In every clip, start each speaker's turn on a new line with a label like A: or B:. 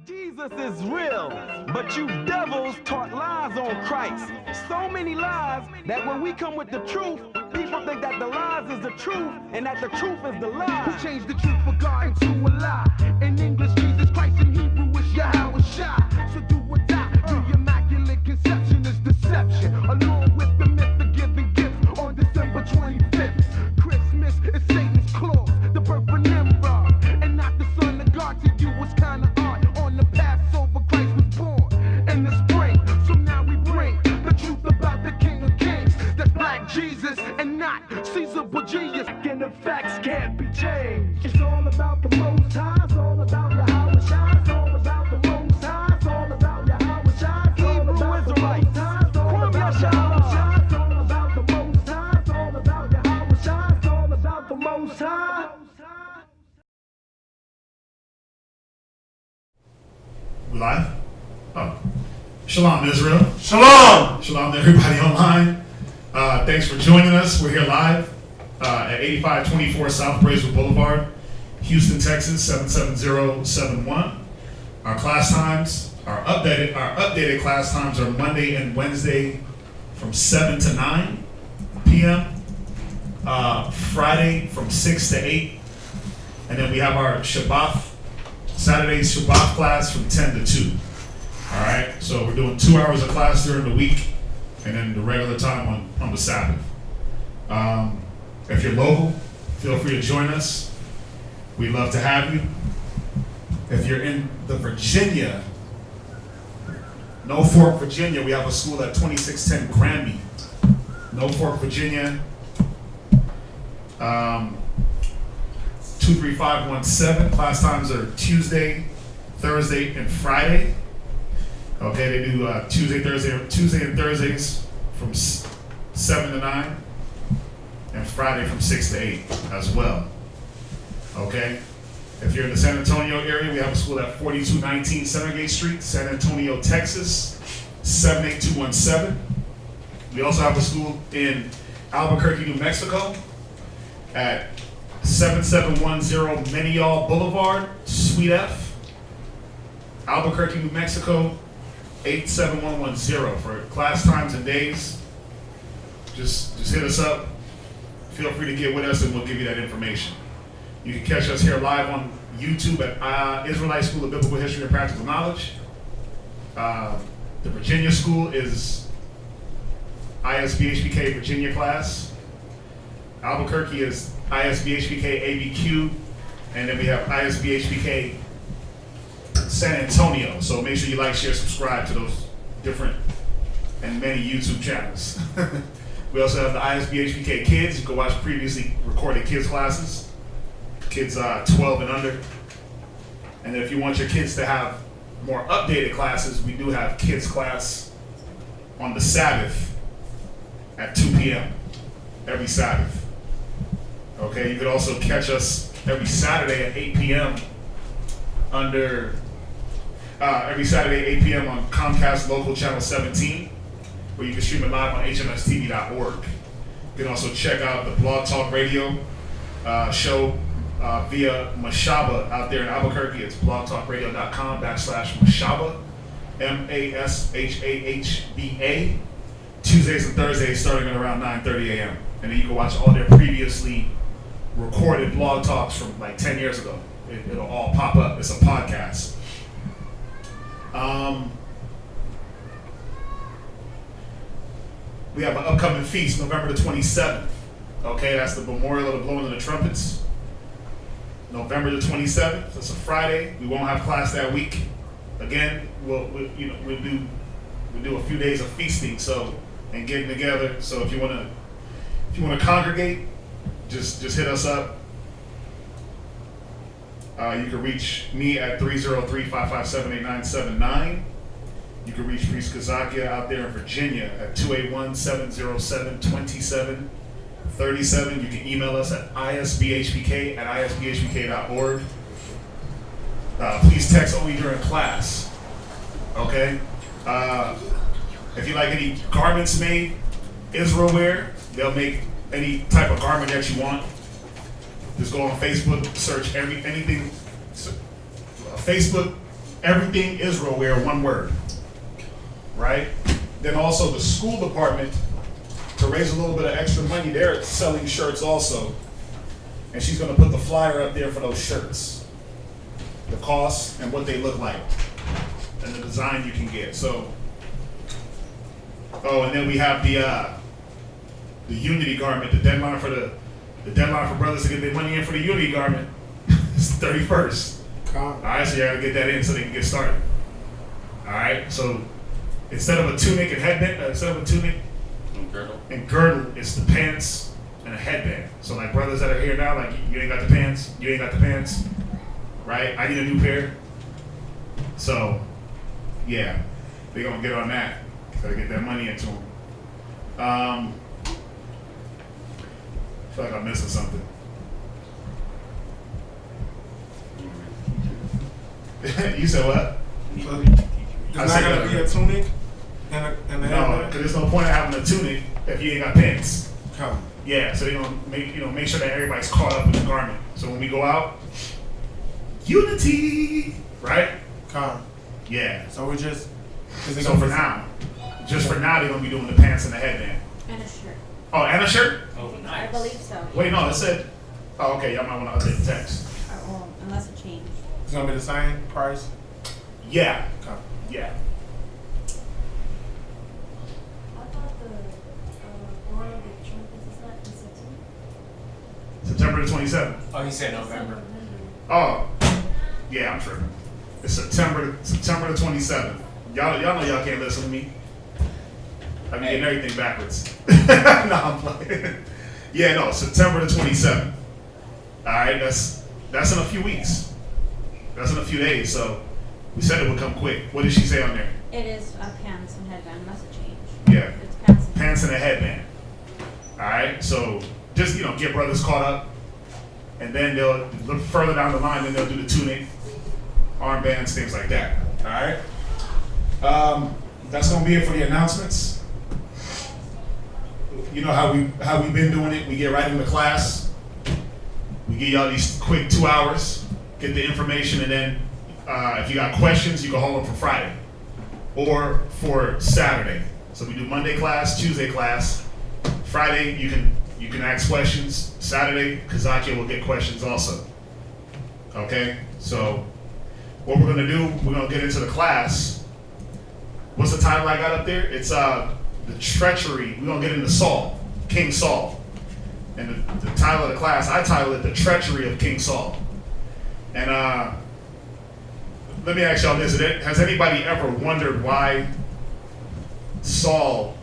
A: Jesus is real, but you devils taught lies on Christ. So many lies that when we come with the truth, people think that the lies is the truth and that the truth is the lie.
B: Who changed the truth for God into a lie? In English, Jesus Christ, in Hebrew, is Yahweh Shai. So do or die. The immaculate conception is deception, along with the myth of giving gifts on December 25th. Christmas is Satan's claws, the birth of Nimrod, and not the son of God. To you was kind of odd. On the Passover, Christ was born in the spring. So now we bring the truth about the King of Kings. That's Black Jesus and not Caesar Borgias. And the facts can't be changed. It's all about the Most High. It's all about Yahweh Shai. It's all about the Most High. It's all about Yahweh Shai. It's all about the Most High. It's all about Yahweh Shai. It's all about the Most High. It's all about Yahweh Shai. It's all about the Most High.
C: We live? Oh. Shalom, Israel.
D: Shalom!
C: Shalom to everybody online. Thanks for joining us. We're here live at 8524 South Braeswood Boulevard, Houston, Texas, 77071. Our class times, our updated class times are Monday and Wednesday from 7 to 9 p.m. Friday from 6 to 8. And then we have our Saturday's Shabbat class from 10 to 2. All right, so we're doing 2 hours of class during the week and then the regular time on the Sabbath. If you're local, feel free to join us. We'd love to have you. If you're in the Norfolk, Virginia, we have a school at 2610 Granby. Norfolk, Virginia, 23517. Class times are Tuesday, Thursday, and Friday. Okay, they do Tuesday and Thursdays from 7 to 9, and Friday from 6 to 8 as well. Okay, if you're in the San Antonio area, we have a school at 4219 Centergate Street, San Antonio, Texas, 78217. We also have a school in Albuquerque, New Mexico, at 7710 Meneyal Boulevard, Suite F, Albuquerque, New Mexico, 87110. For class times and days, just hit us up. Feel free to get with us and we'll give you that information. You can catch us here live on YouTube at Israelite School of Biblical History and Practical Knowledge. The Virginia school is ISBHPK Virginia class. Albuquerque is ISBHPK ABQ, and then we have ISBHPK San Antonio. So make sure you like, share, subscribe to those different and many YouTube channels. We also have the ISBHPK Kids. You can watch previously recorded kids classes, kids 12 and under. And then if you want your kids to have more updated classes, we do have kids class on the Sabbath at 2 p.m. every Sabbath. Okay, you could also catch us every Saturday at 8 p.m. on Comcast Local Channel 17, where you can stream it live on hmstv.org. You can also check out the Blog Talk Radio show via Mashaba out there in Albuquerque. It's blogtalkradio.com/Mashaba, MASHAHBA, Tuesdays and Thursdays starting at around 9:30 a.m. And then you can watch all their previously recorded blog talks from like 10 years ago. It'll all pop up. It's a podcast. We have an upcoming feast, November the 27th. Okay, that's the memorial of the blowing of the trumpets. November the 27th. That's a Friday. We won't have class that week. Again, we'll do a few days of feasting, and getting together. So if you want to congregate, just hit us up. You can reach me at 303-557-8979. You can reach Priest Kazakia out there in Virginia at 281-707-2737. You can email us at isbhpk@isbhpk.org. Please text only during class. Okay? If you like any garments made, Israel wear, they'll make any type of garment that you want. Just go on Facebook, search Facebook, everything Israel wear, one word. Right? Then also the school department, to raise a little bit of extra money, they're selling shirts also. And she's going to put the flyer up there for those shirts. The cost and what they look like. And the design you can get. So, oh, and then we have the unity garment. The deadline for brothers to get their money in for the unity garment is 31st. All right, so you got to get that in so they can get started. All right, so instead of a tunic and headband, and girdle, it's the pants and a headband. So like brothers that are here now, like you ain't got the pants, right? I need a new pair. So, yeah, they're gonna get on that. Gotta get that money into them. I feel like I'm missing something. You said what?
D: There's not gonna be a tunic and a
C: No,
D: headband?
C: because there's no point in having a tunic if you ain't got pants.
D: Come.
C: Yeah, so they're gonna make sure that everybody's caught up with the garment. So when we go out, unity, right?
D: Come.
C: Yeah.
D: So we just.
C: So for now, they're gonna be doing the pants and the headband.
E: And a shirt.
C: Oh, and a shirt?
E: Oh, nice. I believe so.
C: Wait, no, it said. Oh, okay. Y'all might want to update the text.
E: Well, unless it changed.
D: It's gonna be the same price?
C: Yeah.
D: Come.
C: Yeah.
F: I thought the one of the trumpets is not in September.
C: September the 27th.
G: Oh, he said November.
C: Oh, yeah, I'm tripping. It's September the 27th. Y'all know y'all can't listen to me. I'm getting everything backwards. No, I'm playing. Yeah, no, September the 27th. All right, that's in a few weeks. That's in a few days. So we said it would come quick. What did she say on there?
E: It is pants and headband, unless it changed.
C: Yeah.
E: It's pants and
C: Pants and a headband. All right, so just get brothers caught up, and then they'll look further down the line. Then they'll do the tunic, armbands, things like that. All right. That's gonna be it for the announcements. You know how we've been doing it. We get right into class. We give y'all these quick 2 hours, get the information, and then if you got questions, you can hold them for Friday or for Saturday. So we do Monday class, Tuesday class. Friday you can ask questions. Saturday, Kazakia will get questions also. Okay. So what we're gonna do, we're gonna get into the class. What's the title I got up there? It's the Treachery. We're gonna get into Saul, King Saul. And the title of the class, I titled it The Treachery of King Saul. And let me ask y'all this. Has anybody ever wondered why Saul,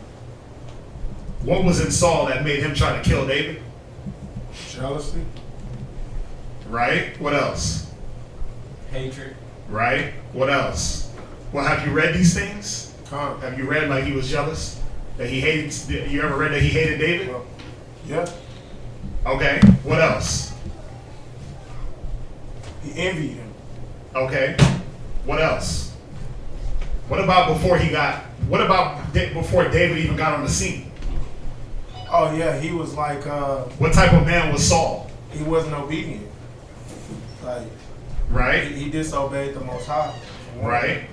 C: what was in Saul that made him try to kill David?
D: Jealousy?
C: Right? What else?
G: Hatred.
C: Right? What else? Well, have you read these things?
D: Come.
C: Have you read like he was jealous? That he hated, you ever read that he hated David?
D: Well, yeah.
C: Okay, what else?
D: He envied him.
C: Okay, what else? What about before David even got on the scene?
D: Oh yeah, he was like
C: What type of man was Saul?
D: he wasn't obedient. Like
C: Right?
D: he disobeyed the Most High.
C: Right?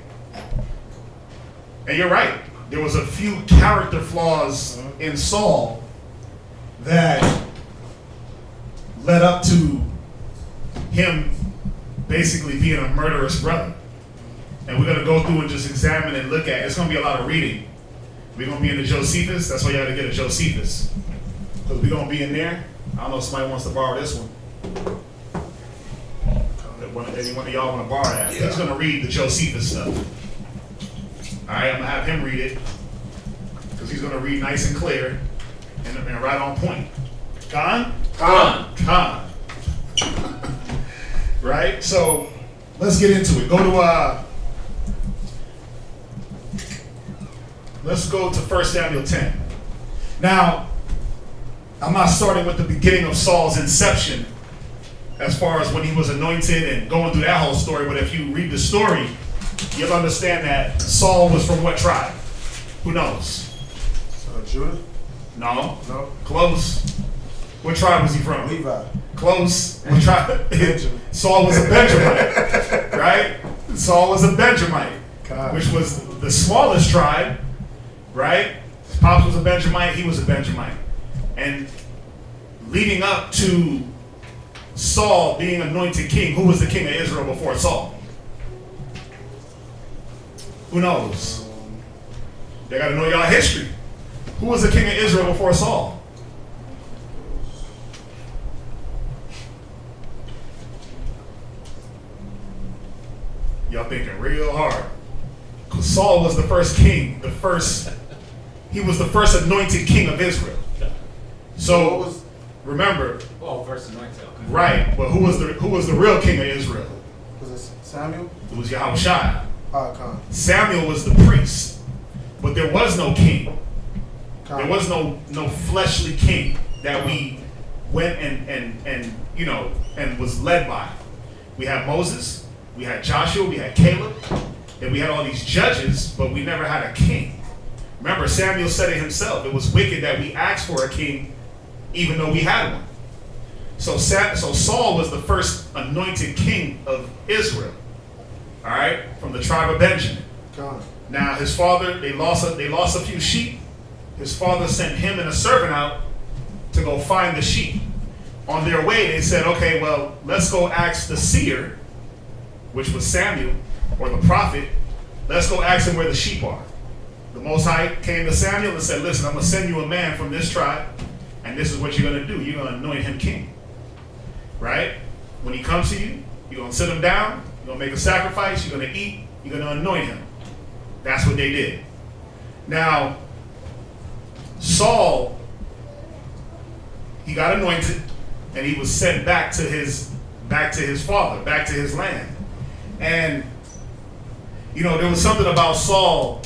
C: And you're right. There was a few character flaws in Saul that led up to him basically being a murderous brother. And we're going to go through and just examine and look at. It's going to be a lot of reading. We're going to be in the Josephus. That's why you got to get a Josephus. Because we're going to be in there. I don't know if somebody wants to borrow this one. Any one of y'all want to borrow that? Yeah. He's going to read the Josephus stuff. All right, I'm going to have him read it. Because he's going to read nice and clear and right on point. Khan? Right? So, let's get into it. Let's go to 1 Samuel 10. Now, I'm not starting with the beginning of Saul's inception as far as when he was anointed and going through that whole story, but if you read the story, you'll understand that Saul was from what tribe? Who knows?
D: Judah?
C: No.
D: No.
C: Close. What tribe was he from?
D: Levi.
C: Close. What tribe?
D: Benjamin.
C: Saul was a Benjamin, right? Saul was a Benjamite, which was the smallest tribe, right? His pops was a Benjamite, he was a Benjamite. And leading up to Saul being anointed king, who was the king of Israel before Saul? Who knows? They got to know y'all history. Who was the king of Israel before Saul? Y'all thinking real hard. Saul was the first king, he was the first anointed king of Israel. So remember,
G: first anointed. Okay.
C: right? But who was the real king of Israel?
D: Was it Samuel?
C: It was Yahushua.
D: Come.
C: Samuel was the priest, but there was no king. There was no fleshly king that we went and was led by. We had Moses, we had Joshua, we had Caleb, and we had all these judges, but we never had a king. Remember, Samuel said it himself. It was wicked that we asked for a king, even though we had one. So Saul was the first anointed king of Israel. All right, from the tribe of Benjamin. Now his father, they lost a few sheep. His father sent him and a servant out to go find the sheep. On their way, they said, okay, well, let's go ask the seer, which was Samuel, or the prophet. Let's go ask him where the sheep are. The Most High came to Samuel and said, listen, I'm going to send you a man from this tribe, and this is what you're going to do. You're going to anoint him king. Right? When he comes to you, you're going to sit him down, you're going to make a sacrifice, you're going to eat, you're going to anoint him. That's what they did. Now, Saul, he got anointed, and he was sent back to his father, back to his land. And, there was something about Saul,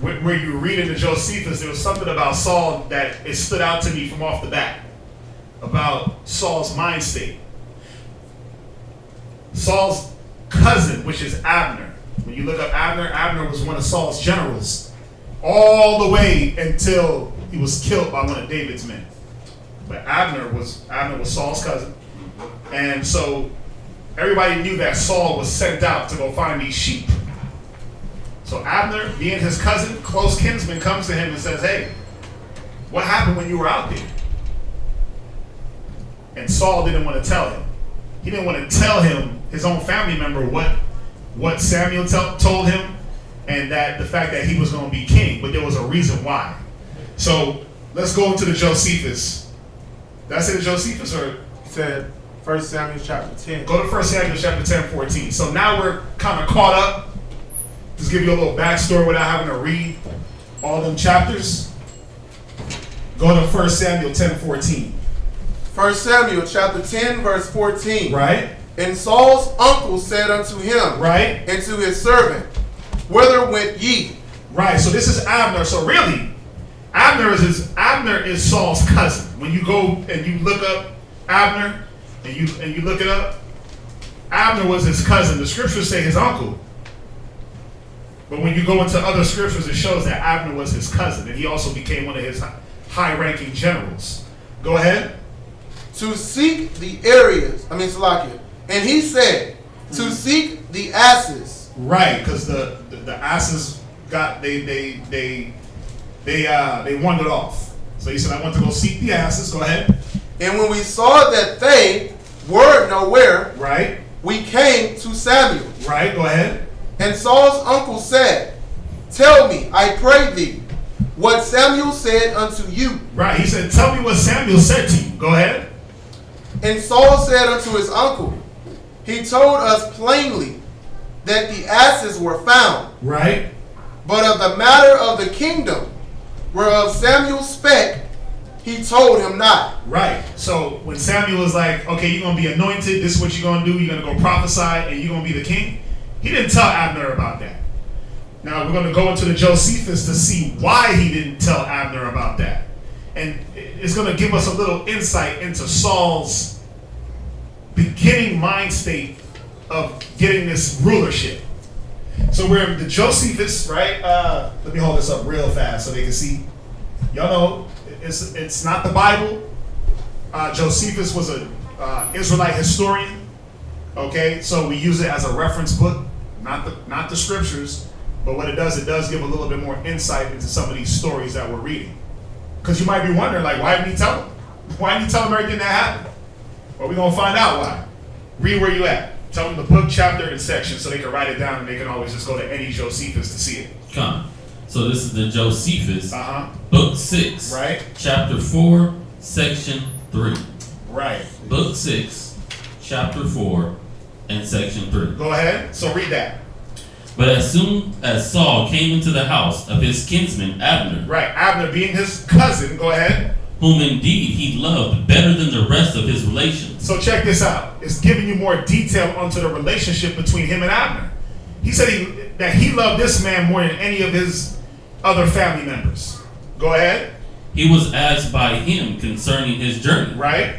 C: where you read in the Josephus, there was something about Saul that it stood out to me from off the bat, about Saul's mind state. Saul's cousin, which is Abner. When you look up Abner was one of Saul's generals, all the way until he was killed by one of David's men. But Abner was Saul's cousin. And so everybody knew that Saul was sent out to go find these sheep. So Abner, being his cousin, close kinsman, comes to him and says, hey, what happened when you were out there? And Saul didn't want to tell him. He didn't want to tell him, his own family member, what Samuel told him, and that the fact that he was going to be king, but there was a reason why. So let's go into the Josephus. Did I say the Josephus, or?
D: He said 1 Samuel chapter 10.
C: Go to 1 Samuel chapter 10, 14. So now we're kind of caught up. Just give you a little backstory without having to read all them chapters. Go to 1 Samuel 10, 14.
D: 1 Samuel chapter 10, verse 14.
C: Right.
D: And Saul's uncle said unto him,
C: right,
D: and to his servant, whither went ye?
C: Right. So this is Abner. So really, Abner is Saul's cousin. When you go and you look up Abner and you look it up, Abner was his cousin. The scriptures say his uncle. But when you go into other scriptures, it shows that Abner was his cousin, and he also became one of his high-ranking generals. Go ahead.
D: To seek the areas, Salakia. And he said, to seek the asses.
C: Right, because the asses got they wandered off. So he said, I want to go seek the asses. Go ahead.
D: And when we saw that they were nowhere,
C: right,
D: we came to Samuel.
C: Right, go ahead.
D: And Saul's uncle said, tell me, I pray thee, what Samuel said unto you.
C: Right, he said, tell me what Samuel said to you. Go ahead.
D: And Saul said unto his uncle, he told us plainly that the asses were found.
C: Right.
D: But of the matter of the kingdom, whereof Samuel spake, he told him not.
C: Right. So when Samuel was like, okay, you're going to be anointed, this is what you're going to do, you're going to go prophesy, and you're going to be the king, he didn't tell Abner about that. Now we're going to go into the Josephus to see why he didn't tell Abner about that. And it's going to give us a little insight into Saul's beginning mind state of getting this rulership. So we're in the Josephus, right? Let me hold this up real fast so they can see. Y'all know it's not the Bible. Josephus was an Israelite historian. Okay, so we use it as a reference book, not the scriptures, but what it does give a little bit more insight into some of these stories that we're reading. Because you might be wondering, like, why didn't he tell them? Why didn't he tell them everything that happened? Well, we're gonna find out why. Read where you at. Tell them the book, chapter, and section so they can write it down and they can always just go to any Josephus to see it.
H: Come. So this is the Josephus,
C: Uh-huh.
H: book 6,
C: Right?
H: chapter 4, section 3.
C: Right.
H: Book 6, chapter 4, and section 3.
C: Go ahead. So read that.
H: But as soon as Saul came into the house of his kinsman Abner,
C: Right. Abner being his cousin. Go ahead.
H: whom indeed he loved better than the rest of his relations.
C: So check this out. It's giving you more detail onto the relationship between him and Abner. He said that he loved this man more than any of his other family members. Go ahead.
H: He was asked by him concerning his journey,
C: Right.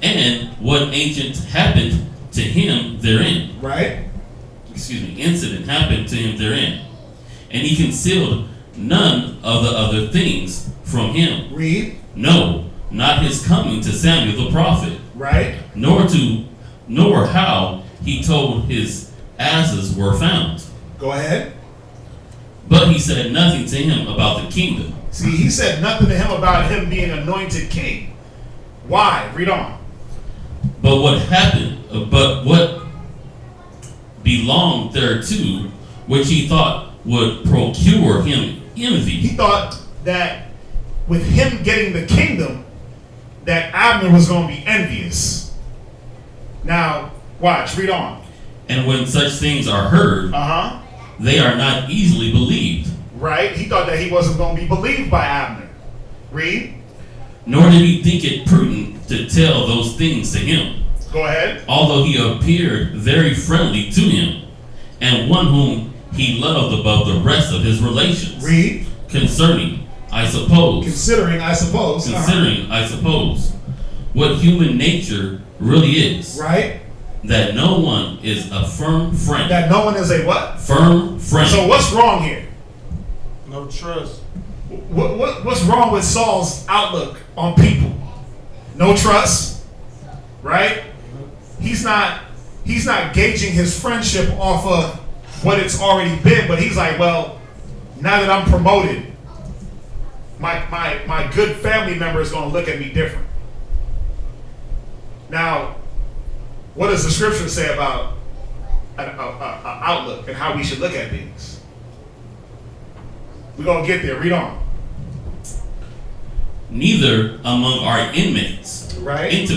H: and what ancient happened to him therein.
C: Right.
H: Incident happened to him therein. And he concealed none of the other things from him.
C: Read.
H: No, not his coming to Samuel the prophet,
C: Right.
H: nor how he told his asses were found.
C: Go ahead.
H: But he said nothing to him about the kingdom.
C: See, he said nothing to him about him being anointed king. Why? Read on.
H: But what belonged thereto, which he thought would procure him envy.
C: He thought that with him getting the kingdom, that Abner was going to be envious. Now, watch. Read on.
H: And when such things are heard,
C: Uh-huh.
H: they are not easily believed.
C: Right? He thought that he wasn't going to be believed by Abner. Read.
H: Nor did he think it prudent to tell those things to him,
C: Go ahead.
H: although he appeared very friendly to him, and one whom he loved above the rest of his relations.
C: Read.
H: Considering, I suppose, what human nature really is,
C: Right?
H: that no one is a firm friend.
C: That no one is a what?
H: Firm friend.
C: So what's wrong here?
D: No trust.
C: What's wrong with Saul's outlook on people? No trust, right? He's not gauging his friendship off of what it's already been, but he's like, well, now that I'm promoted, my good family member is going to look at me different. Now, what does the scripture say about an outlook and how we should look at things? We're going to get there. Read on.
H: Neither among our intimates,
C: Right.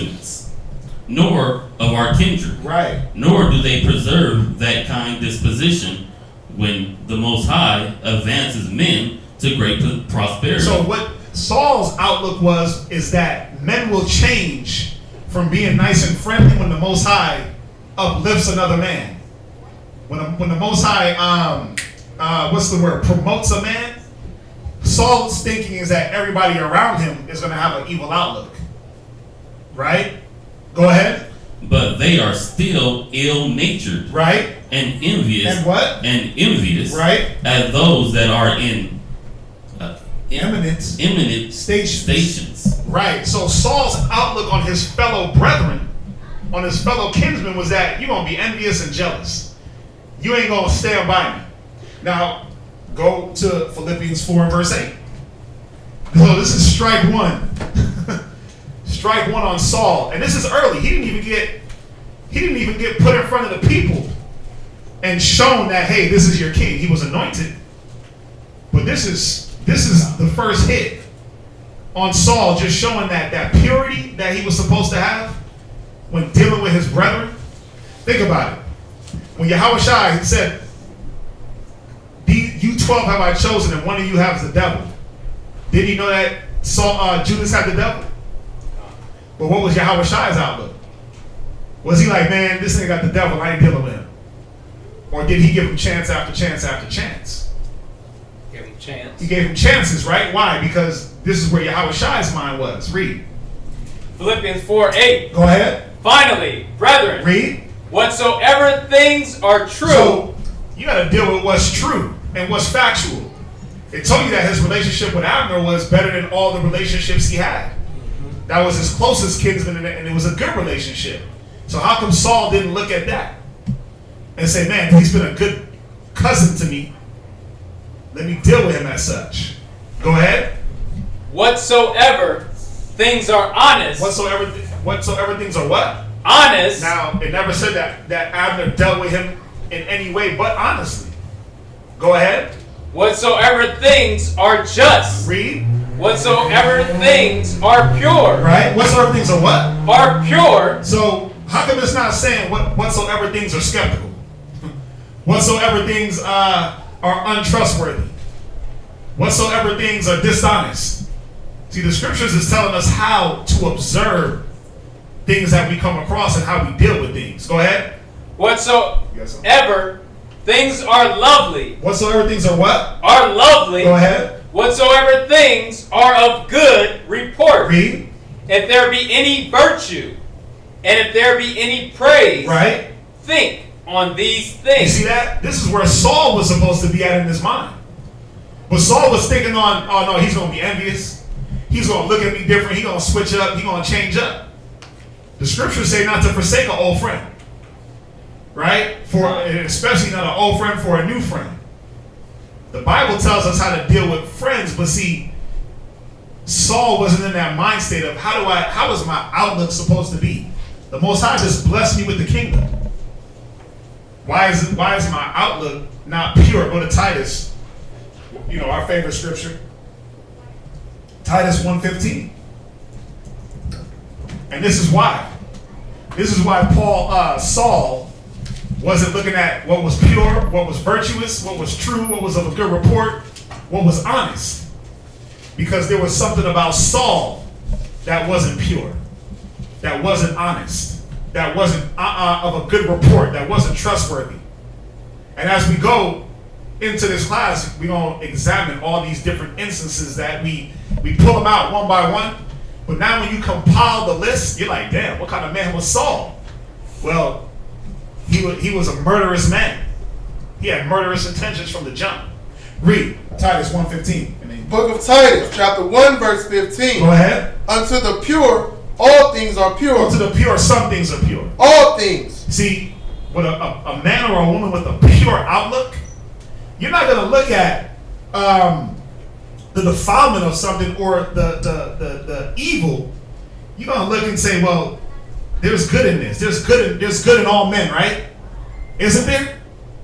H: nor of our kindred,
C: Right.
H: nor do they preserve that kind disposition when the Most High advances men to great prosperity.
C: So what Saul's outlook is that men will change from being nice and friendly when the Most High uplifts another man. When the Most High, promotes a man, Saul's thinking is that everybody around him is going to have an evil outlook. Right? Go ahead.
H: But they are still ill-natured,
C: Right?
H: and envious,
C: And what?
H: and envious,
C: Right?
H: at those that are in
C: Eminent
H: stations.
C: Right. So Saul's outlook on his fellow brethren, on his fellow kinsmen, was that you're going to be envious and jealous. You ain't going to stand by me. Now, go to Philippians 4 and verse 8. So this is strike one. Strike one on Saul. And this is early. He didn't even get put in front of the people and shown that, hey, this is your king. He was anointed. But this is the first hit on Saul, just showing that purity that he was supposed to have when dealing with his brethren. Think about it. When Yahushua said, you 12 have I chosen, and one of you has the devil. Did he know that Judas had the devil? But what was Yahushua's outlook? Was he like, man, this nigga got the devil, I ain't dealing with him? Or did he give him chance after chance after chance?
G: Give him a chance.
C: He gave him chances, right? Why? Because this is where Yahushua's mind was. Read.
G: Philippians 4:8.
C: Go ahead.
G: Finally, brethren,
C: Read.
G: whatsoever things are true.
C: So you got to deal with what's true and what's factual. It told you that his relationship with Abner was better than all the relationships he had. That was his closest kinsman, and it was a good relationship. So how come Saul didn't look at that and say, man, he's been a good cousin to me. Let me deal with him as such. Go ahead.
G: Whatsoever things are honest.
C: Whatsoever things are what?
G: Honest.
C: Now, it never said that Abner dealt with him in any way but honestly. Go ahead.
G: Whatsoever things are just.
C: Read.
G: Whatsoever things are pure.
C: Right? Whatsoever things are what?
G: Are pure.
C: So, how come it's not saying whatsoever things are skeptical? Whatsoever things are untrustworthy? Whatsoever things are dishonest? See, the scriptures is telling us how to observe things that we come across and how we deal with things. Go ahead.
G: Whatsoever things are lovely.
C: Whatsoever things are what?
G: Are lovely.
C: Go ahead.
G: Whatsoever things are of good report.
C: Read.
G: If there be any virtue, and if there be any praise,
C: right?
G: Think on these things.
C: You see that? This is where Saul was supposed to be at in his mind. But Saul was thinking on, oh no, he's going to be envious. He's going to look at me different. He's going to switch up. He's going to change up. The scriptures say not to forsake an old friend. Right? Especially not an old friend for a new friend. The Bible tells us how to deal with friends, but see, Saul wasn't in that mind state of how is my outlook supposed to be? The Most High just blessed me with the kingdom. Why is my outlook not pure? Go to Titus, our favorite scripture. Titus 1:15. And this is why. This is why Saul wasn't looking at what was pure, what was virtuous, what was true, what was of a good report, what was honest. Because there was something about Saul that wasn't pure, that wasn't honest, that wasn't of a good report, that wasn't trustworthy. And as we go into this class, we're going to examine all these different instances that we pull them out one by one. But now when you compile the list, you're like, damn, what kind of man was Saul? Well, he was a murderous man. He had murderous intentions from the jump. Read Titus 1:15.
D: Book of Titus, chapter 1, verse 15.
C: Go ahead.
D: Unto the pure, all things are pure.
C: Unto the pure, some things are pure.
D: All things.
C: See, with a man or a woman with a pure outlook, you're not going to look at the defilement of something or the evil. You're going to look and say, well, there's good in this. There's good in all men, right? Isn't there?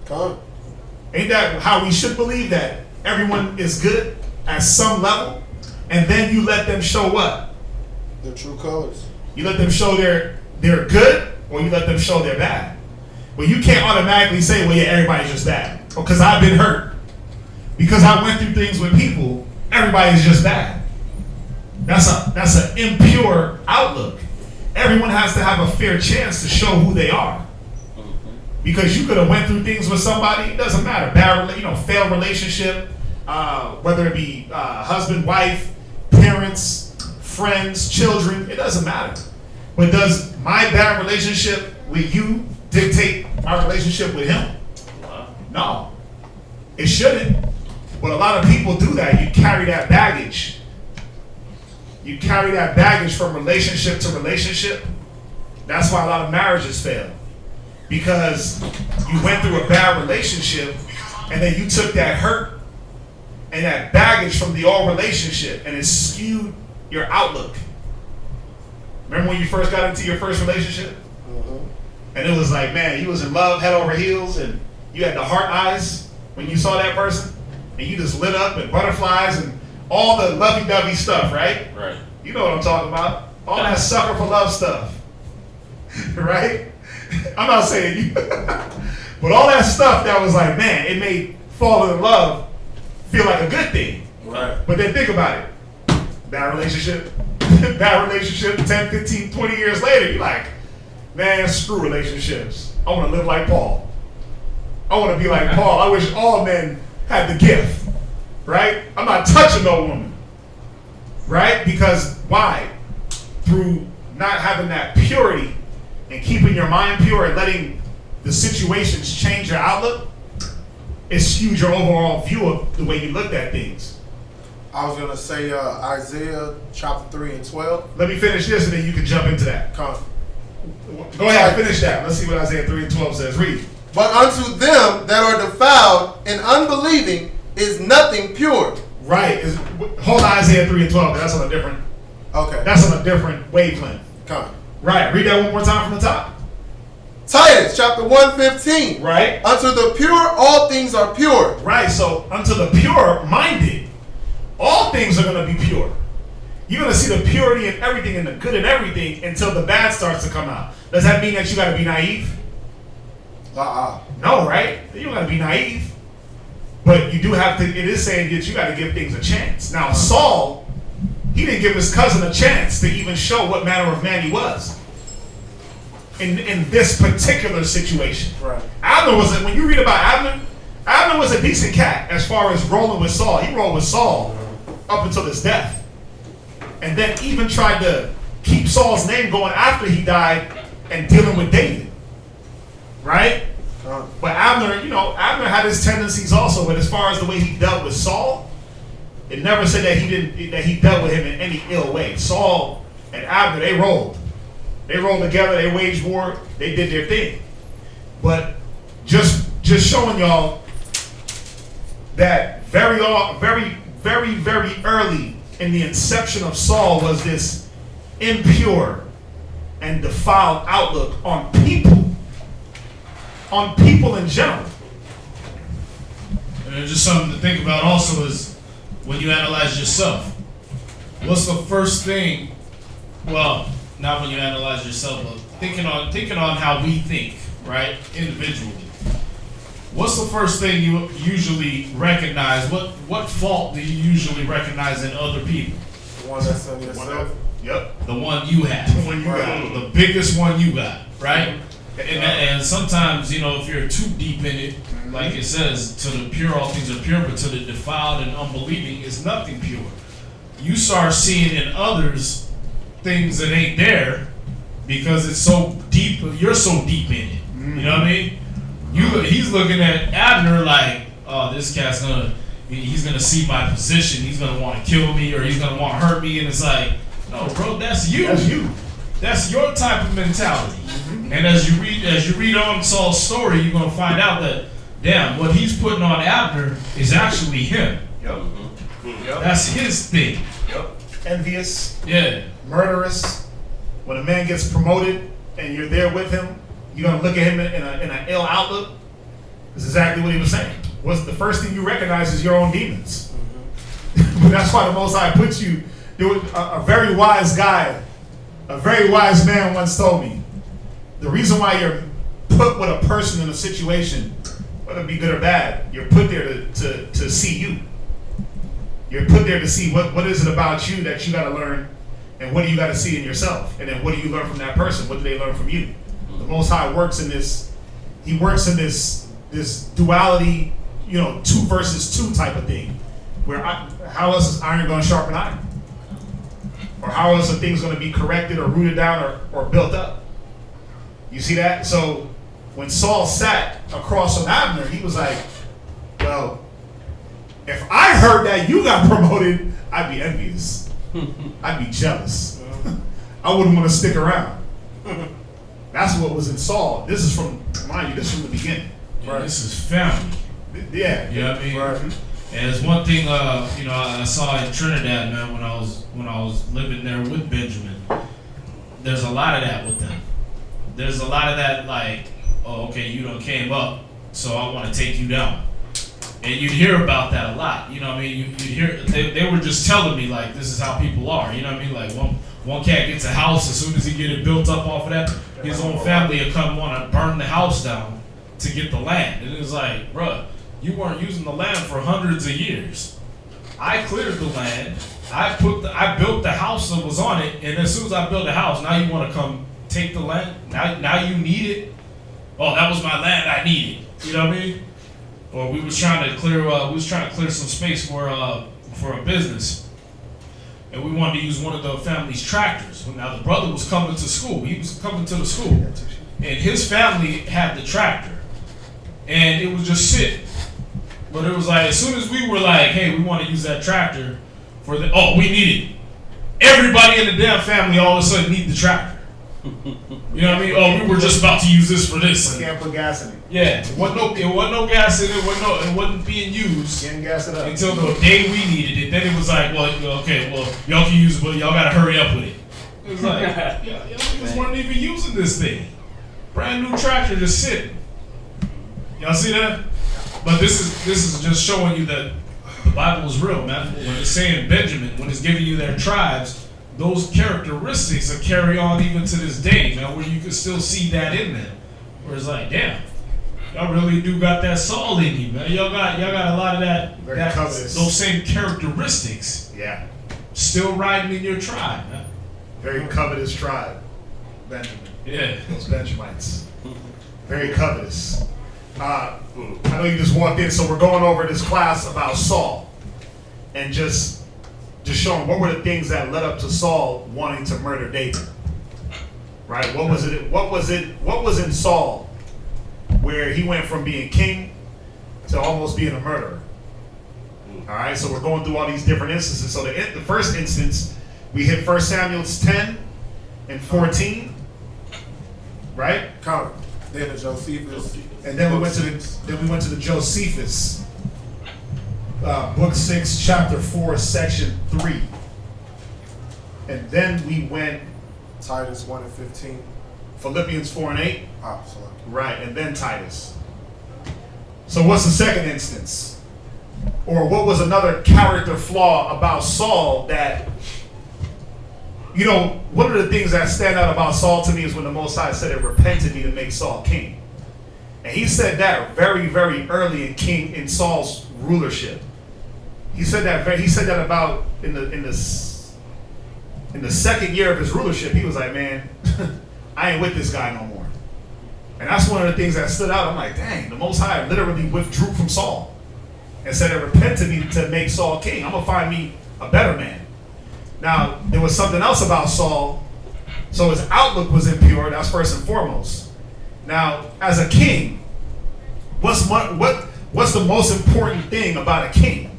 D: Come.
C: Ain't that how we should believe, that everyone is good at some level? And then you let them show what?
D: Their true colors. You
C: let them show they're good, or you let them show they're bad. Well, you can't automatically say, well, yeah, everybody's just bad. Because I've been hurt. Because I went through things with people, everybody's just bad. That's an impure outlook. Everyone has to have a fair chance to show who they are. Because you could have went through things with somebody, it doesn't matter. Failed relationship, whether it be husband, wife, parents, friends, children, it doesn't matter. But does my bad relationship with you dictate my relationship with him? No. It shouldn't. But a lot of people do that. You carry that baggage. You carry that baggage from relationship to relationship. That's why a lot of marriages fail. Because you went through a bad relationship and then you took that hurt and that baggage from the old relationship and it skewed your outlook. Remember when you first got into your first relationship? Mm-hmm. And it was like, man, you was in love head over heels and you had the heart eyes when you saw that person and you just lit up and butterflies and all the lovey-dovey stuff, right?
H: Right.
C: You know what I'm talking about. All that sucker for love stuff. Right? I'm not saying you. But all that stuff that was like, man, it made falling in love feel like a good thing.
H: Right.
C: But then think about it. Bad relationship, 10, 15, 20 years later, you're like, man, screw relationships. I want to live like Paul. I want to be like Paul. I wish all men had the gift. Right? I'm not touching no woman. Right? Because why? Through not having that purity and keeping your mind pure and letting the situations change your outlook, it skewed your overall view of the way you looked at things.
D: I was going to say Isaiah chapter 3 and 12.
C: Let me finish this and then you can jump into that.
D: Come.
C: Go ahead, finish that. Let's see what Isaiah 3:12 says. Read.
D: But unto them that are defiled and unbelieving is nothing pure.
C: Right. Hold on, Isaiah 3:12. That's on a different.
D: Okay.
C: That's on a different wavelength.
D: Come.
C: Right. Read that one more time from the top.
D: Titus chapter 1:15.
C: Right.
D: Unto the pure all things are pure.
C: Right. So unto the pure-minded, all things are going to be pure. You're going to see the purity in everything and the good in everything until the bad starts to come out. Does that mean that you got to be naive? No, right? You don't got to be naive. But you do have to, it is saying that you got to give things a chance. Now, Saul, he didn't give his cousin a chance to even show what manner of man he was in this particular situation.
D: Right.
C: Abner was, when you read about Abner was a decent cat as far as rolling with Saul. He rolled with Saul up until his death. And then even tried to keep Saul's name going after he died and dealing with David. Right? But Abner, Abner had his tendencies also, but as far as the way he dealt with Saul, it never said that he dealt with him in any ill way. Saul and Abner, they rolled. They rolled together, they waged war, they did their thing. But just showing y'all that very early in the inception of Saul was this impure and defiled outlook on people in general.
I: And just something to think about also is when you analyze yourself. What's the first thing? Well, not when you analyze yourself, but thinking on how we think, right? Individually. What's the first thing you usually recognize? What fault do you usually recognize in other people?
D: The one that's on yourself.
C: Yep.
I: The one you have.
C: The one you got.
I: The biggest one you got, right? And sometimes, if you're too deep in it, like it says, to the pure all things are pure, but to the defiled and unbelieving is nothing pure. You start seeing in others things that ain't there because it's so deep, you're so deep in it. You know what I mean? He's looking at Abner like, oh, this cat's he's gonna see my position, he's gonna want to kill me, or he's gonna want to hurt me, and it's like, no, bro, that's you.
C: That's you.
I: That's your type of mentality. And as you read on Saul's story, you're gonna find out that, damn, what he's putting on Abner is actually him.
C: Yep.
I: That's his thing.
C: Yep. Envious.
I: Yeah.
C: Murderous. When a man gets promoted and you're there with him, you're gonna look at him in an ill outlook. That's exactly what he was saying. What's the first thing you recognize is your own demons. That's why the Most High puts you. There was a very wise guy, a very wise man once told me, the reason why you're put with a person in a situation, whether it be good or bad, you're put there to see you. You're put there to see what is it about you that you got to learn, and what do you got to see in yourself, and then what do you learn from that person? What do they learn from you? The Most High works in this. He works in this duality, 2 versus 2 type of thing. Where how else is iron going to sharpen iron? Or how else are things going to be corrected or rooted down or built up? You see that? So when Saul sat across from Abner, he was like, well, if I heard that you got promoted, I'd be envious. I'd be jealous. I wouldn't want to stick around. That's what was in Saul. This is from the beginning.
I: Right. This is family.
C: Yeah.
I: You know what I mean?
C: Right.
I: And it's one thing, I saw in Trinidad, man, when I was living there with Benjamin. There's a lot of that with them. There's a lot of that, like, oh, okay, you done came up, so I want to take you down. And you'd hear about that a lot. You know what I mean? You'd hear, they were just telling me, like, this is how people are. You know what I mean? Like, one cat gets a house, as soon as he get it built up off of that, his own family will come want to burn the house down to get the land. And it's like, bruh, you weren't using the land for hundreds of years. I cleared the land. I built the house that was on it, and as soon as I built the house, now you want to come take the land? Now you need it? Oh, that was my land, I need it. You know what I mean? Or we was trying to clear some space for a business. And we wanted to use one of the family's tractors. Now the brother was coming to school. He was coming to the school. And his family had the tractor. And it was just sitting. But it was like, as soon as we were like, hey, we want to use that tractor we need it. Everybody in the damn family all of a sudden need the tractor. You know what I mean? Oh, we were just about to use this for this.
C: Can't put gas in it.
I: Yeah, it wasn't no gas in it. It wasn't being used
C: Can't gas it up.
I: until the day we needed it. Then it was like, well, okay, well, y'all can use it, but y'all gotta hurry up with it. It was like, y'all niggas weren't even using this thing. Brand new tractor just sitting. Y'all see that? But this is just showing you that the Bible is real, man. When it's saying Benjamin, when it's giving you their tribes, those characteristics are carry on even to this day, man, where you can still see that in them. Where it's like, damn, y'all really do got that Saul in you, man. Y'all got a lot of that those same characteristics.
C: Yeah.
I: Still riding in your tribe, man.
C: Very covetous tribe, Benjamin.
I: Yeah.
C: Those Benjamites. Very covetous. I know you just walked in, so we're going over this class about Saul, and just showing what were the things that led up to Saul wanting to murder David. Right? What was in Saul where he went from being king to almost being a murderer? All right, so we're going through all these different instances. So the first instance, we hit 1 Samuel 10 and 14, right?
D: Count. Then the Josephus.
C: And then we went to the Josephus, book 6, chapter 4, section 3. And then we went
D: Titus 1 and 15.
C: Philippians 4 and 8.
D: Ah, sorry.
C: Right, and then Titus. So what's the second instance? Or what was another character flaw about Saul that, you know, one of the things that stand out about Saul to me is when the Most High said it repented me to make Saul king. And he said that very, very early in Saul's rulership. He said that about in the second year of his rulership. He was like, man, I ain't with this guy no more. And that's one of the things that stood out. I'm like, dang, the Most High literally withdrew from Saul and said it repented me to make Saul king. I'm gonna find me a better man. Now, there was something else about Saul. So his outlook was impure. That's first and foremost. Now, as a king, what's the most important thing about a king?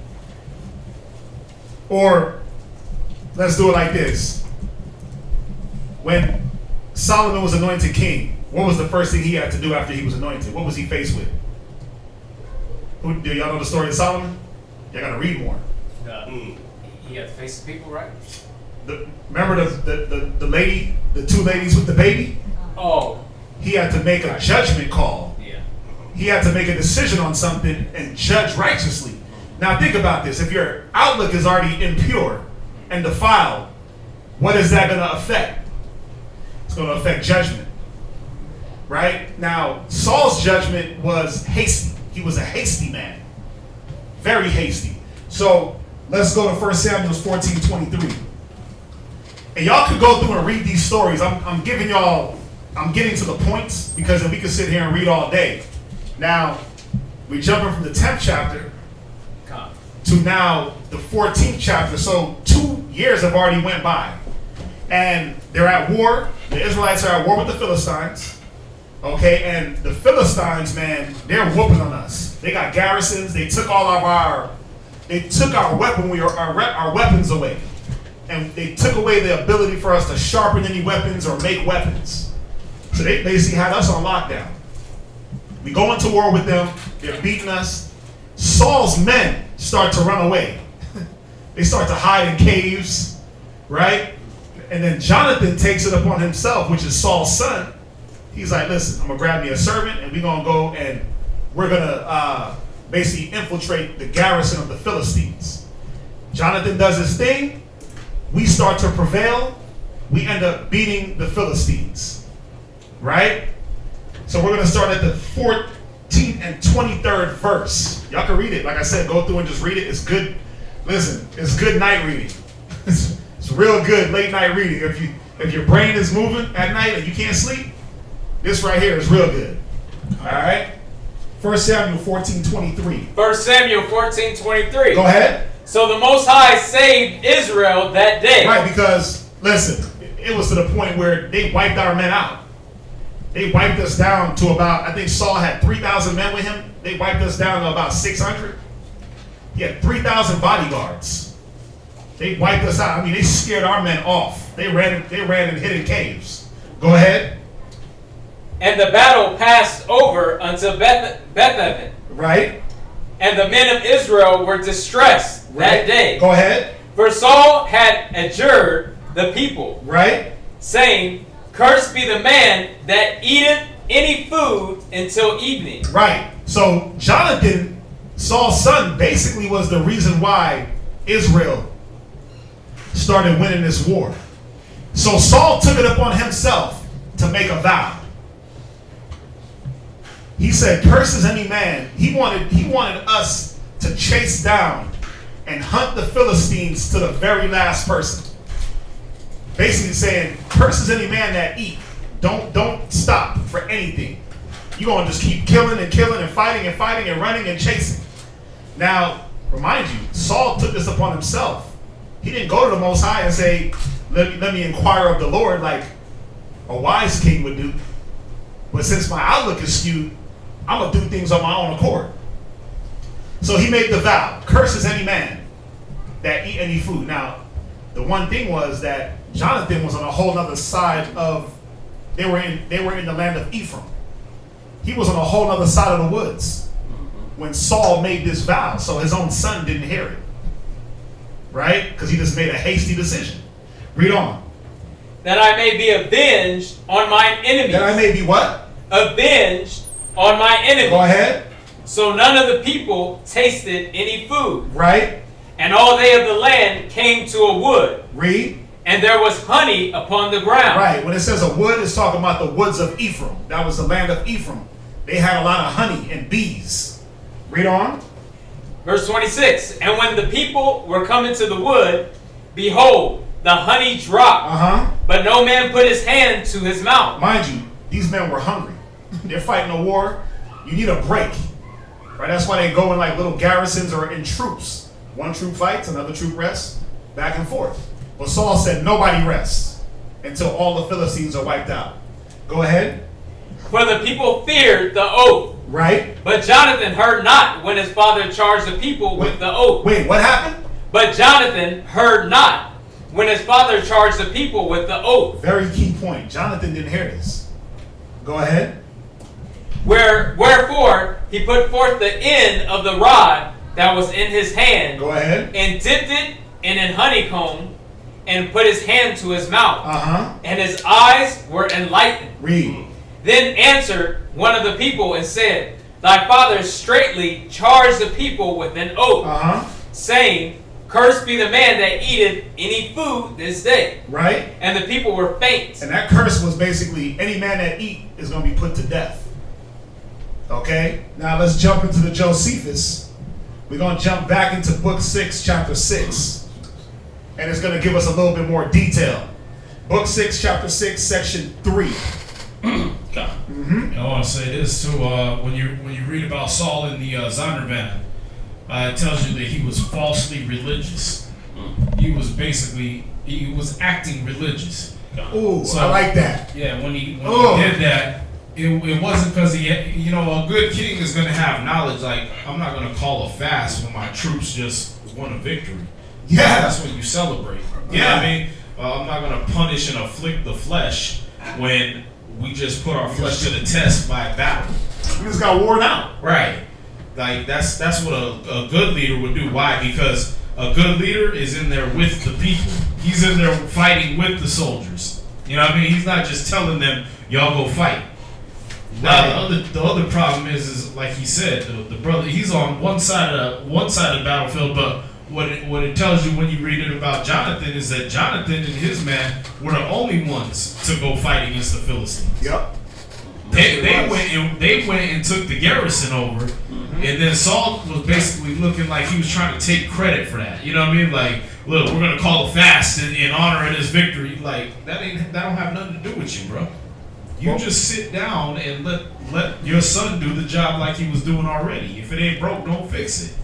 C: Or let's do it like this. When Solomon was anointed king, what was the first thing he had to do after he was anointed? What was he faced with? Do y'all know the story of Solomon? Y'all gotta read more.
G: He had to face the people, right?
C: Remember the lady, the two ladies with the baby?
G: Oh.
C: He had to make a judgment call.
G: Yeah.
C: He had to make a decision on something and judge righteously. Now think about this. If your outlook is already impure and defiled, what is that going to affect? It's going to affect judgment. Right? Now, Saul's judgment was hasty. He was a hasty man. Very hasty. So let's go to 1 Samuel 14:23. And y'all could go through and read these stories. I'm getting to the points because we could sit here and read all day. Now, we're jumping from the 10th chapter to now the 14th chapter. So 2 years have already went by. And they're at war. The Israelites are at war with the Philistines. Okay, and the Philistines, man, they're whooping on us. They got garrisons. They took all of our weapons away. And they took away the ability for us to sharpen any weapons or make weapons. So they basically had us on lockdown. We go into war with them. They're beating us. Saul's men start to run away. They start to hide in caves, right? And then Jonathan takes it upon himself, which is Saul's son. He's like, listen, I'm going to grab me a servant, and we're going to go and we're going to basically infiltrate the garrison of the Philistines. Jonathan does his thing. We start to prevail. We end up beating the Philistines, right? So we're going to start at the 14th and 23rd verse. Y'all can read it. Like I said, go through and just read it. It's good. Listen, it's good night reading. It's real good late night reading. If your brain is moving at night and you can't sleep, this right here is real good. All right? 1 Samuel 14:23.
G: 1 Samuel 14:23.
C: Go ahead.
G: So the Most High saved Israel that day.
C: Right, because, listen, it was to the point where they wiped our men out. They wiped us down to about, I think Saul had 3,000 men with him. They wiped us down to about 600. He had 3,000 bodyguards. They wiped us out. I mean, they scared our men off. They ran and hid in caves. Go ahead.
G: And the battle passed over unto Beth-aven.
C: Right.
G: And the men of Israel were distressed that day.
C: Go ahead.
G: For Saul had adjured the people,
C: Right.
G: saying, Cursed be the man that eateth any food until evening.
C: Right. So Jonathan, Saul's son, basically was the reason why Israel started winning this war. So Saul took it upon himself to make a vow. He said, "Curses any man." He wanted us to chase down and hunt the Philistines to the very last person. Basically saying, "Curses any man that eat." Don't stop for anything. You're gonna just keep killing and killing and fighting and running and chasing. Now, remind you, Saul took this upon himself. He didn't go to the Most High and say, let me inquire of the Lord like a wise king would do. But since my outlook is skewed, I'm going to do things on my own accord. So he made the vow, curses any man that eat any food. Now, the one thing was that Jonathan was on a whole other side of, they were in the land of Ephraim. He was on a whole other side of the woods when Saul made this vow. So his own son didn't hear it. Right? Because he just made a hasty decision. Read on.
G: That I may be avenged on mine enemies.
C: That I may be what?
G: Avenged on my enemies.
C: Go ahead.
G: So none of the people tasted any food.
C: Right.
G: And all they of the land came to a wood.
C: Read.
G: And there was honey upon the ground.
C: Right. When it says a wood, it's talking about the woods of Ephraim. That was the land of Ephraim. They had a lot of honey and bees. Read on.
G: Verse 26. And when the people were coming to the wood, behold, the honey dropped. But no man put his hand to his mouth.
C: Mind you, these men were hungry. They're fighting a war. You need a break. Right? That's why they go in like little garrisons or in troops. One troop fights, another troop rests, back and forth. But Saul said nobody rests until all the Philistines are wiped out. Go ahead.
G: For the people feared the oath.
C: Right.
G: But Jonathan heard not when his father charged the people with the oath.
C: Wait, what happened?
G: But Jonathan heard not when his father charged the people with the oath.
C: Very key point. Jonathan didn't hear this. Go ahead.
G: Wherefore he put forth the end of the rod that was in his hand.
C: Go ahead.
G: And dipped it in an honeycomb and put his hand to his mouth. And his eyes were enlightened.
C: Read.
G: Then answered one of the people and said, Thy father straitly charged the people with an oath, saying, Cursed be the man that eateth any food this day.
C: Right.
G: And the people were faint.
C: And that curse was basically any man that eat is going to be put to death. Okay. Now let's jump into the Josephus. We're going to jump back into book 6, chapter 6. And it's going to give us a little bit more detail. Book 6, chapter 6, section 3.
I: I want to say this too. When you read about Saul in the Zondervan, it tells you that he was falsely religious. He was acting religious.
C: Ooh, so, I like that.
I: Yeah, when he did that, it wasn't because he, a good king is going to have knowledge. Like, I'm not going to call a fast when my troops just won a victory.
C: Yeah,
I: that's when you celebrate. You know what I mean? I'm not going to punish and afflict the flesh when we just put our flesh to the test by battle.
C: We just got worn out.
I: Right. Like, that's what a good leader would do. Why? Because a good leader is in there with the people. He's in there fighting with the soldiers. You know what I mean? He's not just telling them, y'all go fight. Now, the other problem is like he said, the brother, he's on one side of the battlefield, but what it tells you when you read it about Jonathan is that Jonathan and his man were the only ones to go fight against the Philistines.
C: Yep.
I: They went and took the garrison over, and then Saul was basically looking like he was trying to take credit for that. You know what I mean? Like, look, we're gonna call a fast in honor of this victory. Like, that don't have nothing to do with you, bro. You just sit down and let your son do the job like he was doing already. If it ain't broke, don't fix it.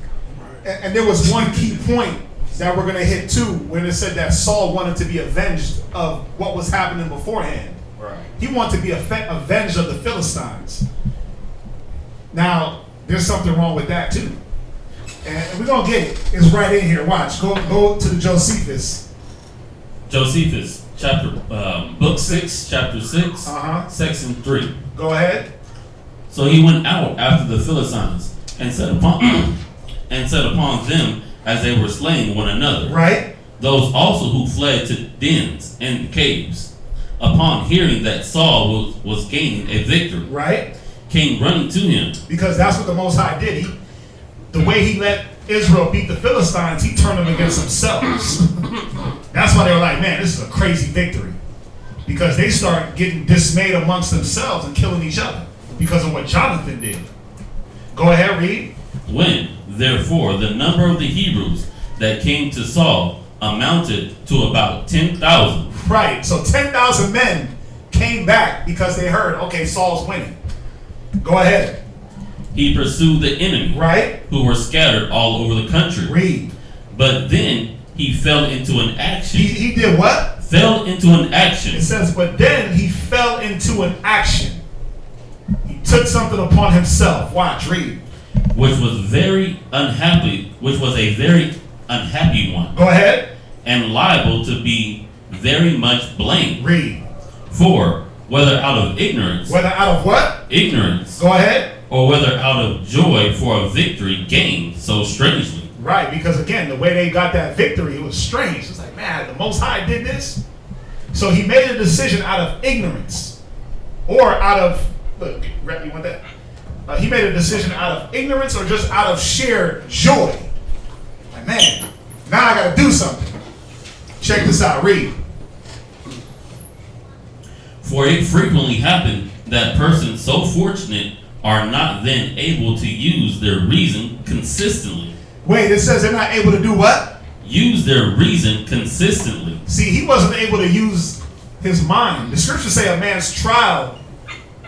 C: And there was one key point that we're going to hit too when it said that Saul wanted to be avenged of what was happening beforehand.
I: Right.
C: He wanted to be avenged of the Philistines. Now, there's something wrong with that too. And we're going to get it. It's right in here. Watch. Go to the Josephus.
H: Josephus, book 6, chapter 6, section 3.
C: Go ahead.
H: So he went out after the Philistines and set upon them as they were slaying one another.
C: Right.
H: Those also who fled to dens and caves, upon hearing that Saul was gaining a victory,
C: right,
H: came running to him.
C: Because that's what the Most High did. The way he let Israel beat the Philistines, he turned them against themselves. That's why they were like, man, this is a crazy victory. Because they started getting dismayed amongst themselves and killing each other because of what Jonathan did. Go ahead, read.
H: When, therefore, the number of the Hebrews that came to Saul amounted to about 10,000.
C: Right, so 10,000 men came back because they heard, okay, Saul's winning. Go ahead.
H: He pursued the enemy,
C: right,
H: who were scattered all over the country.
C: Read.
H: But then he fell into an action.
C: He did what?
H: Fell into an action.
C: It says, but then he fell into an action. He took something upon himself. Watch, read.
H: Which was a very unhappy one.
C: Go ahead.
H: And liable to be very much blamed.
C: Read.
H: For whether out of ignorance.
C: Whether out of what?
H: Ignorance.
C: Go ahead.
H: Or whether out of joy for a victory gained so strangely.
C: Right, because again, the way they got that victory, it was strange. It's like, man, the Most High did this. So he made a decision out of ignorance. Or out of, look, you want that? He made a decision out of ignorance or just out of sheer joy. Like, man, now I got to do something. Check this out, read.
H: For it frequently happened that persons so fortunate are not then able to use their reason consistently.
C: Wait, it says they're not able to do what?
H: Use their reason consistently.
C: See, he wasn't able to use his mind. The scriptures say a man's trial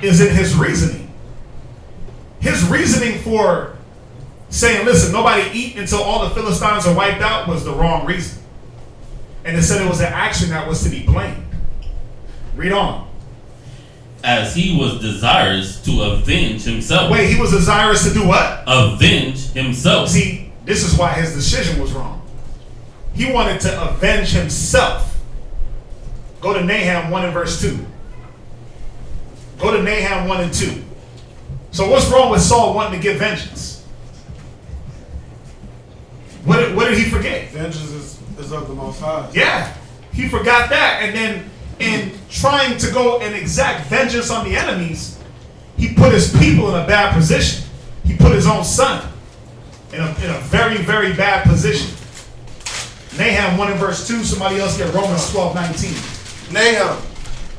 C: is in his reasoning. His reasoning for saying, listen, nobody eat until all the Philistines are wiped out was the wrong reason. And it said it was an action that was to be blamed. Read on.
H: As he was desirous to avenge himself.
C: Wait, he was desirous to do what?
H: Avenge himself.
C: See, this is why his decision was wrong. He wanted to avenge himself. Go to Nahum 1 and verse 2. Go to Nahum 1 and 2. So what's wrong with Saul wanting to get vengeance? What did he forget?
D: Vengeance is of the Most High.
C: Yeah, he forgot that. And then in trying to go and exact vengeance on the enemies, he put his people in a bad position. He put his own son in a very, very bad position. Nahum 1 and verse 2. Somebody else get Romans 12:19.
D: Nahum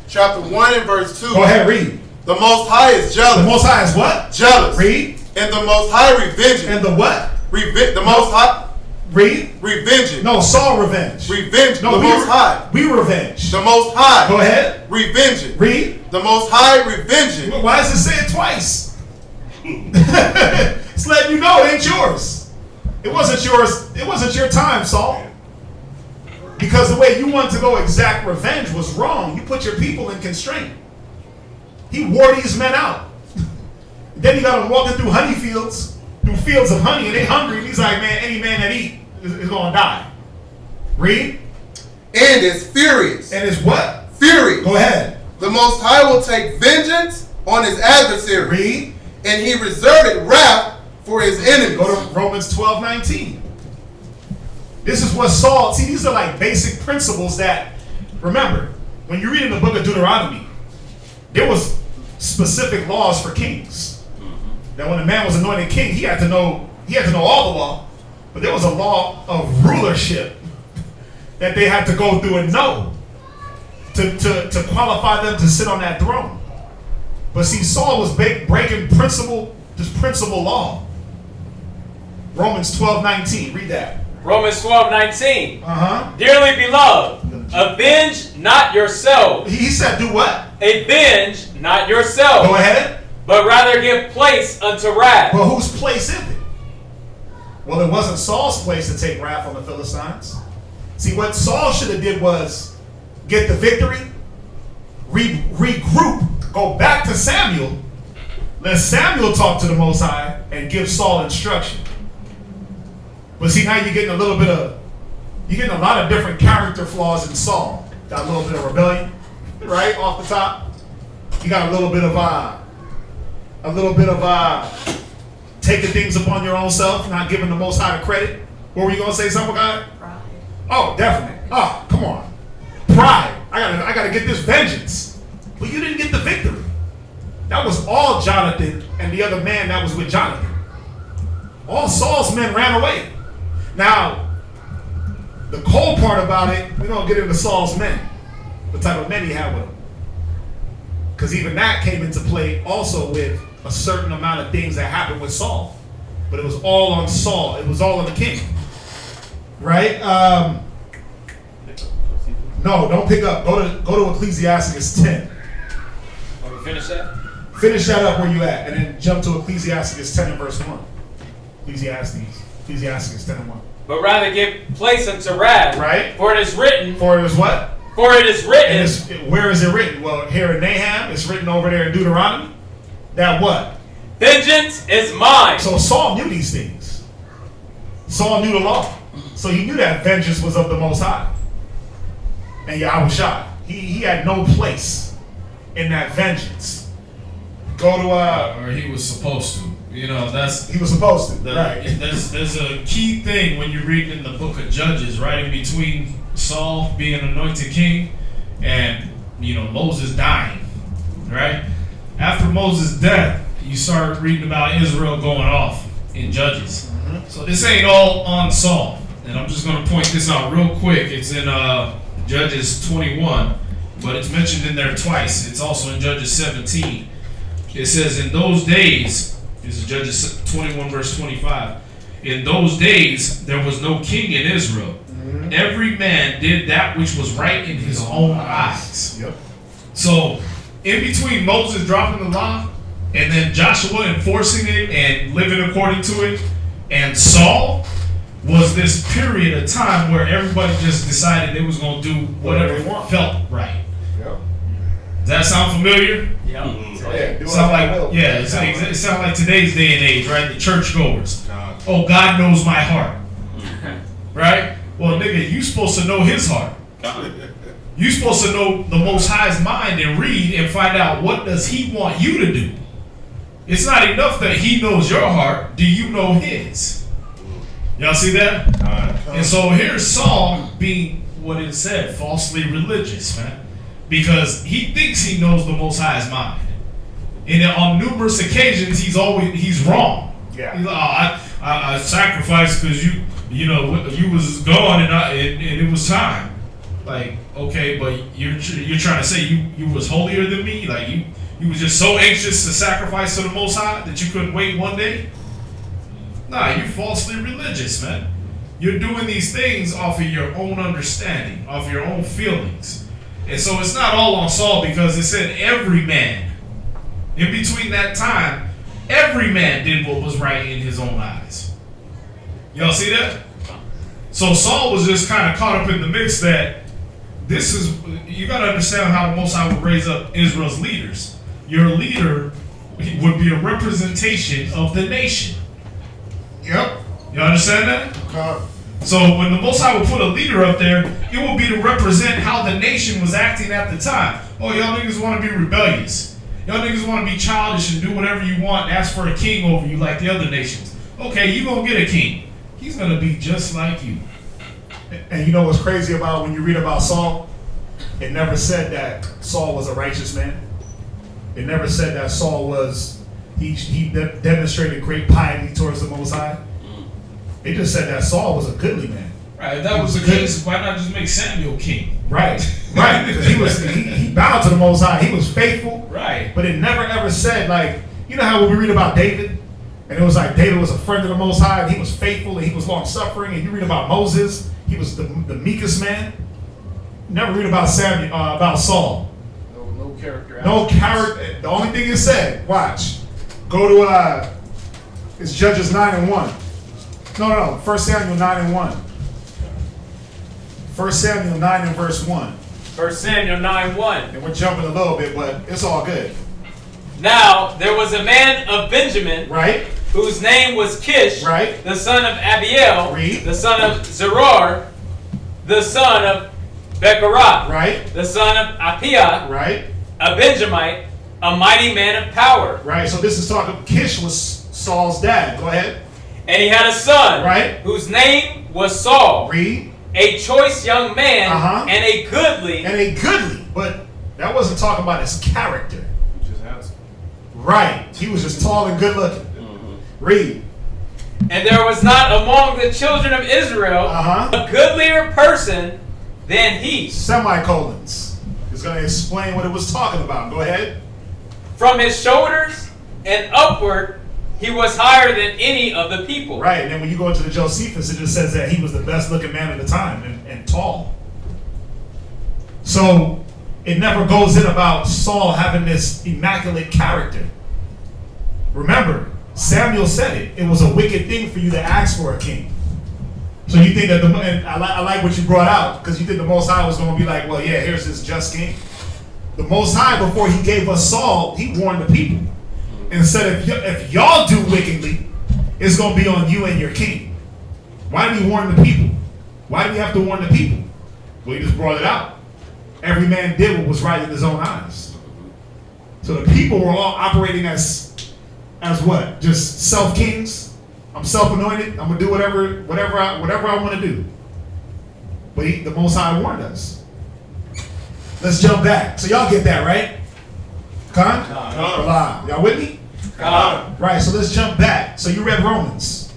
D: chapter 1 and verse 2.
C: Go ahead, read.
D: The Most High is jealous.
C: The Most High is what?
D: Jealous.
C: Read.
D: And the Most High revenging.
C: And the what?
D: The Most High.
C: Read.
D: Revenging.
C: No, Saul revenge.
D: Revenge.
C: No,
D: the Most High.
C: We revenge.
D: The Most High.
C: Go ahead.
D: Revenging.
C: Read.
D: The Most High revenging.
C: Why does it say it twice? It's letting you know it ain't yours. It wasn't yours. It wasn't your time, Saul. Because the way you want to go exact revenge was wrong. You put your people in constraint. He wore these men out. Then he got them walking through honey fields, through fields of honey, and they hungry. And he's like, man, any man that eat is going to die. Read.
D: And is furious.
C: And is what?
D: Furious.
C: Go ahead.
D: The Most High will take vengeance on his adversary.
C: Read.
D: And he reserved wrath for his enemies.
C: Go to Romans 12:19. This is what Saul, see, these are like basic principles that, remember, when you read in the book of Deuteronomy, there was specific laws for kings. That when a man was anointed king, he had to know all the law. But there was a law of rulership that they had to go through and know to qualify them to sit on that throne. But see, Saul was breaking principle law. Romans 12:19, read that.
G: Romans 12:19.
C: Dearly
G: beloved, avenge not yourselves.
C: He said, do what?
G: Avenge not yourselves.
C: Go ahead.
G: But rather give place unto wrath.
C: Well, whose place is it? Well, it wasn't Saul's place to take wrath on the Philistines. See, what Saul should have did was get the victory, regroup, go back to Samuel, let Samuel talk to the Most High, and give Saul instruction. But see, now you're getting a lot of different character flaws in Saul. Got a little bit of rebellion, right off the top. You got a little bit of taking things upon your own self, not giving the Most High the credit. What were you gonna say, something, God?
E: Pride.
C: Oh, definitely. Oh, come on. Pride. I gotta get this vengeance. But you didn't get the victory. That was all Jonathan and the other man that was with Jonathan. All Saul's men ran away. Now, the cold part about it, we don't get into Saul's men, the type of men he had with him. Because even that came into play also with a certain amount of things that happened with Saul. But it was all on Saul. It was all on the king. Right? No, don't pick up. Go to Ecclesiastes 10.
G: Want me finish that?
C: Finish that up where you at, and then jump to Ecclesiastes 10 and verse 1. Ecclesiastes 10 and 1.
G: But rather give place unto wrath.
C: Right.
G: For it is written.
C: For it is what?
G: For it is written.
C: Where is it written? Well, here in Nahum, it's written over there in Deuteronomy. That what?
G: Vengeance is mine.
C: So Saul knew these things. Saul knew the law. So he knew that vengeance was of the Most High. And Yahweh shot. He had no place in that vengeance. Go to
I: or he was supposed to. You know, that's
C: he was supposed to. Right.
I: There's a key thing when you read in the book of Judges, right in between Saul being anointed king and Moses dying. Right? After Moses' death, you start reading about Israel going off in Judges. Mm-hmm. So this ain't all on Saul. And I'm just gonna point this out real quick. It's in Judges 21, but it's mentioned in there twice. It's also in Judges 17. It says, in those days, this is Judges 21 verse 25, in those days there was no king in Israel. Mm-hmm. Every man did that which was right in his own eyes.
C: Yep.
I: So, in between Moses dropping the law, and then Joshua enforcing it and living according to it, and Saul, was this period of time where everybody just decided they was going to do whatever felt right.
C: Yep.
I: Does that sound familiar?
G: Yeah.
C: Mm-hmm.
I: It sounds like today's day and age, right? The churchgoers. Oh, God knows my heart. Right? Well, nigga, you supposed to know his heart. You supposed to know the Most High's mind and read and find out what does he want you to do. It's not enough that he knows your heart. Do you know his? Y'all see that? And so here's Saul being what it said, falsely religious, man. Because he thinks he knows the Most High's mind. And on numerous occasions, he's wrong.
C: Yeah.
I: He's like, I sacrificed because you was gone and it was time. Like, okay, but you're trying to say you was holier than me? Like you was just so anxious to sacrifice to the Most High that you couldn't wait one day? Nah, you're falsely religious, man. You're doing these things off of your own understanding, off your own feelings. And so it's not all on Saul, because it said every man. In between that time, every man did what was right in his own eyes. Y'all see that? So Saul was just kind of caught up in the mix that you got to understand how the Most High would raise up Israel's leaders. Your leader would be a representation of the nation.
C: Yep.
I: You understand that?
C: Okay.
I: So when the Most High would put a leader up there, it would be to represent how the nation was acting at the time. Oh, y'all niggas want to be rebellious. Y'all niggas want to be childish and do whatever you want and ask for a king over you like the other nations. Okay, you gonna get a king. He's gonna be just like you.
C: And you know what's crazy about when you read about Saul? It never said that Saul was a righteous man. It never said that Saul was, he demonstrated great piety towards the Most High. It just said that Saul was a goodly man.
I: Right, if that was the case, why not just make Samuel king?
C: Right, because he bowed to the Most High. He was faithful.
I: Right.
C: But it never ever said, like, you know how when we read about David, and it was like David was a friend of the Most High, and he was faithful, and he was long suffering, and you read about Moses, he was the meekest man. You never read about about Saul.
D: No character.
C: No character. The only thing it said, watch, go to it's Judges 9 and 1. No, 1 Samuel 9 and 1. 1 Samuel 9 and verse 1.
G: 1 Samuel 9:1.
C: And we're jumping a little bit, but it's all good.
G: Now there was a man of Benjamin,
C: right,
G: whose name was Kish,
C: right,
G: the son of Abiel,
C: Read.
G: the son of Zeror, the son of Becherah,
C: Right.
G: the son of Apiah,
C: Right.
G: a Benjamite, a mighty man of power.
C: Right. So this is talking. Kish was Saul's dad. Go ahead.
G: And he had a son,
C: Right.
G: whose name was Saul,
C: Read.
G: a choice young man
C: Uh-huh.
G: and a goodly.
C: And a goodly, but that wasn't talking about his character.
I: Just handsome.
C: Right. He was just tall and good looking. Read.
G: And there was not among the children of Israel
C: Uh-huh.
G: a goodlier person than he.
C: Semicolons. It's going to explain what it was talking about. Go ahead.
G: From his shoulders and upward, he was higher than any of the people.
C: Right. And then when you go into the Josephus, it just says that he was the best looking man at the time and tall. So it never goes in about Saul having this immaculate character. Remember, Samuel said it. It was a wicked thing for you to ask for a king. So you think that and I like what you brought out, because you think the Most High was going to be like, well, yeah, here's this just king. The Most High, before he gave us Saul, he warned the people and said, if y'all do wickedly, it's going to be on you and your king. Why did he warn the people? Why did he have to warn the people? Well, he just brought it out. Every man did what was right in his own eyes. So the people were all operating as what? Just self-kings? I'm self-anointed. I'm gonna do whatever I want to do. But the Most High warned us. Let's jump back. So y'all get that, right? Con? Y'all with me? Right. So let's jump back. So you read Romans,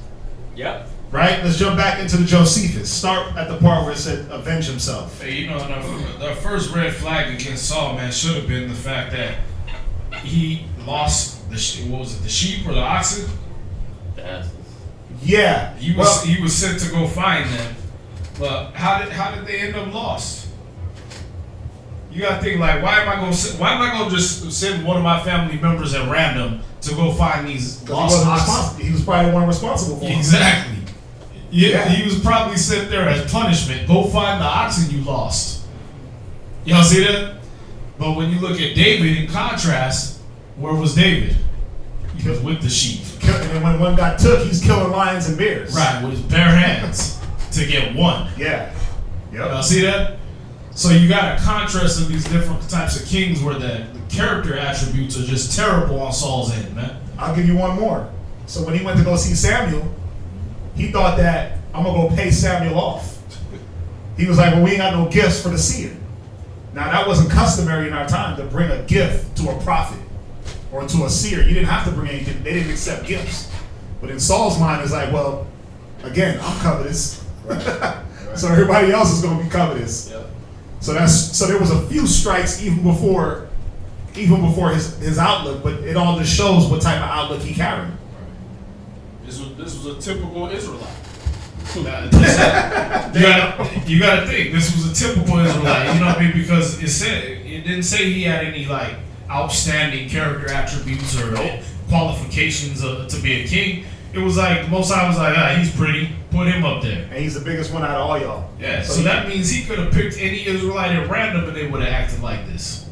G: Yep.
C: right? Let's jump back into the Josephus. Start at the part where it said avenge himself.
I: Hey, you know, the first red flag against Saul, man, should have been the fact that he lost the sheep or the oxen?
H: The asses.
C: Yeah.
I: He was sent to go find them. But how did they end up lost? You gotta think, like, why am I gonna just send one of my family members at random to go find these lost oxen?
C: He was probably the one responsible for it.
I: Exactly. Yeah, he was probably sent there as punishment. Go find the oxen you lost. Y'all see that? But when you look at David, in contrast, where was David? He was with the sheep.
C: And then when one got took, he's killing lions and bears.
I: Right, with his bare hands to get one.
C: Yeah. Yep.
I: Y'all see that? So you got a contrast of these different types of kings where the character attributes are just terrible on Saul's end, man.
C: I'll give you one more. So when he went to go see Samuel, he thought that I'm gonna go pay Samuel off. He was like, well, we ain't got no gifts for the seer. Now that wasn't customary in our time to bring a gift to a prophet or to a seer. You didn't have to bring anything. They didn't accept gifts. But in Saul's mind, it's like, well, again, I'm covetous. Right. So everybody else is gonna be covetous.
I: Yep.
C: So there was a few strikes even before his outlook, but it all just shows what type of outlook he carried.
J: This was a typical Israelite.
I: You gotta think, this was a typical Israelite, you know what I mean? Because it didn't say he had any like outstanding character attributes or qualifications to be a king. It was like the Most High was like, he's pretty, put him up there.
C: And he's the biggest one out of all y'all.
I: Yeah, so that means he could have picked any Israelite at random and they would have acted like this.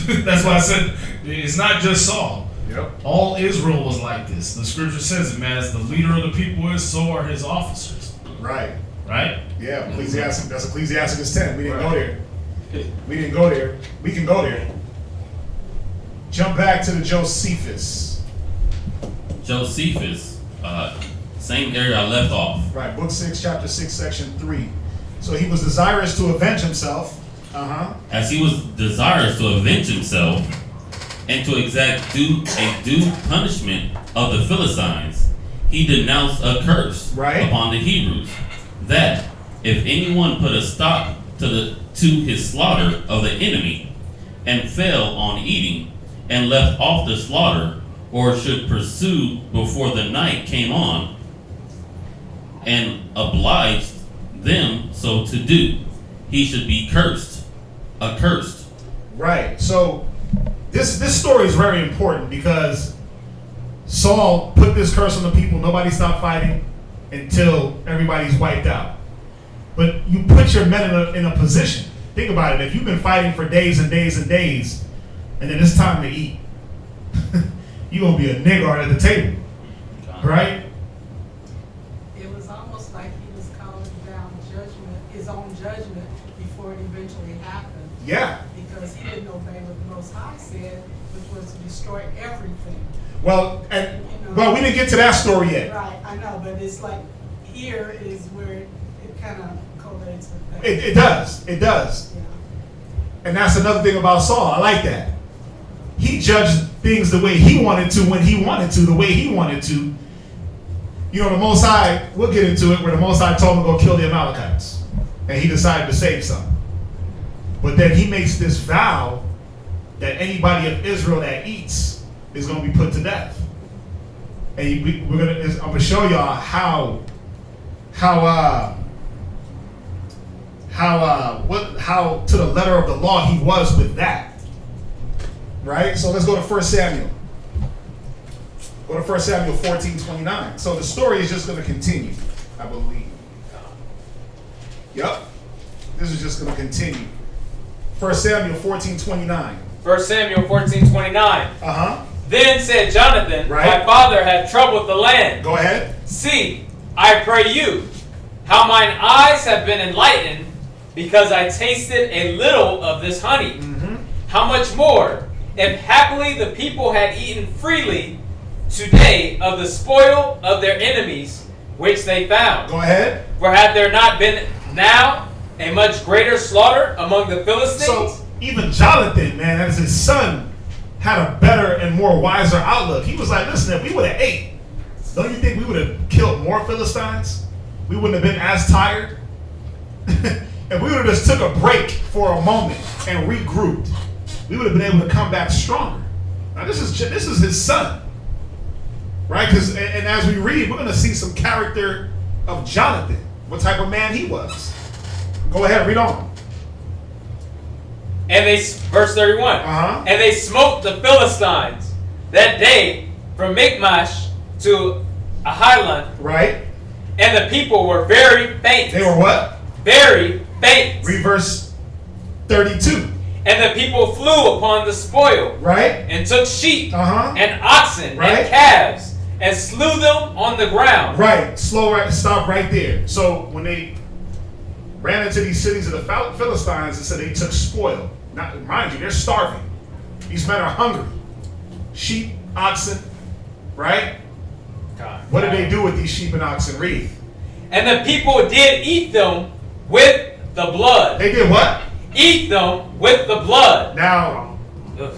I: That's why I said it's not just Saul.
C: Yep.
I: All Israel was like this. The scripture says it, man. As the leader of the people is, so are his officers.
C: Right.
I: Right?
C: Yeah, Ecclesiastes. That's Ecclesiastes 10. We didn't go there. We didn't go there. We can go there. Jump back to the Josephus.
H: Josephus, same area I left off.
C: Right, book 6, chapter 6, section 3. So he was desirous to avenge himself.
H: As he was desirous to avenge himself and to exact due punishment of the Philistines, he denounced a curse upon the Hebrews, that if anyone put a stop to his slaughter of the enemy, and fell on eating, and left off the slaughter, or should pursue before the night came on, and obliged them so to do, he should be accursed.
C: Right. So this story is very important because Saul put this curse on the people. Nobody stopped fighting until everybody's wiped out. But you put your men in a position. Think about it. If you've been fighting for days and days and days, and then it's time to eat, you're going to be a niggard at the table. Right?
K: It was almost like he was calling down judgment, his own judgment,
C: Yeah.
K: Because he didn't obey what the Most High said, which was to destroy everything.
C: Well, we didn't get to that story yet.
K: Right, I know, but it's like here is where it kind of collates with that.
C: It does. It does.
K: Yeah.
C: And that's another thing about Saul. I like that. He judged things the way he wanted to, when he wanted to, the way he wanted to. You know, the Most High, we'll get into it, where the Most High told him to go kill the Amalekites. And he decided to save some. But then he makes this vow that anybody of Israel that eats is going to be put to death. And I'm going to show y'all how to the letter of the law he was with that. Right? So let's go to 1 Samuel. Go to 1 Samuel 14:29. So the story is just going to continue, I believe. Yep. This is just going to continue. 1 Samuel 14:29.
G: 1 Samuel 14:29.
C: Uh-huh.
G: Then said Jonathan,
C: right.
G: My father had troubled the land.
C: Go ahead.
G: See, I pray you, how mine eyes have been enlightened, because I tasted a little of this honey.
C: Mm-hmm.
G: How much more, if happily the people had eaten freely today of the spoil of their enemies, which they found.
C: Go ahead.
G: For had there not been now a much greater slaughter among the Philistines?
C: So even Jonathan, man, as his son, had a better and more wiser outlook. He was like, listen, if we would have ate, don't you think we would have killed more Philistines? We wouldn't have been as tired. If we would have just took a break for a moment and regrouped, we would have been able to come back stronger. Now this is his son, right? Because and as we read, we're going to see some character of Jonathan, what type of man he was. Go ahead, read on.
G: And they, verse 31,
C: Uh-huh.
G: And they smote the Philistines that day from Michmash to Ahilan.
C: Right.
G: And the people were very faint.
C: They were what?
G: Very faint.
C: Read verse 32.
G: And the people flew upon the spoil.
C: Right.
G: And took sheep
C: Uh-huh.
G: and oxen
C: Right.
G: and calves and slew them on the ground.
C: Right. Stop right there. So when they ran into these cities of the Philistines, it said they took spoil. Now, mind you, they're starving. These men are hungry. Sheep, oxen, right?
G: God.
C: What did they do with these sheep and oxen? Read.
G: And the people did eat them with the blood.
C: They did what?
G: Eat them with the blood.
C: Now,
G: Ugh.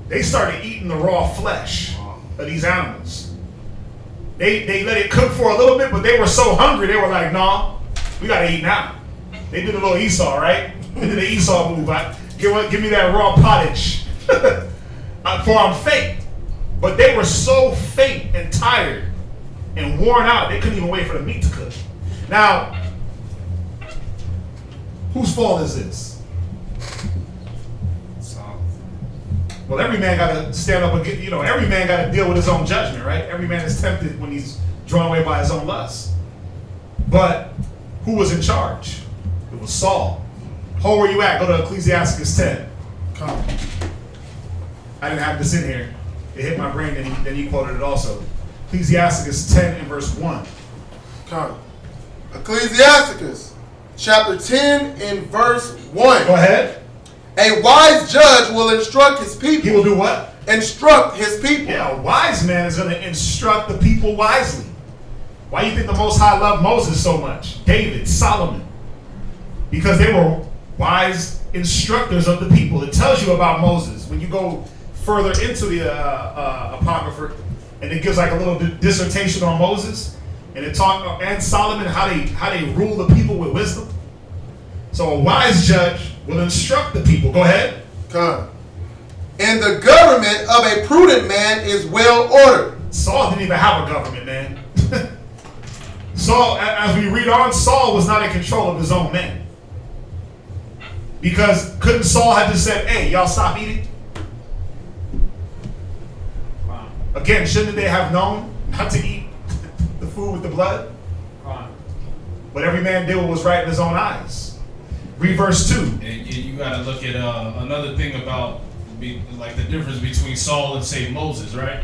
C: they started eating the raw flesh of these animals. They let it cook for a little bit, but they were so hungry, they were like, nah, we got to eat now. They did a little Esau, right? They did the Esau move. Give me that raw pottage. For I'm faint. But they were so faint and tired and worn out, they couldn't even wait for the meat to cook. Now, whose fault is this? Well, every man got to stand up and every man got to deal with his own judgment, right? Every man is tempted when he's drawn away by his own lust. But who was in charge? It was Saul. Ho, where you at? Go to Ecclesiastes 10. Come. I didn't have this in here. It hit my brain, and then he quoted it also. Ecclesiastes 10 and verse 1.
D: Come. Ecclesiastes chapter 10 and verse 1.
C: Go ahead.
D: A wise judge will instruct his people.
C: He will do what?
D: Instruct his people.
C: Yeah, a wise man is going to instruct the people wisely. Why do you think the Most High loved Moses so much? David, Solomon. Because they were wise instructors of the people. It tells you about Moses. When you go further into the Apocrypha, and it gives like a little dissertation on Moses, and it talks and Solomon how they rule the people with wisdom. So a wise judge will instruct the people. Go ahead.
D: Come. And the government of a prudent man is well ordered.
C: Saul didn't even have a government, man. Saul, as we read on, Saul was not in control of his own men. Because couldn't Saul have just said, hey, y'all stop eating?
G: Wow.
C: Again, shouldn't they have known not to eat the food with the blood?
G: Wow.
C: But every man did what was right in his own eyes. Read verse 2.
I: And you got to look at another thing about like the difference between Saul and, say, Moses, right?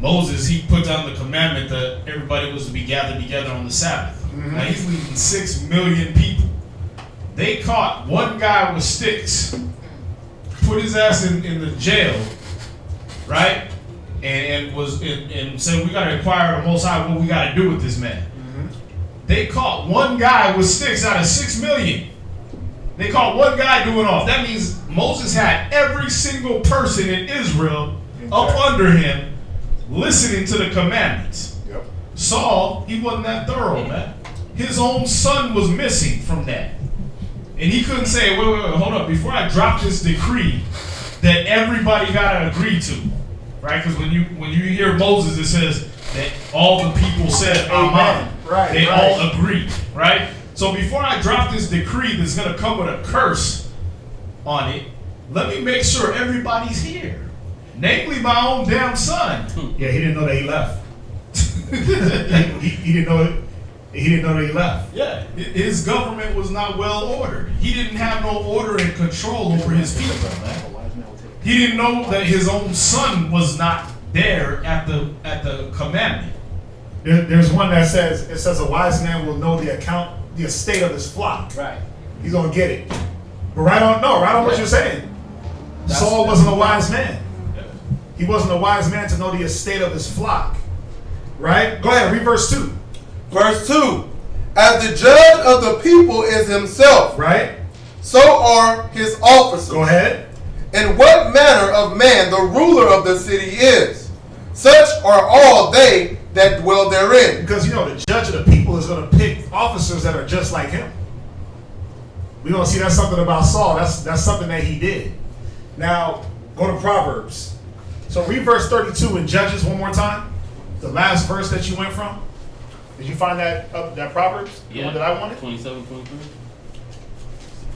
I: Moses, he put down the commandment that everybody was to be gathered together on the Sabbath.
C: Mm-hmm.
I: Now he's leading 6 million people. They caught one guy with sticks put his ass in the jail, right? And said, we got to inquire of the Most High what we got to do with this man. They caught one guy with sticks out of 6 million. They caught one guy doing off. That means Moses had every single person in Israel up under him listening to the commandments.
C: Yep.
I: Saul, he wasn't that thorough, man. His own son was missing from that. And he couldn't say, wait, hold up. Before I drop this decree that everybody got to agree to, right? Because when you hear Moses, it says that all the people said, amen.
C: Right,
I: they all agreed, right? So before I drop this decree that's going to come with a curse on it, let me make sure everybody's here. Namely, my own damn son.
C: Yeah, he didn't know that he left. he didn't know it. He didn't know that he left.
I: Yeah, his government was not well ordered. He didn't have no order and control over his people, man. He didn't know that his own son was not there at the commandment.
C: There's one that says, it says a wise man will know the estate of his flock.
I: Right.
C: He's gonna get it. But right on what you're saying. Saul wasn't a wise man.
I: Yeah.
C: He wasn't a wise man to know the estate of his flock. Right? Go ahead, read verse 2.
D: Verse 2. As the judge of the people is himself,
C: right?
D: So are his officers.
C: Go ahead.
D: And what manner of man the ruler of the city is, such are all they that dwell therein.
C: Because the judge of the people is going to pick officers that are just like him. We're going to see that's something about Saul. That's something that he did. Now, go to Proverbs. So read verse 32 in Judges one more time. The last verse that you went from. Did you find that Proverbs?
H: Yeah.
C: The one that I wanted?
H: 27, 23.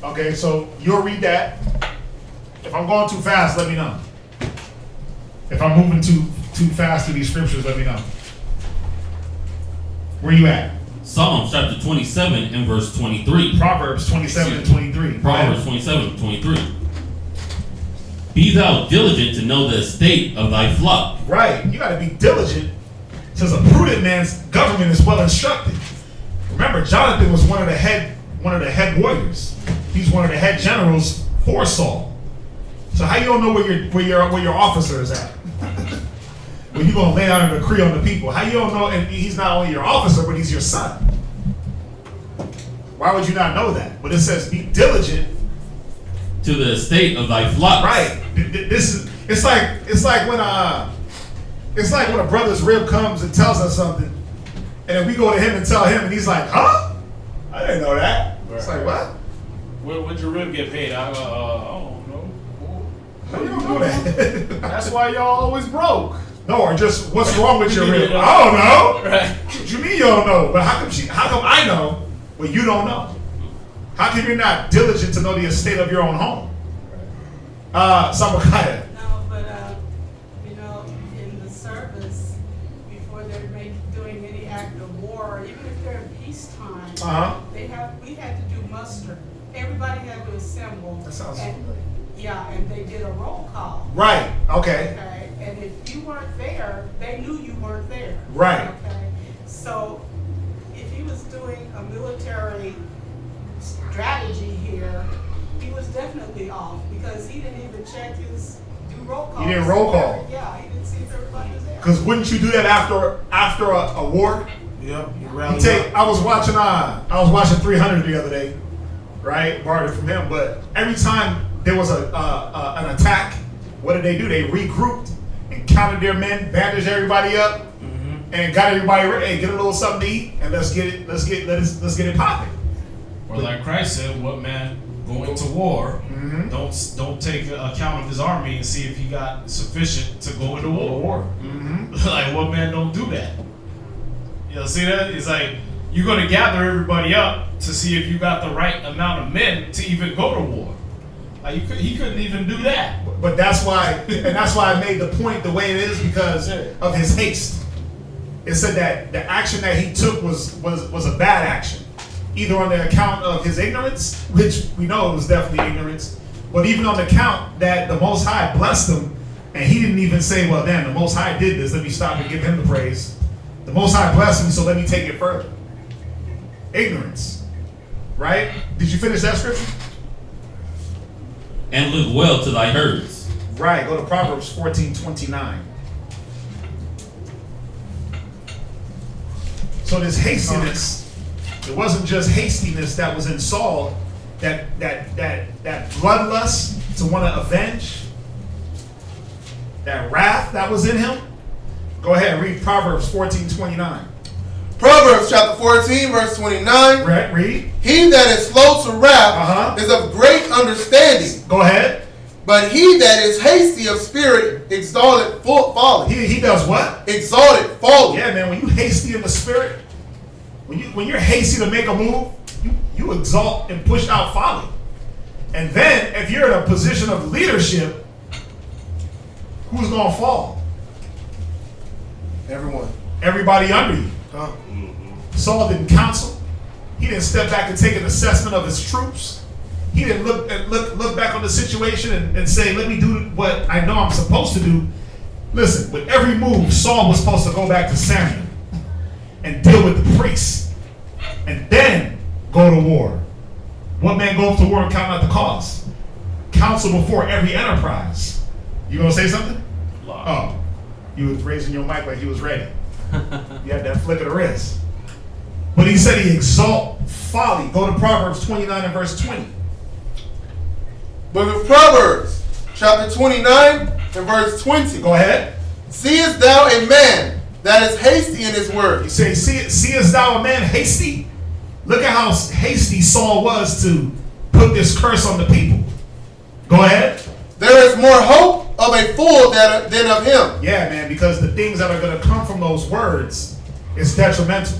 C: Okay, so you'll read that. If I'm going too fast, let me know. If I'm moving too fast through these scriptures, let me know. Where you at?
H: Psalms chapter 27 and verse 23.
C: Proverbs 27 and 23.
H: Proverbs 27 and 23. Be thou diligent to know the estate of thy flock.
C: Right. You got to be diligent. It says a prudent man's government is well instructed. Remember, Jonathan was one of the head warriors. He's one of the head generals for Saul. So how you don't know where your officer is at? When you gonna lay out a decree on the people? How you don't know? And he's not only your officer, but he's your son. Why would you not know that? But it says, be diligent
H: to the estate of thy flock.
C: Right. It's like when a brother's rib comes and tells us something, and then we go to him and tell him, and he's like, huh? I didn't know that. Right. It's like, what?
J: When'd your rib get paid? I don't know.
C: How you don't know that?
J: That's why y'all always broke.
C: No, or just what's wrong with your rib? I don't know.
J: Right.
C: What you mean you don't know? But how come I know, but you don't know? How come you're not diligent to know the estate of your own home? Samakaya.
K: No, but in the service, before they're doing any act of war, or even if they're in peacetime, we had to do muster. Everybody had to assemble.
C: That sounds familiar.
K: Yeah, and they did a roll call.
C: Right. Okay.
K: And if you weren't there, they knew you weren't there.
C: Right.
K: Okay. So if he was doing a military strategy here, he was definitely off because he didn't even check his roll call.
C: He didn't roll call.
K: Yeah, he didn't see if everybody was there.
C: Because wouldn't you do that after a war?
J: Yep.
C: I was watching 300 the other day, right? Borrowed it from him. But every time there was an attack, what did they do? They regrouped and counted their men, bandaged everybody up, and got everybody ready. Hey, get a little something to eat, and let's get it popping.
I: Or like Christ said, what man going to war don't take account of his army and see if he got sufficient to go into war. Like what man don't do that? You know, see that? It's like you're gonna gather everybody up to see if you got the right amount of men to even go to war. Like he couldn't even do that.
C: But that's why I made the point the way it is because of his haste. It said that the action that he took was a bad action, either on the account of his ignorance, which we know it was definitely ignorance, but even on the account that the Most High blessed him, and he didn't even say, well, damn, the Most High did this, let me stop and give him the praise. The Most High blessed him, so let me take it further. Ignorance, right? Did you finish that scripture?
H: and look well to thy herds.
C: Right, go to Proverbs 14:29. So this hastiness, it wasn't just hastiness that was in Saul, that bloodlust to want to avenge, that wrath that was in him. Go ahead and read Proverbs 14:29.
D: Proverbs chapter 14, verse 29.
C: Right, read.
D: He that is slow to wrath is of great understanding.
C: Go ahead.
D: But he that is hasty of spirit exalted folly.
C: He does what?
D: Exalted folly.
C: Yeah, man. When you hasty in the spirit, when you're hasty to make a move, you exalt and push out folly. And then if you're in a position of leadership, who's gonna fall?
D: Everyone.
C: Everybody under you. Saul didn't counsel. He didn't step back and take an assessment of his troops. He didn't look back on the situation and say, let me do what I know I'm supposed to do. Listen, with every move, Saul was supposed to go back to Samuel and deal with the priests and then go to war. What man goes to war and count out the cost? Counsel before every enterprise. You gonna say something? Oh, you was raising your mic like you was ready. You had that flick of the wrist. But he said he exalt folly. Go to Proverbs 29 and verse 20.
D: Book of Proverbs, chapter 29 and verse 20.
C: Go ahead.
D: Seest thou a man that is hasty in his word?
C: You say, seest thou a man hasty? Look at how hasty Saul was to put this curse on the people. Go ahead.
D: There is more hope of a fool than of him.
C: Yeah, man, because the things that are going to come from those words is detrimental.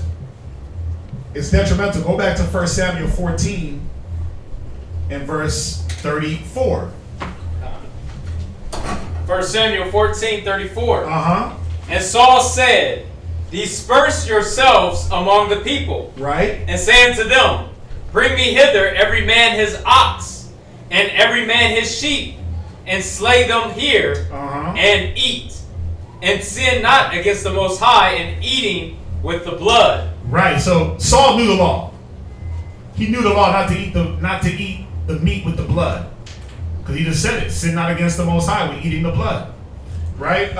C: It's detrimental. Go back to 1 Samuel 14 and verse 34.
G: 1 Samuel 14:34.
C: Uh-huh.
G: And Saul said, disperse yourselves among the people.
C: Right.
G: And say unto them, bring me hither every man his ox, and every man his sheep, and slay them here, and eat. And sin not against the Most High in eating with the blood.
C: Right. So Saul knew the law. He knew the law not to eat the meat with the blood. Because he just said it. Sin not against the Most High when eating the blood. Right?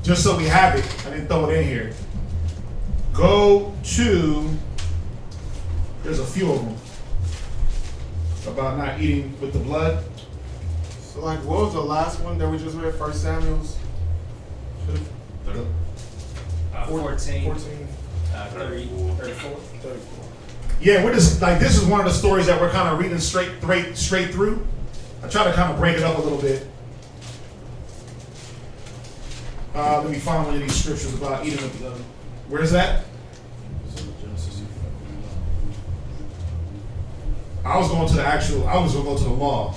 C: Just so we have it, I didn't throw it in here. Go to, there's a few of them about not eating with the blood.
D: So like, what was the last one that we just read? 1 Samuel's
G: 14.
D: 34.
C: Yeah, we're just like, this is one of the stories that we're kind of reading straight through. I try to kind of break it up a little bit. Let me find one of these scriptures about eating with the. Where's that? I was going to go to the law.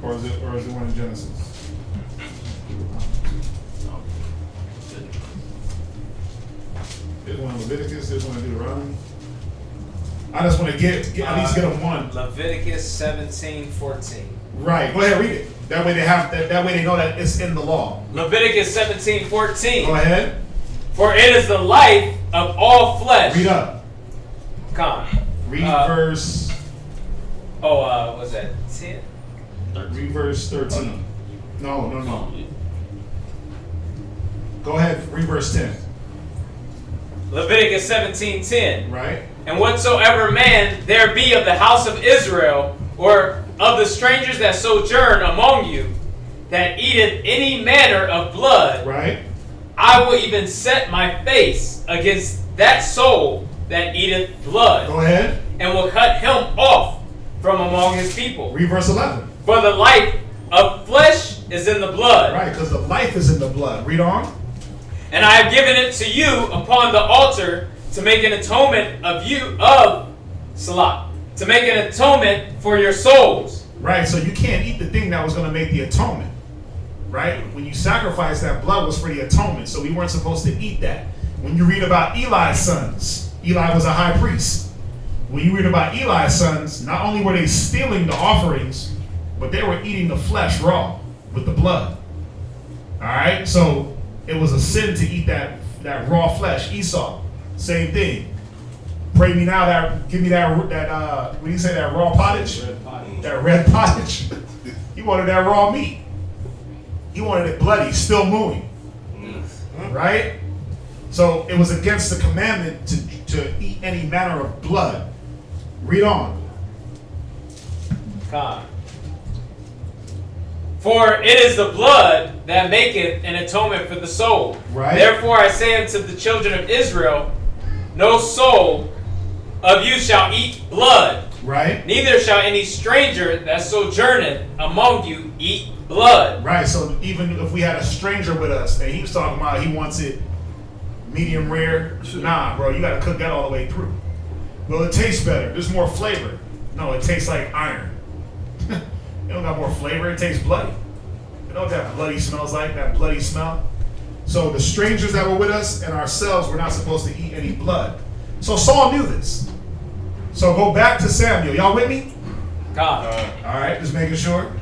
C: Or is it one in Genesis? There's one in Leviticus, there's one in Deuteronomy. I just want to at least get them one.
G: Leviticus 17:14.
C: Right. Go ahead, read it. That way they have that way they know that it's in the law.
G: Leviticus 17:14.
C: Go ahead.
G: For it is the life of all flesh.
C: Read up. Read verse.
G: Was that 10?
C: Read verse 13. No. Go ahead, read verse 10.
G: Leviticus 17:10.
C: Right.
G: And whatsoever man there be of the house of Israel, or of the strangers that sojourn among you, that eateth any manner of blood,
C: right,
G: I will even set my face against that soul that eateth blood.
C: Go ahead.
G: And will cut him off from among his people.
C: Read verse 11.
G: For the life of flesh is in the blood.
C: Right, because the life is in the blood. Read on.
G: And I have given it to you upon the altar to make an atonement to make an atonement for your souls.
C: Right, so you can't eat the thing that was going to make the atonement. Right? When you sacrifice, that blood was for the atonement, so we weren't supposed to eat that. When you read about Eli's sons, Eli was a high priest. When you read about Eli's sons, not only were they stealing the offerings, but they were eating the flesh raw with the blood. All right, so it was a sin to eat that raw flesh. Esau, same thing. Pray me now that give me that what do you say, that raw pottage?
J: Red pottage.
C: That red pottage. He wanted that raw meat. He wanted it bloody, still moving. Right? So it was against the commandment to eat any manner of blood. Read on.
G: God. For it is the blood that maketh an atonement for the soul.
C: Right.
G: Therefore I say unto the children of Israel, no soul of you shall eat blood.
C: Right.
G: Neither shall any stranger that sojourneth among you eat blood.
C: Right. So even if we had a stranger with us and he was talking about he wants it medium rare, nah, bro, you got to cook that all the way through. Well, it tastes better. There's more flavor. No, it tastes like iron. It don't got more flavor. It tastes bloody. You know what that bloody smells like? That bloody smell. So the strangers that were with us and ourselves were not supposed to eat any blood. So Saul knew this. So go back to Samuel. Y'all with me?
G: God.
C: All right, just making sure.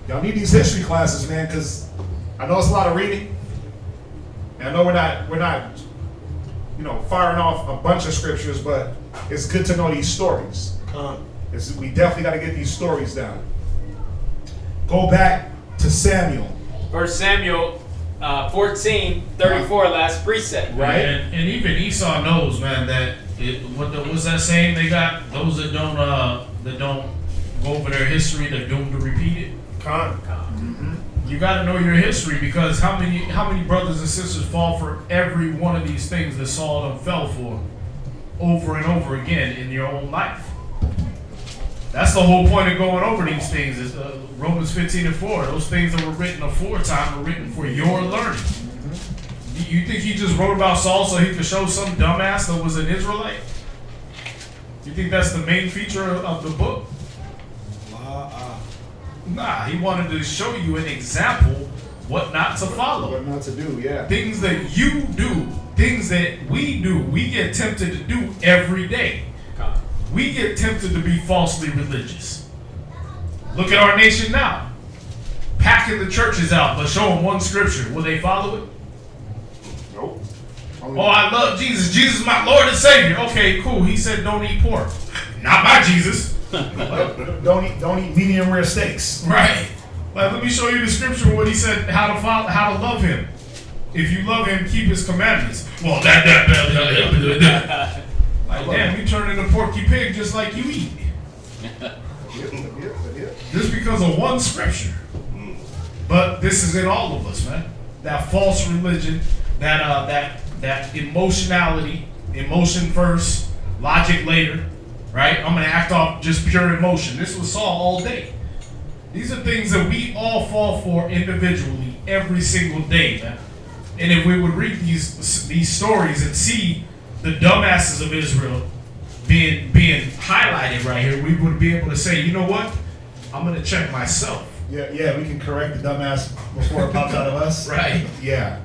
C: Y'all need these history classes, man, because I know it's a lot of reading. And I know we're not, firing off a bunch of scriptures, but it's good to know these stories. We definitely got to get these stories down. Go back to Samuel.
G: 1 Samuel 14:34, last precept.
C: Right.
I: And even Esau knows, man, that what's that saying they got? Those that don't go over their history, they're doomed to repeat it. You got to know your history, because how many brothers and sisters fall for every one of these things that Saul done fell for over and over again in your own life? That's the whole point of going over these things. Is Romans 15:4. Those things that were written aforetime were written for your learning. You think he just wrote about Saul so he could show some dumbass that was an Israelite? You think that's the main feature of the book? Nah, he wanted to show you an example what not to follow.
C: What not to do, yeah.
I: Things that you do, things that we do, we get tempted to do every day. We get tempted to be falsely religious. Look at our nation now. Packing the churches out, but show them one scripture. Will they follow it?
C: Nope.
I: Oh, I love Jesus. Jesus is my Lord and Savior. Okay, cool. He said don't eat pork. Not my Jesus.
C: Don't eat medium rare steaks.
I: Right. Like, let me show you the scripture where he said how to love him. If you love him, keep his commandments. Well, that. Like, damn, you turn into Porky Pig just like you eat. Just because of one scripture. But this is in all of us, man. That false religion, that emotionality, emotion first, logic later, right? I'm gonna act off just pure emotion. This was Saul all day. These are things that we all fall for individually every single day, man. And if we would read these stories and see the dumbasses of Israel being highlighted right here, we would be able to say, you know what? I'm gonna check myself.
C: Yeah, we can correct the dumbass before it pops out of us.
I: Right.
C: Yeah.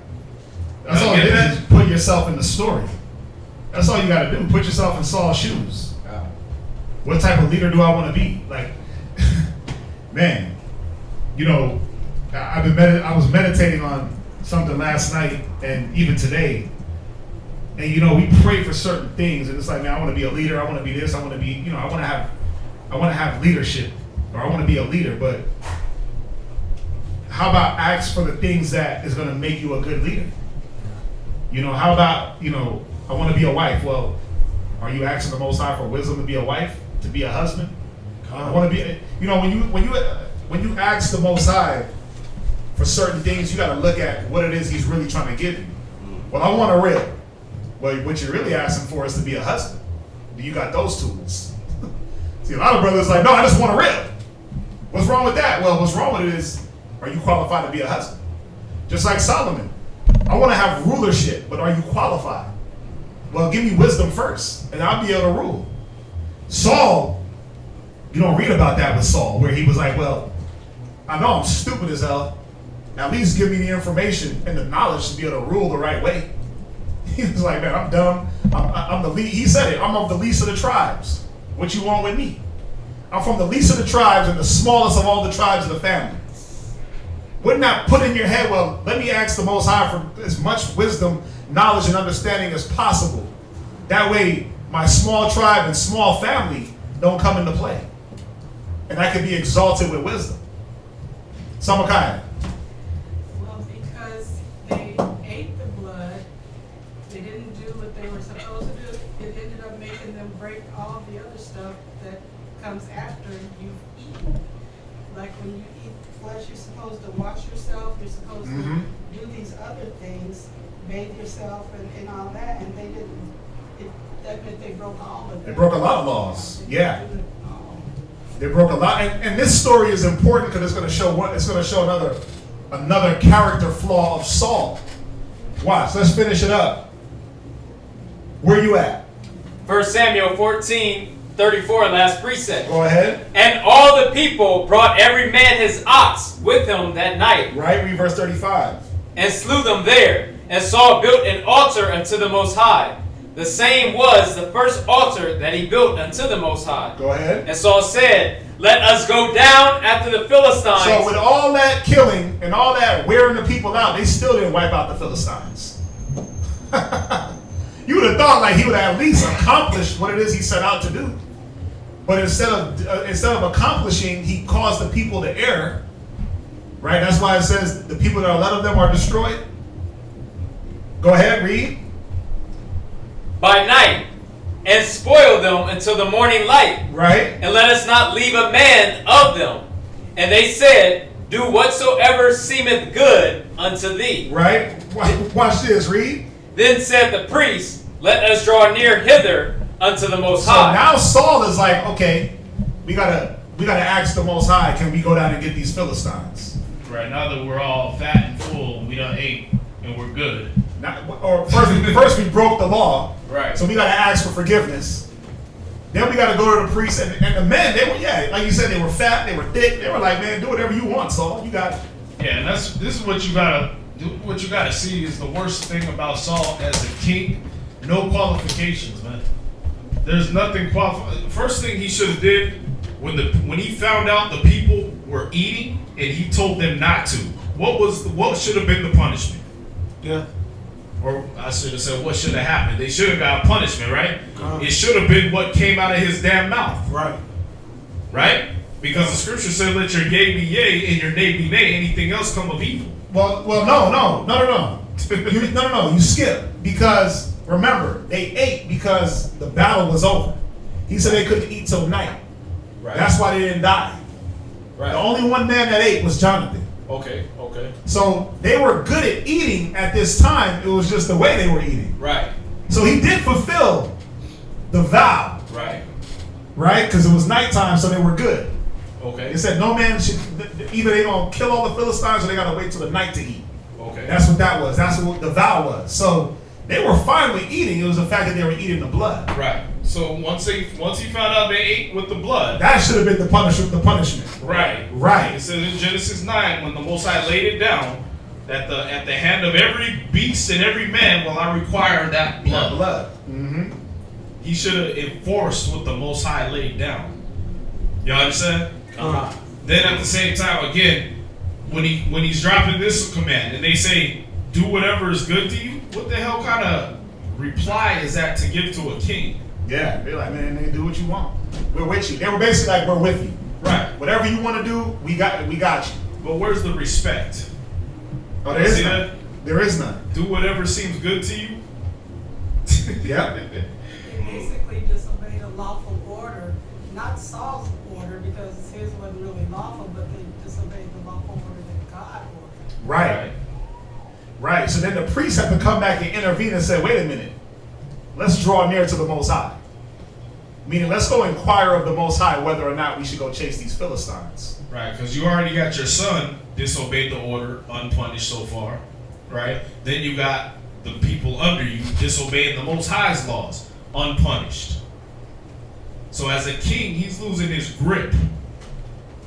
C: That's all it is. Just put yourself in the story. That's all you gotta do. Put yourself in Saul's shoes. What type of leader do I want to be? Like, man, I was meditating on something last night and even today. And we pray for certain things, and it's like, man, I want to be a leader. I want to be this. I want to be, I want to have leadership, or I want to be a leader. But how about ask for the things that is going to make you a good leader? How about, I want to be a wife. Well, are you asking the Most High for wisdom to be a wife, to be a husband? I want to be, when you ask the Most High for certain things, you got to look at what it is He's really trying to give you. Well, I want a rib. Well, what you're really asking for is to be a husband. You got those tools. See, a lot of brothers like, no, I just want a rib. What's wrong with that? Well, what's wrong with it is, are you qualified to be a husband? Just like Solomon. I want to have rulership, but are you qualified? Well, give me wisdom first, and I'll be able to rule. Saul, you don't read about that with Saul, where he was like, well, I know I'm stupid as hell. At least give me the information and the knowledge to be able to rule the right way. He was like, man, I'm dumb. I'm the least. He said it. I'm of the least of the tribes. What you want with me? I'm from the least of the tribes and the smallest of all the tribes of the family. Wouldn't that put in your head, well, let me ask the Most High for as much wisdom, knowledge, and understanding as possible. That way, my small tribe and small family don't come into play. And I can be exalted with wisdom. Samakaya.
K: Well, because they ate the blood, they didn't do what they were supposed to do. It ended up making them break all the other stuff that comes after you've eaten. Like when you eat flesh, you're supposed to wash yourself, you're supposed to do these other things, bathe yourself and all that, and they didn't. That meant they broke all of them.
C: They broke a lot of laws. Yeah. They broke a lot, and this story is important because it's going to show what it's going to show another character flaw of Saul. Watch. Let's finish it up. Where you at?
G: 1 Samuel 14:34, last precept.
C: Go ahead.
G: And all the people brought every man his ox with him that night.
C: Right. Read verse 35.
G: And slew them there. And Saul built an altar unto the Most High. The same was the first altar that he built unto the Most High.
C: Go ahead.
G: And Saul said, let us go down after the Philistines.
C: So with all that killing and all that wearing the people out, they still didn't wipe out the Philistines. You would have thought like he would have at least accomplished what it is he set out to do. But instead of accomplishing, he caused the people to err. Right? That's why it says the people that are led of them are destroyed. Go ahead, read.
G: By night, and spoil them until the morning light.
C: Right.
G: And let us not leave a man of them. And they said, do whatsoever seemeth good unto thee.
C: Right. Watch this, read.
G: Then said the priest, let us draw near hither unto the Most High.
C: So now Saul is like, okay, we gotta ask the Most High, can we go down and get these Philistines?
I: Right, now that we're all fat and full, we done ate and we're good.
C: First we broke the law.
I: Right.
C: So we got to ask for forgiveness. Then we got to go to the priest. And the men, they were, like you said, they were fat, they were thick. They were like, man, do whatever you want, Saul. You got it.
I: Yeah, and this is what you gotta see is the worst thing about Saul as a king. No qualifications, man. There's nothing qualified. First thing he should have did when he found out the people were eating and he told them not to. What should have been the punishment?
J: Yeah.
I: Or I should have said, what should have happened? They should have got a punishment, right? It should have been what came out of his damn mouth.
C: Right.
I: Right? Because the scripture said, let your yea be yea and your nay be nay. Anything else come of evil.
C: Well, no. You skip. Because, remember, they ate because the battle was over. He said they couldn't eat till night.
J: Right.
C: That's why they didn't die.
J: Right.
C: The only one man that ate was Jonathan.
J: Okay.
C: So they were good at eating at this time. It was just the way they were eating.
J: Right.
C: So he did fulfill the vow.
J: Right.
C: Right? Because it was nighttime, so they were good.
J: Okay.
C: It said no man should, either they gonna kill all the Philistines or they gotta wait till the night to eat.
J: Okay.
C: That's what that was. That's what the vow was. So they were fine with eating. It was the fact that they were eating the blood.
J: Right. So once he found out they ate with the blood,
C: that should have been the punishment.
J: Right.
C: Right.
J: It says in Genesis 9, when the Most High laid it down, that at the hand of every beast and every man will I require that blood.
C: Mm-hmm.
J: He should have enforced what the Most High laid down. You understand? Then at the same time, again, when he's dropping this command and they say, do whatever is good to you, what the hell kind of reply is that to give to a king?
C: Yeah, they're like, man, they do what you want. We're with you. They were basically like, we're with you.
J: Right.
C: Whatever you want to do, we got you.
J: But where's the respect?
C: Oh, there is none. There is none.
J: Do whatever seems good to you.
C: Yeah.
K: They basically disobeyed a lawful order, not Saul's order, because his wasn't really lawful, but they disobeyed the lawful order that God ordered.
C: Right. So then the priest had to come back and intervene and say, wait a minute, let's draw near to the Most High. Meaning, let's go inquire of the Most High whether or not we should go chase these Philistines.
J: Right, because you already got your son disobeyed the order unpunished so far, right? Then you got the people under you disobeying the Most High's laws unpunished. So as a king, he's losing his grip.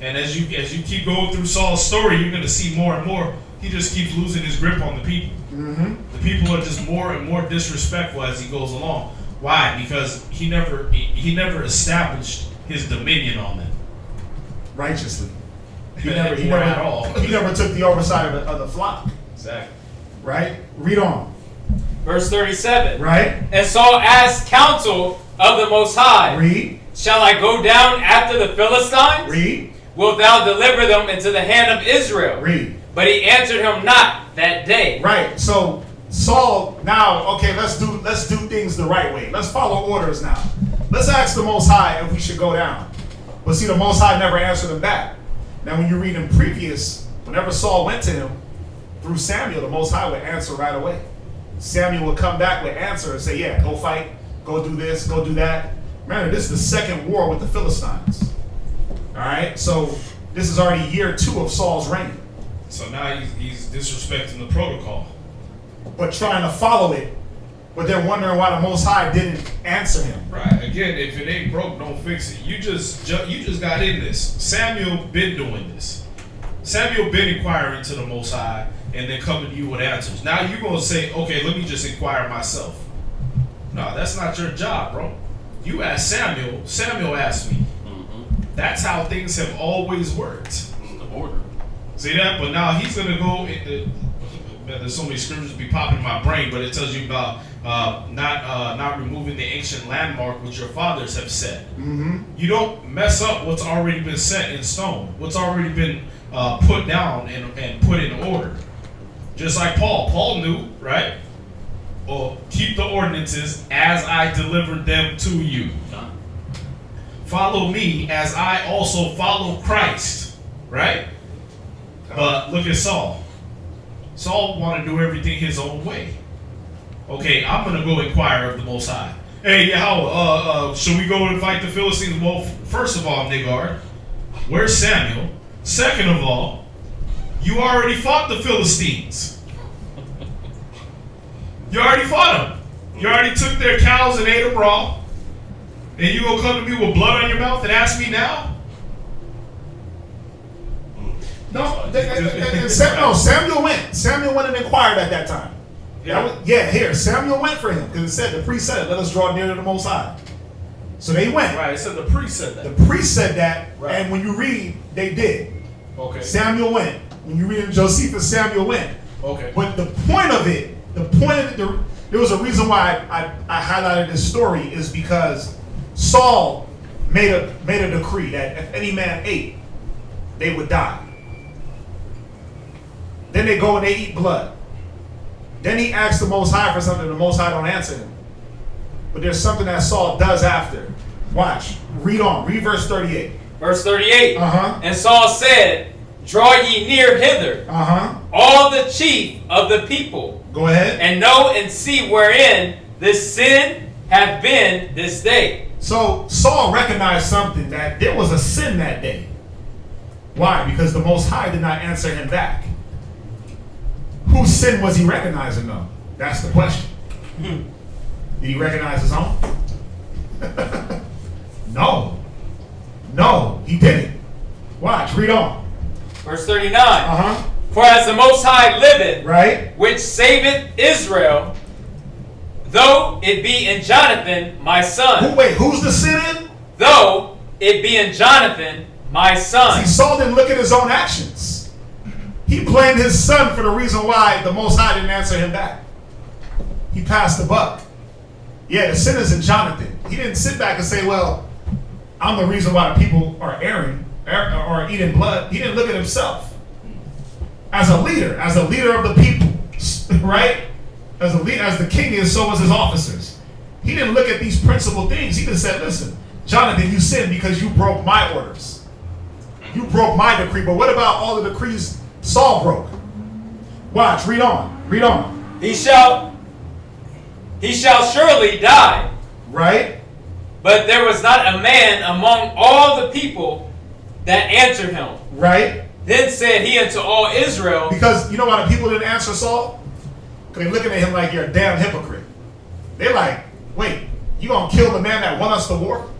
J: And as you keep going through Saul's story, you're going to see more and more. He just keeps losing his grip on the people.
C: Mm-hmm.
J: The people are just more and more disrespectful as he goes along. Why? Because he never established his dominion on them
C: righteously.
J: He never
C: took the oversight of the flock.
J: Exactly.
C: Right? Read on.
G: Verse 37.
C: Right.
G: And Saul asked counsel of the Most High.
C: Read.
G: Shall I go down after the Philistines?
C: Read.
G: Wilt thou deliver them into the hand of Israel?
C: Read.
G: But he answered him not that day.
C: Right. So Saul, now, okay, let's do things the right way. Let's follow orders now. Let's ask the Most High if we should go down. But see, the Most High never answered him back. Now, when you read in previous, whenever Saul went to him through Samuel, the Most High would answer right away. Samuel would come back with answer and say, yeah, go fight, go do this, go do that. Remember, this is the second war with the Philistines. All right, so this is already year 2 of Saul's reign.
J: So now he's disrespecting the protocol.
C: But trying to follow it, but they're wondering why the Most High didn't answer him.
J: Right. Again, if it ain't broke, don't fix it. You just got in this. Samuel been doing this. Samuel been inquiring to the Most High and then coming to you with answers. Now you're going to say, okay, let me just inquire myself. No, that's not your job, bro. You asked Samuel. Samuel asked me. That's how things have always worked.
H: The order.
J: See that? But now he's going to go. There's so many scriptures be popping in my brain, but it tells you about not removing the ancient landmark which your fathers have set. You don't mess up what's already been set in stone, what's already been put down and put in order. Just like Paul. Paul knew, right? Or keep the ordinances as I delivered them to you. Follow me as I also follow Christ, right? But look at Saul. Saul wanted to do everything his own way. Okay, I'm going to go inquire of the Most High. Hey, Yahweh, should we go and fight the Philistines? Well, first of all, Nigard, where's Samuel? Second of all, you already fought the Philistines. You already fought them. You already took their cows and ate them raw. And you gonna come to me with blood on your mouth and ask me now?
C: No, Samuel went. Samuel went and inquired at that time. Samuel went for him because it said, the priest said, let us draw near to the Most High. So they went.
J: Right, it said the priest said that.
C: The priest said that,
J: right.
C: And when you read, they did.
J: Okay.
C: Samuel went. When you read in Josephus, Samuel went.
J: Okay.
C: But the point of it, there was a reason why I highlighted this story is because Saul made a decree that if any man ate, they would die. Then they go and they eat blood. Then he asks the Most High for something, the Most High don't answer him. But there's something that Saul does after. Watch. Read on. Read verse 38.
G: Verse 38.
C: Uh-huh.
G: And Saul said, draw ye near hither, all the chief of the people.
C: Go ahead.
G: And know and see wherein this sin hath been this day.
C: So Saul recognized something, that there was a sin that day. Why? Because the Most High did not answer him back. Whose sin was he recognizing though? That's the question. Did he recognize his own? No, he didn't. Watch, read on.
G: Verse 39. For as the Most High liveth,
C: right,
G: which saveth Israel, though it be in Jonathan, my son.
C: Who's the sin in?
G: Though it be in Jonathan, my son.
C: See, Saul didn't look at his own actions. He blamed his son for the reason why the Most High didn't answer him back. He passed the buck. Yeah, the sin is in Jonathan. He didn't sit back and say, well, I'm the reason why the people are erring or eating blood. He didn't look at himself. As a leader of the people, right? As the king is, so was his officers. He didn't look at these principal things. He just said, listen, Jonathan, you sinned because you broke my orders. You broke my decree, but what about all the decrees Saul broke? Watch, read on. Read on.
G: He shall surely die.
C: Right?
G: But there was not a man among all the people that answered him.
C: Right?
G: Then said he unto all Israel.
C: Because you know why the people didn't answer Saul? Because they're looking at him like you're a damn hypocrite. They're like, wait, you gonna kill the man that won us the war?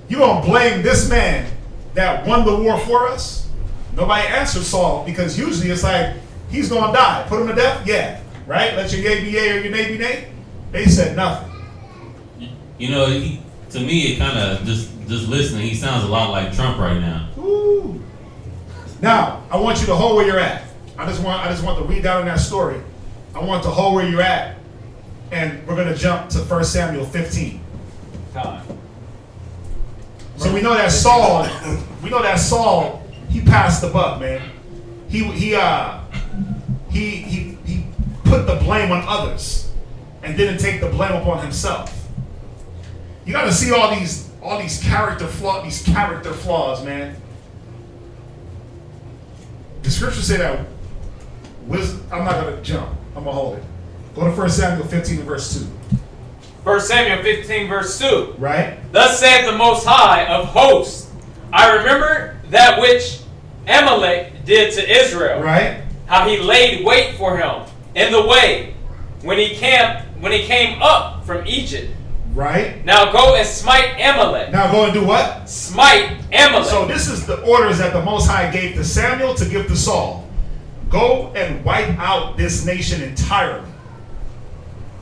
C: You gonna blame this man that won the war for us? Nobody answered Saul, because usually it's like, he's gonna die. Put him to death? Yeah. Right? Let your yea be yea or your nay be nay? They said nothing.
H: You know, to me, it kind of, just listening, he sounds a lot like Trump right now.
C: Ooh. Now, I want you to hold where you're at. I just want to read down in that story. I want to hold where you're at. And we're going to jump to 1 Samuel 15.
G: Time.
C: So we know that Saul, he passed the buck, man. He put the blame on others and didn't take the blame upon himself. You got to see all these character flaws, man. The scriptures say that wisdom. I'm not gonna jump. I'm gonna hold it. Go to 1 Samuel 15 verse 2.
G: 1 Samuel 15 verse 2.
C: Right.
G: Thus saith the Most High of hosts, I remember that which Amalek did to Israel.
C: Right.
G: How he laid wait for him in the way when he came up from Egypt.
C: Right.
G: Now go and smite Amalek.
C: Now go and do what?
G: Smite Amalek.
C: So this is the orders that the Most High gave to Samuel to give to Saul. Go and wipe out this nation entirely.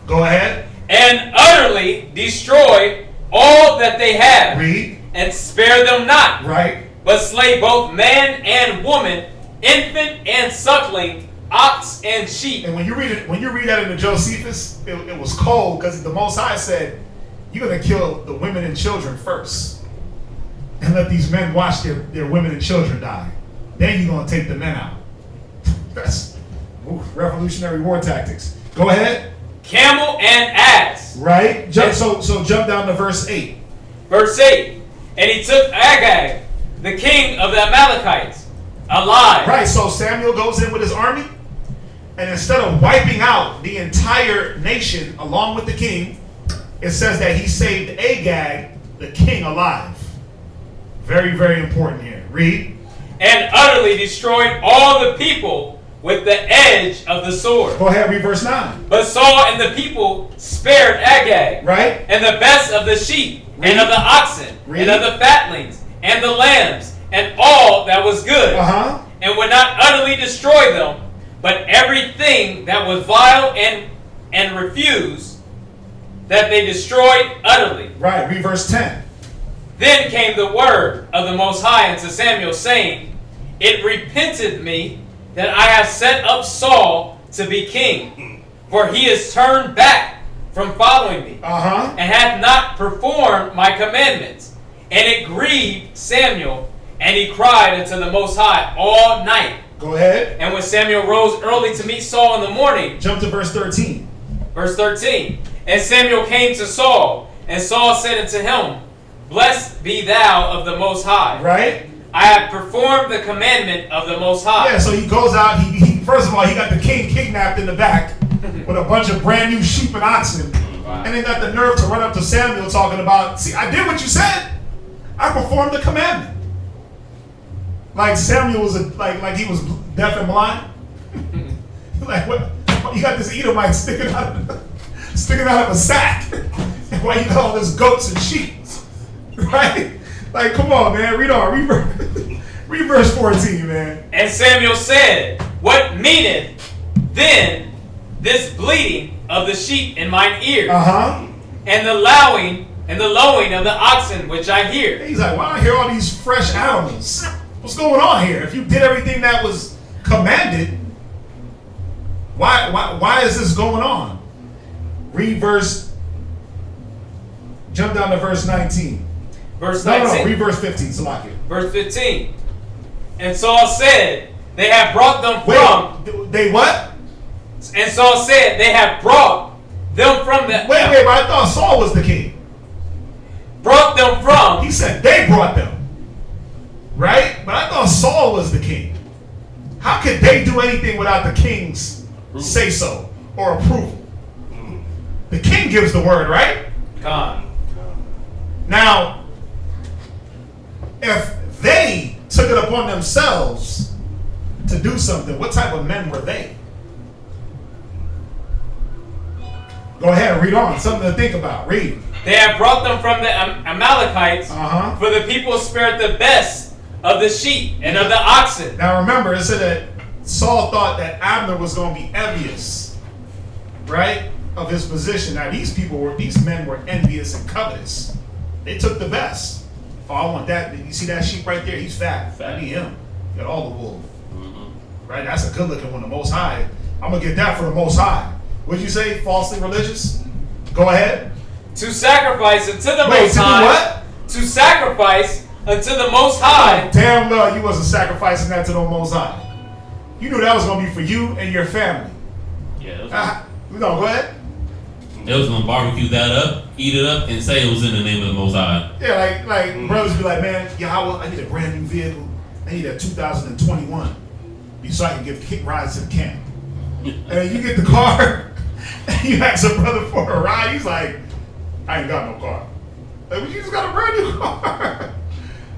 C: Go ahead.
G: And utterly destroy all that they have.
C: Read.
G: And spare them not.
C: Right.
G: But slay both man and woman, infant and suckling, ox and sheep.
C: And when you read that in the Josephus, it was cold because the Most High said, you're going to kill the women and children first. And let these men watch their women and children die. Then you're going to take the men out. That's Revolutionary War tactics. Go ahead.
G: Camel and ass.
C: Right. So jump down to verse 8.
G: Verse 8. And he took Agag, the king of the Amalekites, alive.
C: Right. So Samuel goes in with his army. And instead of wiping out the entire nation along with the king, it says that he saved Agag, the king, alive. Very, very important here. Read.
G: And utterly destroyed all the people with the edge of the sword.
C: Go ahead, read verse 9.
G: But Saul and the people spared Agag.
C: Right.
G: And the best of the sheep,
C: Read.
G: and of the oxen,
C: Read.
G: and of the fatlings, and the lambs, and all that was good. And would not utterly destroy them, but everything that was vile and refused, that they destroyed utterly.
C: Right, read verse 10.
G: Then came the word of the Most High unto Samuel, saying, It repented me that I have set up Saul to be king, for he is turned back from following me, and hath not performed my commandments. And it grieved Samuel, and he cried unto the Most High all night.
C: Go ahead.
G: And when Samuel rose early to meet Saul in the morning,
C: jump to verse 13.
G: Verse 13. And Samuel came to Saul, and Saul said unto him, Blessed be thou of the Most High.
C: Right.
G: I have performed the commandment of the Most High.
C: Yeah, so he goes out, he first of all, he got the king kidnapped in the back with a bunch of brand new sheep and oxen. Wow. And they got the nerve to run up to Samuel talking about, see, I did what you said. I performed the commandment. Like Samuel was like he was deaf and blind. Like what? You got this Edomite sticking out of a sack. And why you got all this goats and sheep? Right? Like, come on, man. Read on. Read verse 14, man.
G: And Samuel said, What meaneth then this bleating of the sheep in mine ear? And the lowing of the oxen which I hear.
C: He's like, why do I hear all these fresh animals? What's going on here? If you did everything that was commanded, why is this going on? Jump down to verse 19.
G: Verse 19.
C: No, read verse 15, Salakia.
G: Verse 15. And Saul said, They have brought them from.
C: They what?
G: And Saul said, They have brought them from the.
C: Wait, but I thought Saul was the king.
G: Brought them from.
C: He said they brought them. Right? But I thought Saul was the king. How could they do anything without the king's say so or approval? The king gives the word, right?
G: God.
C: Now, if they took it upon themselves to do something, what type of men were they? Go ahead, read on. Something to think about. Read.
G: They have brought them from the Amalekites, for the people spared the best of the sheep and of the oxen.
C: Now remember, it said that Saul thought that Abner was going to be envious, right, of his position. Now these men were envious and covetous. They took the best. Oh, I want that. You see that sheep right there? He's fat. I need him. Got all the wool. Right? That's a good looking one. The Most High. I'm going to get that for the Most High. What'd you say? Falsely religious? Go ahead.
G: To sacrifice unto the
C: Wait,
G: Most
C: to do
G: High.
C: what?
G: To sacrifice unto the Most High.
C: Damn well, you wasn't sacrificing that to the Most High. You knew that was gonna be for you and your family.
H: Yeah.
C: No, go ahead.
H: They was gonna barbecue that up, eat it up, and say it was in the name of the Most High.
C: Yeah, like brothers be like, man, Yahweh, I need a brand new vehicle. I need a 2021, so I can give rides to the camp. And you get the car, and you ask a brother for a ride. He's like, I ain't got no car. Like, well, you just got a brand new car.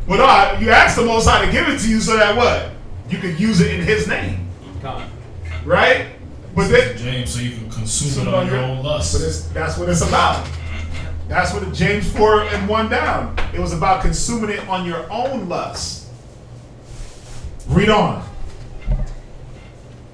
C: Well, no, you ask the Most High to give it to you so that what? You could use it in His name, right? But then,
J: James, so you can consume it on your own lust.
C: But that's what it's about. That's what James 4 and 1 down. It was about consuming it on your own lust. Read on.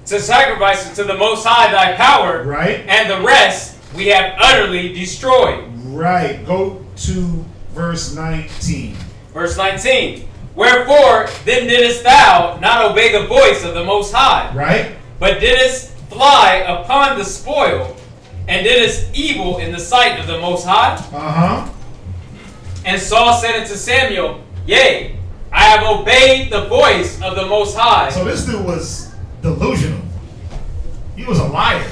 G: To sacrifice unto the Most High thy power,
C: right?
G: And the rest we have utterly destroyed.
C: Right. Go to verse 19.
G: Verse 19. Wherefore then didst thou not obey the voice of the Most High,
C: right?
G: But didst fly upon the spoil, and didst evil in the sight of the Most High. And Saul said unto Samuel, Yea, I have obeyed the voice of the Most High.
C: So this dude was delusional. He was a liar.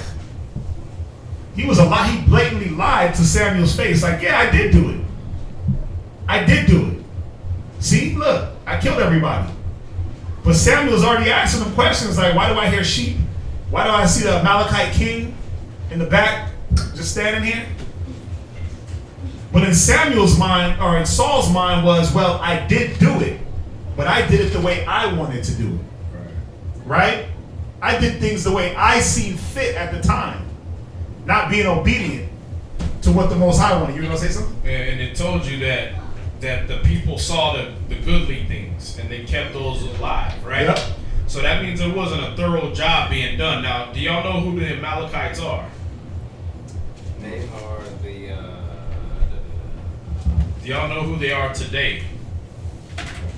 C: He blatantly lied to Samuel's face. Like, yeah, I did do it. I did do it. See, look, I killed everybody. But Samuel's already asking him questions like, why do I hear sheep? Why do I see the Amalekite king in the back just standing here? But in Samuel's mind, or in Saul's mind was, well, I did do it, but I did it the way I wanted to do it. Right? I did things the way I seen fit at the time, not being obedient to what the Most High wanted. You were going to say something?
J: And it told you that the people saw the goodly things and they kept those alive, right?
C: Yep.
J: So that means there wasn't a thorough job being done. Now, do y'all know who the Amalekites are?
G: They are the...
J: Do y'all know who they are today?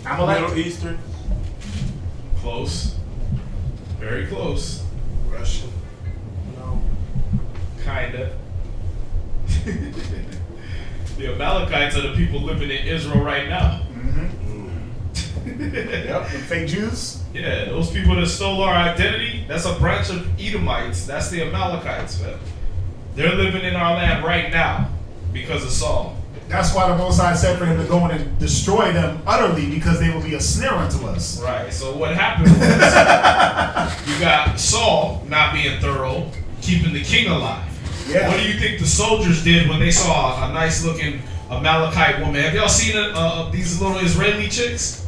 D: Middle Eastern.
J: Close. Very close.
D: Russian. No.
J: Kinda. The Amalekites are the people living in Israel right now.
C: Yep, the fake Jews.
J: Yeah, those people that stole our identity, that's a branch of Edomites. That's the Amalekites, man. They're living in our land right now because of Saul.
C: That's why the Most High said for him to go in and destroy them utterly, because they will be a snare unto us.
J: Right, so what happened was you got Saul not being thorough, keeping the king alive.
C: Yeah.
J: What do you think the soldiers did when they saw a nice looking Amalekite woman? Have y'all seen these little Israeli chicks?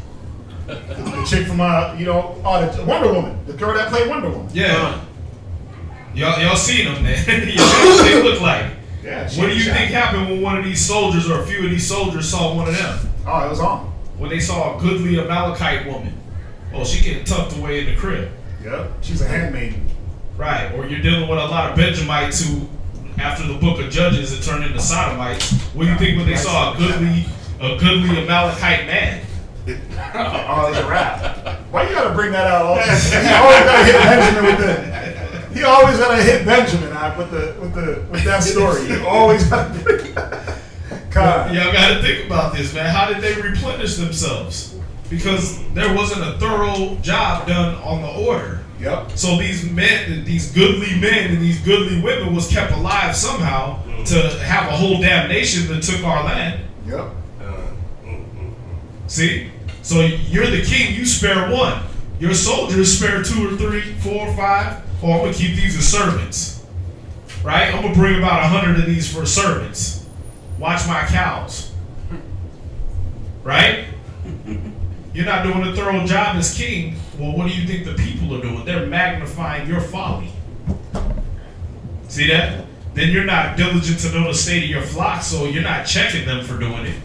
C: The chick from the Wonder Woman, the girl that played Wonder Woman.
J: Yeah. Y'all seen them, man. You know what they look like.
C: Yeah.
J: What do you think happened when one of these soldiers or a few of these soldiers saw one of them?
C: Oh, it was on.
J: When they saw a goodly Amalekite woman. Oh, she getting tucked away in the crib.
C: Yep. She's a handmaiden.
J: Right. Or you're dealing with a lot of Benjamites who, after the book of Judges, it turned into Sodomites. What do you think when they saw a goodly Amalekite man?
C: Oh, it's a rap. Why you gotta bring that out all the time? You always gotta hit Benjamin with the. He always gotta hit Benjamin with that story. You always gotta bring that. God.
J: Y'all gotta think about this, man. How did they replenish themselves? Because there wasn't a thorough job done on the order.
C: Yep.
J: So these men, these goodly men and these goodly women was kept alive somehow to have a whole damn nation that took our land.
C: Yep.
J: See? So you're the king, you spare one. Your soldiers spare 2 or 3, 4 or 5, or I'm gonna keep these as servants. Right? I'm gonna bring about 100 of these for servants. Watch my cows. Right? You're not doing a thorough job as king. Well, what do you think the people are doing? They're magnifying your folly. See that? Then you're not diligent to know the state of your flock, so you're not checking them for doing it.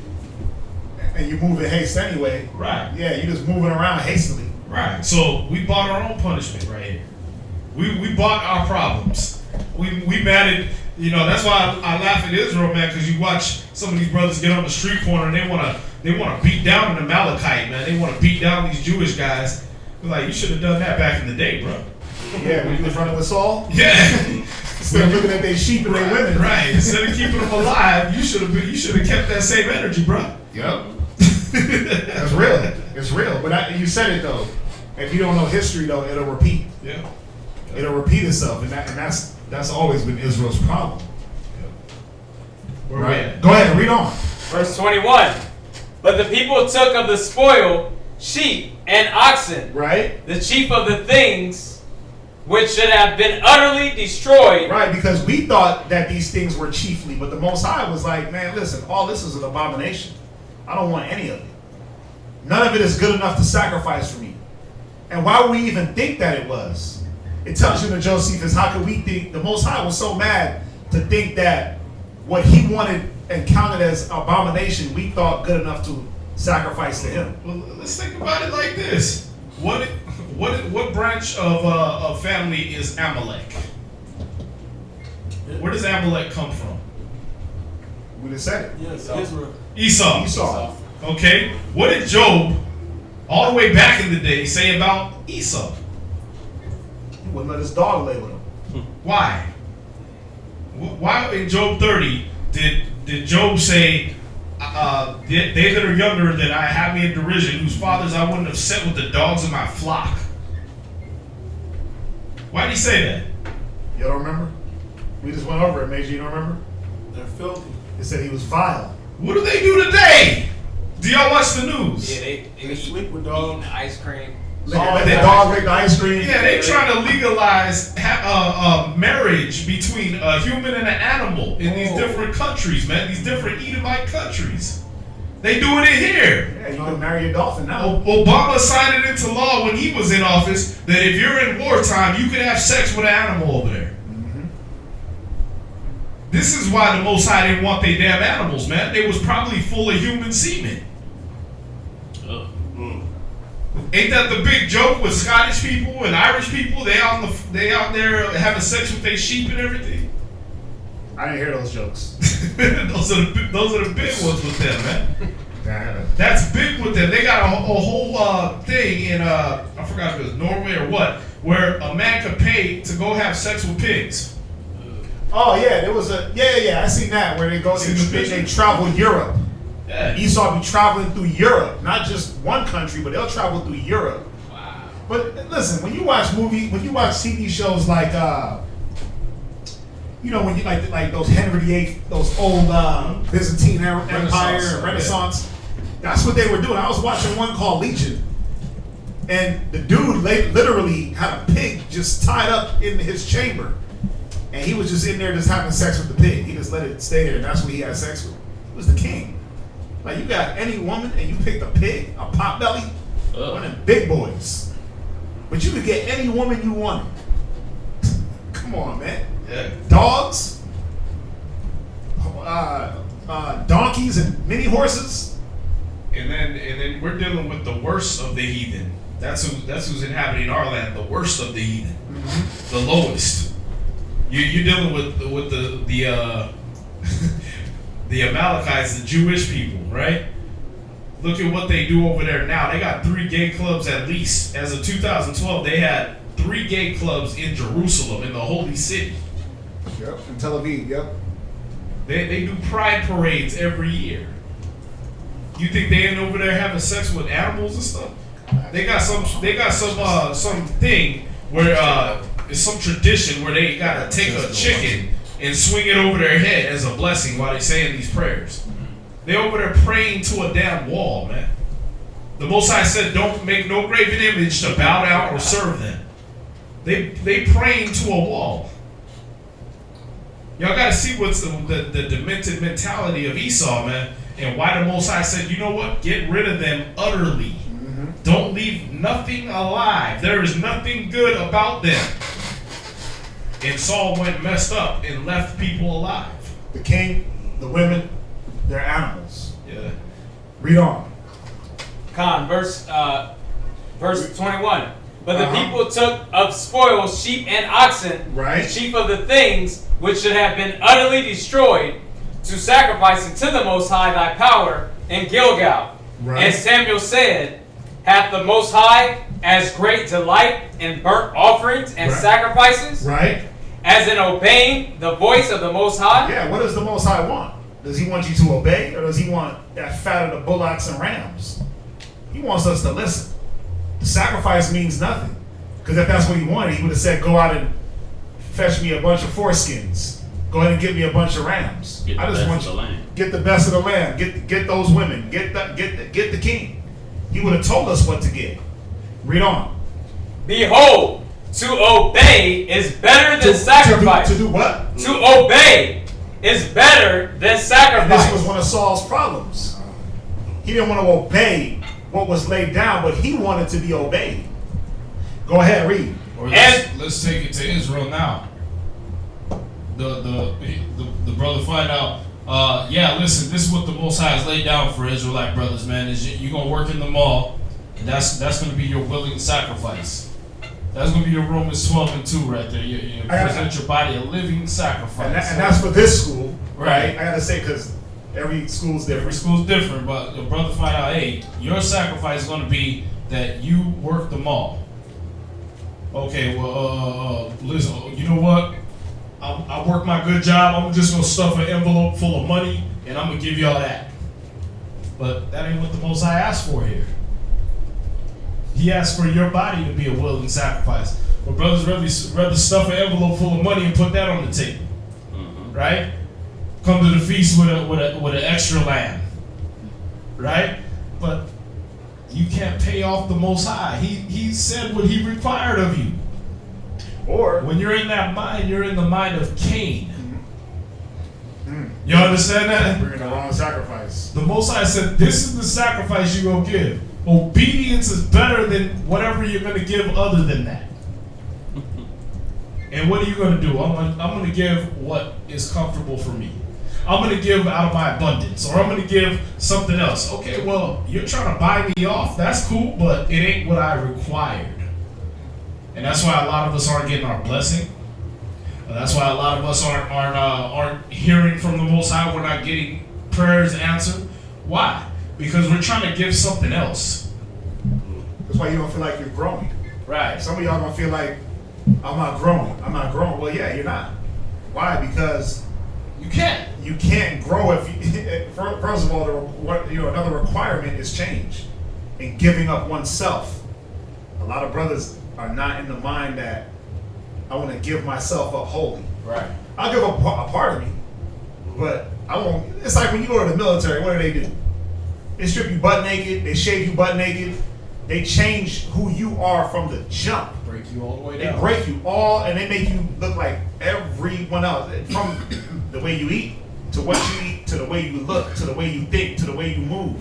C: And you move in haste anyway.
J: Right.
C: Yeah, you're just moving around hastily.
J: Right. So we bought our own punishment right here. We bought our problems. We mad at, that's why I laugh at Israel, man, because you watch some of these brothers get on the street corner and they wanna beat down an Amalekite, man. They wanna beat down these Jewish guys. Like, you should have done that back in the day, bro.
C: Yeah, when you was running with Saul?
J: Yeah.
C: Instead of looking at their sheep and their women.
J: Right. Instead of keeping them alive, you should have kept that same energy, bro.
C: Yep. That's real. It's real. But you said it though. If you don't know history though, it'll repeat.
J: Yeah.
C: It'll repeat itself, and that's always been Israel's problem. Right. Go ahead and read on.
G: Verse 21. But the people took of the spoil sheep and oxen.
C: Right.
G: The chief of the things which should have been utterly destroyed.
C: Right, because we thought that these things were chiefly, but the Most High was like, man, listen, all this is an abomination. I don't want any of it. None of it is good enough to sacrifice for me. And why would we even think that it was? It tells you in Josephus, how could we think, the Most High was so mad to think that what he wanted and counted as abomination, we thought good enough to sacrifice to him.
J: Well, let's think about it like this. What branch of family is Amalek? Where does Amalek come from?
C: We just said it.
L: Yes,
J: Esau.
C: Esau.
J: Okay. What did Job, all the way back in the day, say about Esau?
C: He wouldn't let his dog lay with him.
J: Why? Why in Job 30 did Job say, they that are younger than I have me in derision, whose fathers I wouldn't have set with the dogs of my flock? Why did he say that?
C: You don't remember? We just went over it, Major. You don't remember?
L: They're filthy.
C: It said he was vile.
J: What do they do today? Do y'all watch the news?
G: Yeah, they
L: sleep with dogs.
G: Ice cream.
C: Let their dog lick the ice cream.
J: Yeah, they trying to legalize marriage between a human and an animal in these different countries, man. These different Edomite countries. They doing it here.
C: Yeah, you can marry a dolphin now.
J: Obama signed it into law when he was in office that if you're in wartime, you can have sex with an animal over there.
C: Mm-hmm.
J: This is why the Most High didn't want their damn animals, man. They was probably full of human semen. Ain't that the big joke with Scottish people and Irish people? They out there having sex with their sheep and everything.
C: I didn't hear those jokes.
J: those are the big ones with them, man. That's big with them. They got a whole thing in I forgot if it was Norway or what, where a man could pay to go have sex with pigs.
C: Oh yeah, there was I seen that where they travel Europe.
J: Yeah.
C: Esau be traveling through Europe, not just one country, but they'll travel through Europe.
G: Wow.
C: But listen, when you watch TV shows like when you like those Henry VIII, those old Byzantine Empire and Renaissance, that's what they were doing. I was watching one called Legion, and the dude literally had a pig just tied up in his chamber, and he was just in there just having sex with the pig. He just let it stay there, and that's what he had sex with. He was the king. Like, you got any woman and you picked a pig, a potbelly, one of them big boys. But you could get any woman you wanted. Come on, man.
J: Yeah.
C: Dogs, donkeys, and mini horses.
J: And then we're dealing with the worst of the heathen. That's who's inhabiting our land. The worst of the heathen, the lowest. You're dealing with the the Amalekites, the Jewish people, right? Look at what they do over there now. They got 3 gay clubs at least. As of 2012, they had 3 gay clubs in Jerusalem, in the holy city.
C: Yep, in Tel Aviv, yep.
J: They do pride parades every year. You think they ain't over there having sex with animals and stuff? They got some thing where it's some tradition where they gotta take a chicken and swing it over their head as a blessing while they saying these prayers. They over there praying to a damn wall, man. The Most High said, "Don't make no graven image to bow down or serve them." They praying to a wall. Y'all gotta see what's the demented mentality of Esau, man, and why the Most High said, "You know what? Get rid of them utterly. Don't leave nothing alive. There is nothing good about them." And Saul went messed up and left people alive.
C: The king, the women, they're animals.
J: Yeah.
C: Read on.
G: Con, verse 21. But the people took of spoil sheep and oxen,
C: right,
G: the chief of the things which should have been utterly destroyed, to sacrifice unto the Most High thy power in Gilgal.
C: Right.
G: And Samuel said, hath the Most High as great delight in burnt offerings and sacrifices,
C: right,
G: As in obeying the voice of the Most High?
C: Yeah, what does the Most High want? Does he want you to obey, or does he want that fat of the bullocks and rams? He wants us to listen. The sacrifice means nothing. Because if that's what he wanted, he would have said, go out and fetch me a bunch of foreskins. Go ahead and get me a bunch of rams.
H: Get the
C: I just
H: best
C: want
H: of
C: you
H: the land.
C: get the best of the land. Get those women. Get the king. He would have told us what to get. Read on.
G: Behold, to obey is better than sacrifice.
C: To do what?
G: To obey is better than sacrifice.
C: And this was one of Saul's problems. He didn't want to obey what was laid down, but he wanted to be obeyed. Go ahead, read.
J: Or let's take it to Israel now. The brother find out. Yeah, listen. This is what the Most High has laid down for Israelite brothers, man. Is you're gonna work in the mall, and that's gonna be your willing sacrifice. That's gonna be your Romans 12:2 right there. You present your body a living sacrifice.
C: And that's for this school,
J: right?
C: I gotta say, because every school's different.
J: Every school's different, but your brother find out, hey, your sacrifice is gonna be that you work the mall. Okay, well, listen, you know what? I work my good job. I'm just gonna stuff an envelope full of money, and I'm gonna give y'all that. But that ain't what the Most High asked for here. He asked for your body to be a willing sacrifice. But brothers rather stuff an envelope full of money and put that on the table, right? Come to the feast with an extra lamb, right? But you can't pay off the Most High. He said what he required of you.
C: Or
J: when you're in that mind, you're in the mind of Cain. You understand that?
C: Bringing the wrong sacrifice.
J: The Most High said, "This is the sacrifice you're gonna give. Obedience is better than whatever you're gonna give other than that." And what are you gonna do? I'm gonna give what is comfortable for me. I'm gonna give out of my abundance, or I'm gonna give something else. Okay, well, you're trying to buy me off. That's cool, but it ain't what I required. And that's why a lot of us aren't getting our blessing. That's why a lot of us aren't hearing from the Most High. We're not getting prayers answered. Why? Because we're trying to give something else.
C: That's why you don't feel like you're growing.
J: Right.
C: Some of y'all don't feel like, I'm not growing. Well, yeah, you're not. Why? Because
J: you can't.
C: You can't grow if you, first of all, another requirement is change and giving up oneself. A lot of brothers are not in the mind that I want to give myself up wholly.
J: Right.
C: I'll give up a part of me, but I won't. It's like when you go to the military, what do? They strip you butt naked, they shave you butt naked, they change who you are from the jump.
J: Break you all the way down.
C: They break you all, and they make you look like everyone else. From the way you eat, to what you eat, to the way you look, to the way you think, to the way you move.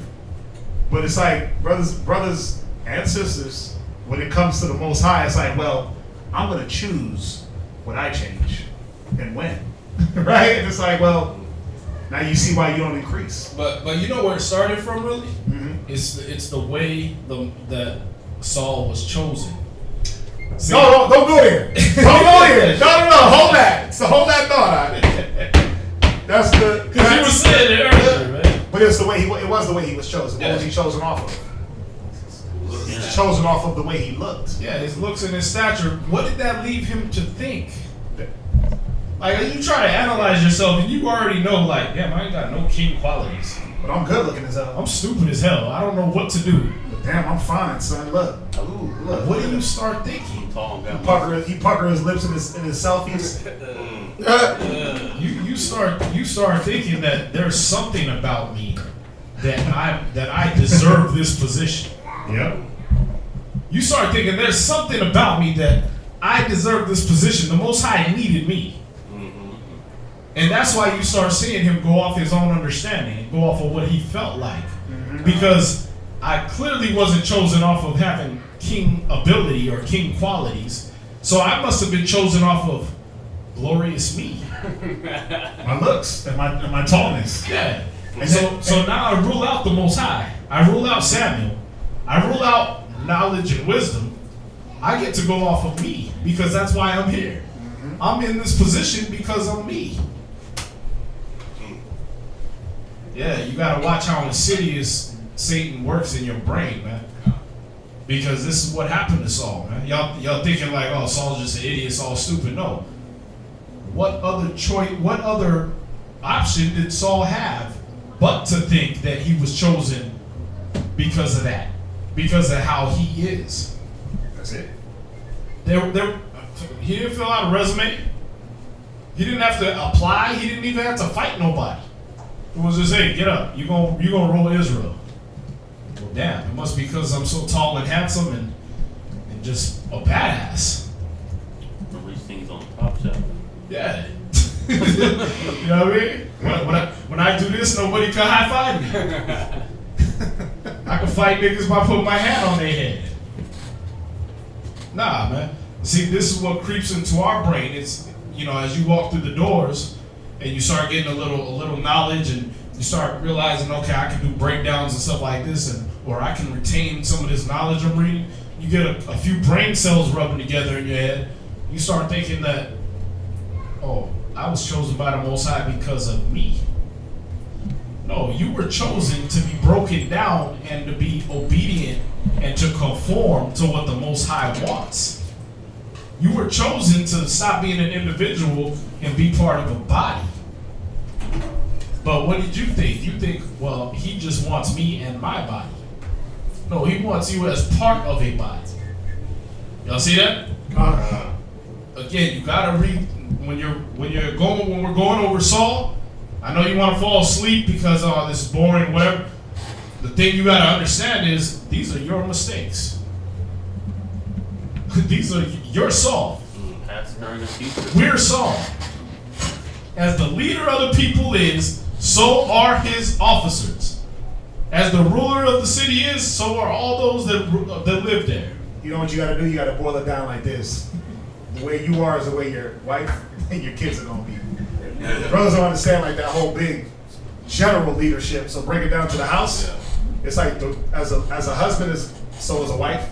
C: But it's like, brothers and sisters, when it comes to the Most High, it's like, well, I'm going to choose what I change and when. Right? And it's like, well, now you see why you don't increase.
J: But you know where it started from, really? Mm-hmm. It's the way that Saul was chosen. See?
C: No, don't go there. Don't go there. No, hold that. So hold that thought. That's the.
J: Because you were saying it earlier, man.
C: But it's the way it was the way he was chosen. What was he chosen off of? He was chosen off of the way he looked.
J: Yeah, his looks and his stature. What did that leave him to think? Like, you try to analyze yourself and you already know, like, damn, I ain't got no king qualities.
C: But I'm good looking as hell.
J: I'm stupid as hell. I don't know what to do.
C: But damn, I'm fine, son. Look. Ooh, look.
J: What do you start thinking?
C: He pucker his lips in his selfies.
J: You start thinking that there's something about me that I deserve this position.
C: Yep.
J: You start thinking there's something about me that I deserve this position. The Most High needed me. And that's why you start seeing him go off his own understanding and go off of what he felt like. Because I clearly wasn't chosen off of having king ability or king qualities. So I must have been chosen off of glorious me.
C: My looks and my tallness.
J: Yeah. And so now I rule out the Most High. I rule out Samuel. I rule out knowledge and wisdom. I get to go off of me because that's why I'm here. I'm in this position because of me. Yeah, you gotta watch how insidious Satan works in your brain, man. Because this is what happened to Saul, man. Y'all thinking like, oh, Saul's just an idiot, Saul's stupid. No. what other choice, what other option did Saul have but to think that he was chosen because of that, because of how he is?
C: That's it.
J: He didn't fill out a resume. He didn't have to apply. He didn't even have to fight nobody. It was just, hey, get up. You're gonna rule Israel. Well, damn, it must be because I'm so tall and handsome and just a badass.
H: Release things on top shelf.
J: Yeah. You know what I mean? When I do this, nobody can high five me. I can fight niggas by putting my hand on their head. Nah, man. See, this is what creeps into our brain. It's, you know, as you walk through the doors and you start getting a little knowledge and you start realizing, okay, I can do breakdowns and stuff like this, and or I can retain some of this knowledge I'm reading. You get a few brain cells rubbing together in your head. You start thinking that, oh, I was chosen by the Most High because of me. No, you were chosen to be broken down and to be obedient and to conform to what the Most High wants. You were chosen to stop being an individual and be part of a body. But what did you think? You think, well, he just wants me and my body. No, he wants you as part of a body. Y'all see that? Again, you gotta read when we're going over Saul. I know you want to fall asleep because this is boring, whatever. The thing you gotta understand is these are your mistakes. These are your Saul. We're Saul. As the leader of the people is, so are his officers. As the ruler of the city is, so are all those that live there.
C: You know what you got to do? You got to boil it down like this. The way you are is the way your wife and your kids are going to be. The brothers don't understand like that whole big general leadership. So break it down to the house. Yeah. It's like as a husband is, so is a wife.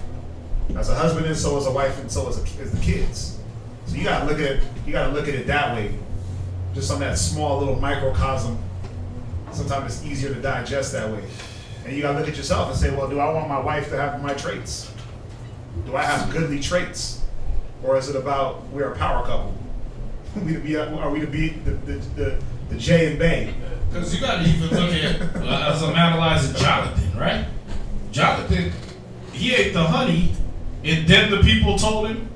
C: As a husband is, so is a wife, and so is the kids. So you got to look at it that way. Just on that small little microcosm. Sometimes it's easier to digest that way. And you got to look at yourself and say, well, do I want my wife to have my traits? Do I have goodly traits? Or is it about we're a power couple? Are we to be the J and Bay?
J: Because you got to even look at, as I'm analyzing Jonathan, right? Jonathan, he ate the honey, and then the people told him,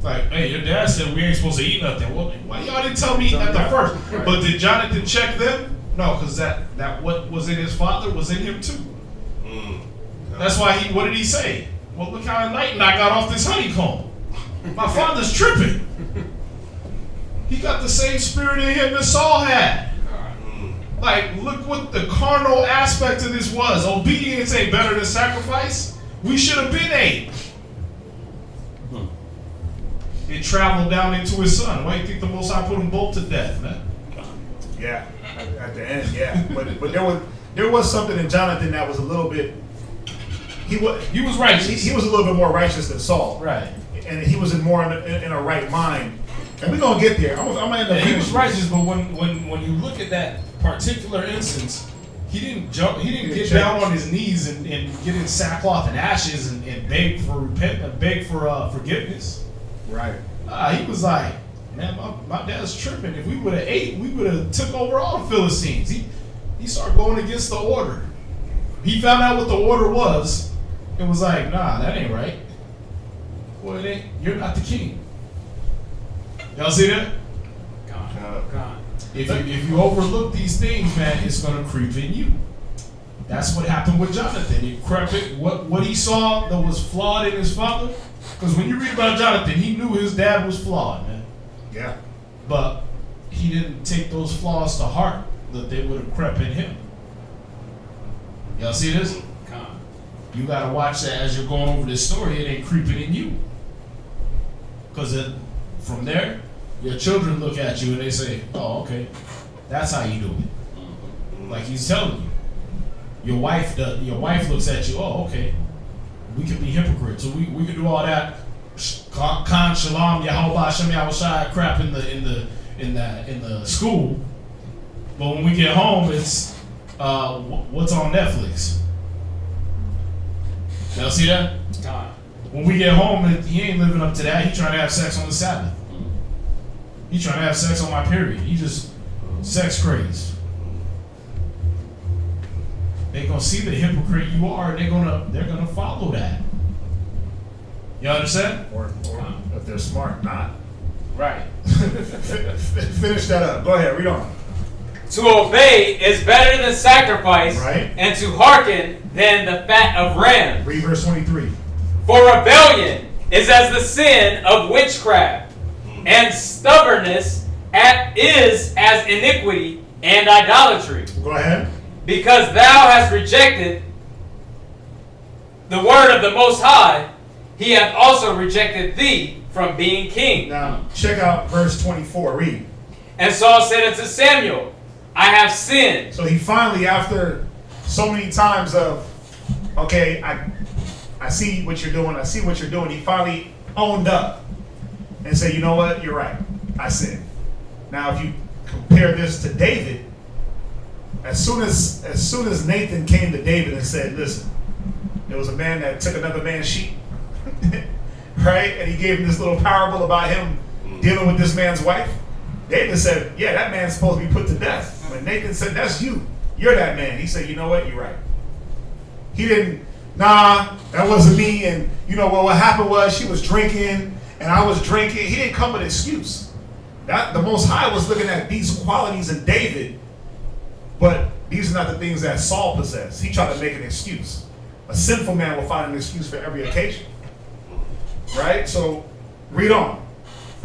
J: like, hey, your dad said we ain't supposed to eat nothing. Well, why y'all didn't tell me at the first? Right. But did Jonathan check them? No, because that what was in his father was in him too. That's why what did he say? Well, look how enlightened I got off this honeycomb. My father's tripping. He got the same spirit in him that Saul had. Like, look what the carnal aspect of this was. Obedience ain't better than sacrifice. We should have been ate. It traveled down into his son. Why do you think the Most High put them both to death, man?
C: Yeah, at the end, yeah. But there was something in Jonathan that was a little bit. He was righteous. He was a little bit more righteous than Saul.
J: Right.
C: And he was in a right mind. And we're gonna get there. I'm gonna end up.
J: He was righteous, but when you look at that particular instance, he didn't jump. He didn't get down on his knees and get in sackcloth and ashes and beg for repentance, beg for forgiveness.
C: Right.
J: He was like, man, my dad's tripping. If we would have ate, we would have took over all the Philistines. He started going against the order. He found out what the order was and was like, nah, that ain't right. Well, it ain't. You're not the king. Y'all see that?
G: God.
J: If you overlook these things, man, it's gonna creep in you. That's what happened with Jonathan. He crept it. What he saw that was flawed in his father. Because when you read about Jonathan, he knew his dad was flawed, man.
C: Yeah.
J: But he didn't take those flaws to heart that they would have crept in him. Y'all see this? You gotta watch that as you're going over this story. It ain't creeping in you. Because from there, your children look at you and they say, oh, okay, that's how you do it. Like he's telling you. Your wife looks at you, oh, okay, we can be hypocrites. So we can do all that Khan Shalom, Yahweh Shem Yahushai crap in the school. But when we get home, it's what's on Netflix. Y'all see that? When we get home, he ain't living up to that. He trying to have sex on the Sabbath.
I: He trying to have sex on my period. He just sex crazed. They're gonna see the hypocrite you are, and they're gonna follow that. You understand?
C: Or if they're smart, not.
I: Right.
C: Finish that up. Go ahead, read on.
G: To obey is better than sacrifice,
C: right,
G: and to hearken than the fat of rams.
C: Read verse 23.
G: For rebellion is as the sin of witchcraft, and stubbornness is as iniquity and idolatry.
C: Go ahead.
G: Because thou hast rejected the word of the Most High, he hath also rejected thee from being king.
C: Now, check out verse 24. Read.
G: And Saul said unto Samuel, I have sinned.
C: So he finally, after so many times of, okay, I see what you're doing, he finally owned up and said, you know what, you're right, I sinned. Now, if you compare this to David, as soon as Nathan came to David and said, listen, there was a man that took another man's sheep, right? And he gave him this little parable about him dealing with this man's wife. David said, yeah, that man's supposed to be put to death. When Nathan said, that's you. You're that man. He said, you know what? You're right. He didn't, nah, that wasn't me. And you know what happened was she was drinking and I was drinking. He didn't come with an excuse. The Most High was looking at these qualities in David, but these are not the things that Saul possessed. He tried to make an excuse. A sinful man will find an excuse for every occasion. Right? So, read on.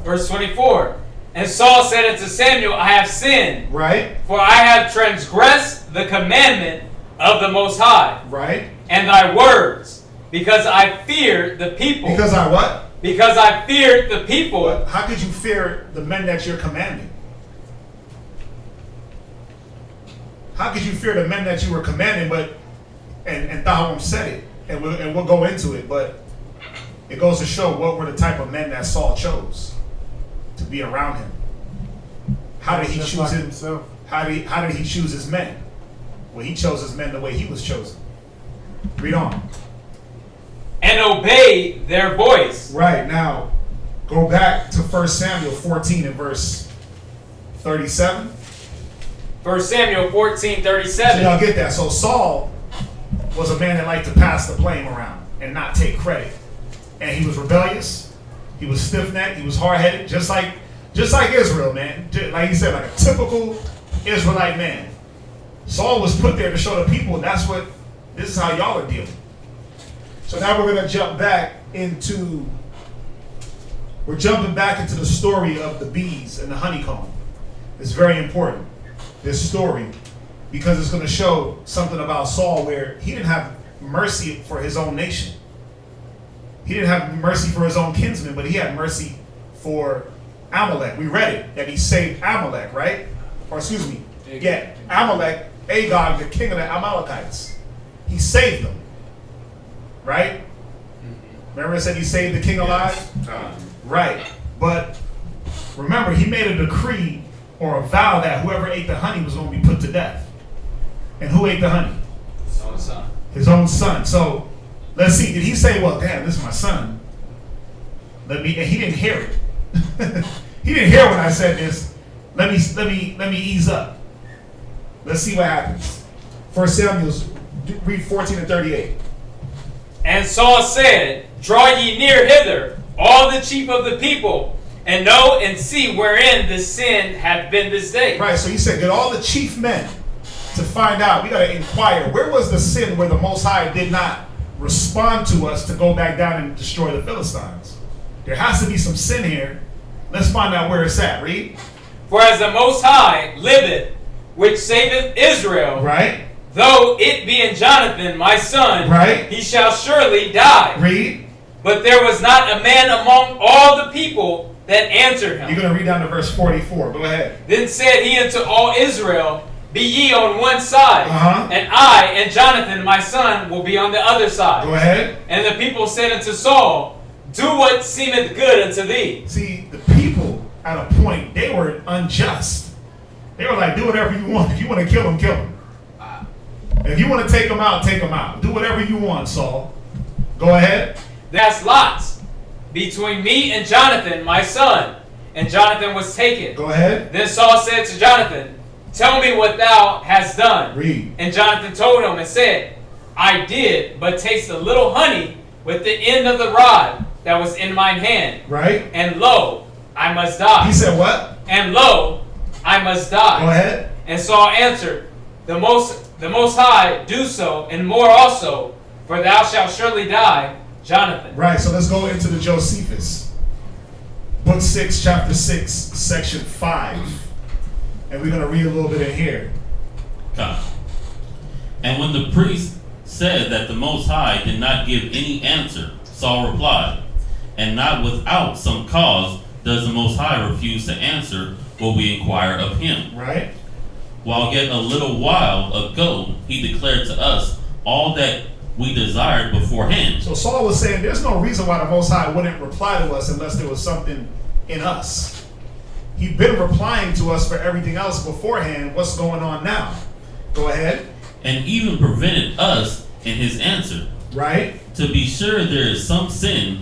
G: Verse 24. And Saul said unto Samuel, I have sinned.
C: Right.
G: For I have transgressed the commandment of the Most High.
C: Right.
G: And thy words, because I feared the people.
C: Because I what?
G: Because I feared the people.
C: But how could you fear the men that you're commanding? How could you fear the men that you were commanding, but and Thahom said it, and we'll go into it, but it goes to show what were the type of men that Saul chose to be around him. How did he choose himself? How did he choose his men? Well, he chose his men the way he was chosen. Read on.
G: And obey their voice.
C: Right, now, go back to 1 Samuel 14 and verse 37.
G: 1 Samuel 14:37.
C: So y'all get that. So Saul was a man that liked to pass the blame around and not take credit. And he was rebellious. He was stiff-necked. He was hard-headed, just like Israel, man. Like he said, like a typical Israelite man. Saul was put there to show the people this is how y'all are dealing. So now we're going to jump back into the story of the bees and the honeycomb. It's very important, this story, because it's going to show something about Saul where he didn't have mercy for his own nation. He didn't have mercy for his own kinsmen, but he had mercy for Amalek. We read it, that he saved Amalek, right? Or excuse me, yeah, Amalek, Agag, the king of the Amalekites. He saved them, right? Remember it said he saved the king alive? Right. But remember, he made a decree or a vow that whoever ate the honey was going to be put to death. And who ate the honey?
G: His own son.
C: His own son. So let's see. Did he say, well, damn, this is my son? And he didn't hear it. He didn't hear when I said this. Let me ease up. Let's see what happens. 1 Samuel, read 14 and 38.
G: And Saul said, draw ye near hither, all the chief of the people, and know and see wherein the sin hath been this day.
C: Right, so he said, get all the chief men to find out. We got to inquire, where was the sin where the Most High did not respond to us to go back down and destroy the Philistines? There has to be some sin here. Let's find out where it's at. Read.
G: For as the Most High liveth, which saveth Israel,
C: right?
G: Though it be in Jonathan, my son,
C: right,
G: he shall surely die.
C: Read.
G: But there was not a man among all the people that answered him.
C: You're going to read down to verse 44. Go ahead.
G: Then said he unto all Israel, be ye on one side, and I and Jonathan, my son, will be on the other side.
C: Go ahead.
G: And the people said unto Saul, do what seemeth good unto thee.
C: See, the people, at a point, they were unjust. They were like, do whatever you want. If you want to kill them, kill them. If you want to take them out, take them out. Do whatever you want, Saul. Go ahead.
G: That's lots between me and Jonathan, my son. and Jonathan was taken.
C: Go ahead.
G: Then Saul said to Jonathan, "Tell me what thou hast done."
C: Read.
G: And Jonathan told him and said, "I did but taste a little honey with the end of the rod that was in mine hand.
C: Right.
G: And lo, I must die."
C: He said what?
G: And lo, I must die.
C: Go ahead.
G: And Saul answered, the most High do so, and more also, for thou shalt surely die, Jonathan.
C: Right, so let's go into the Josephus. Book 6, chapter 6, section 5. And we're going to read a little bit in here.
H: And when the priest said that the Most High did not give any answer, Saul replied, "And not without some cause does the Most High refuse to answer what we inquire of him."
C: Right.
H: While yet a little while ago he declared to us all that we desired beforehand.
C: So Saul was saying there's no reason why the Most High wouldn't reply to us unless there was something in us. He'd been replying to us for everything else beforehand. What's going on now? Go ahead.
H: And even prevented us in his answer.
C: Right.
H: To be sure there is some sin.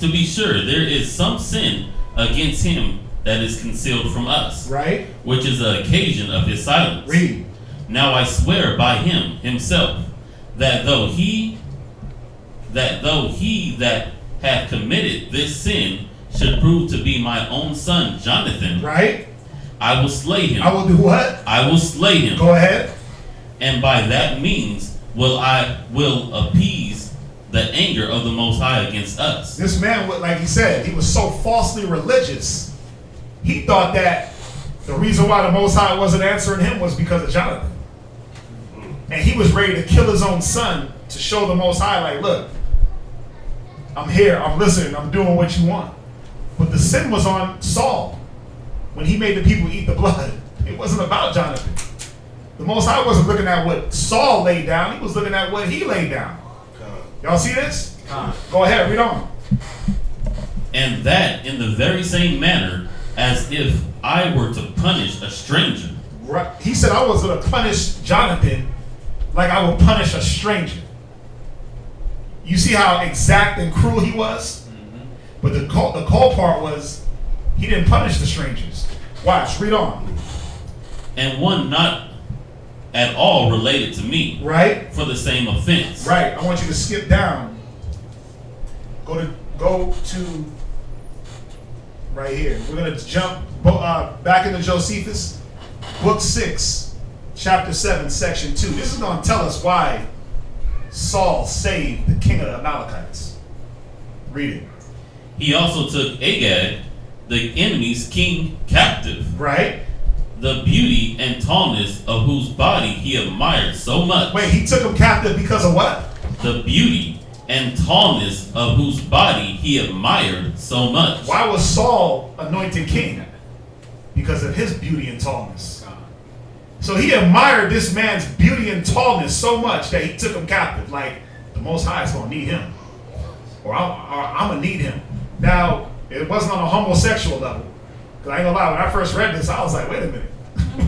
H: To be sure there is some sin against him that is concealed from us.
C: Right.
H: Which is the occasion of his silence.
C: Read.
H: Now I swear by him himself that though he that hath committed this sin should prove to be my own son Jonathan.
C: Right.
H: I will slay him.
C: I will do what?
H: I will slay him.
C: Go ahead.
H: And by that means will appease the anger of the Most High against us.
C: This man, like he said, he was so falsely religious. He thought that the reason why the Most High wasn't answering him was because of Jonathan. And he was ready to kill his own son to show the Most High, like, look, I'm here, I'm listening, I'm doing what you want. But the sin was on Saul when he made the people eat the blood. It wasn't about Jonathan. The Most High wasn't looking at what Saul laid down, he was looking at what he laid down. Y'all see this? Go ahead, read on.
H: And that in the very same manner as if I were to punish a stranger.
C: Right. He said I was going to punish Jonathan like I would punish a stranger. You see how exact and cruel he was? Mm-hmm. But the cold part was he didn't punish the strangers. Watch, read on.
H: And one not at all related to me.
C: Right.
H: For the same offense.
C: Right. I want you to skip down. Go to right here. We're going to jump back into Josephus, book 6, chapter 7, section 2. This is going to tell us why Saul saved the king of the Amalekites. Read it.
H: He also took Agag, the enemy's king, captive.
C: Right.
H: The beauty and tallness of whose body he admired so much.
C: Wait, he took him captive because of what?
H: The beauty and tallness of whose body he admired so much.
C: Why was Saul anointed king? Because of his beauty and tallness. So he admired this man's beauty and tallness so much that he took him captive. Like, the Most High is going to need him. Or I'm going to need him. Now, it wasn't on a homosexual level. Because I ain't going to lie, when I first read this, I was like, wait a minute.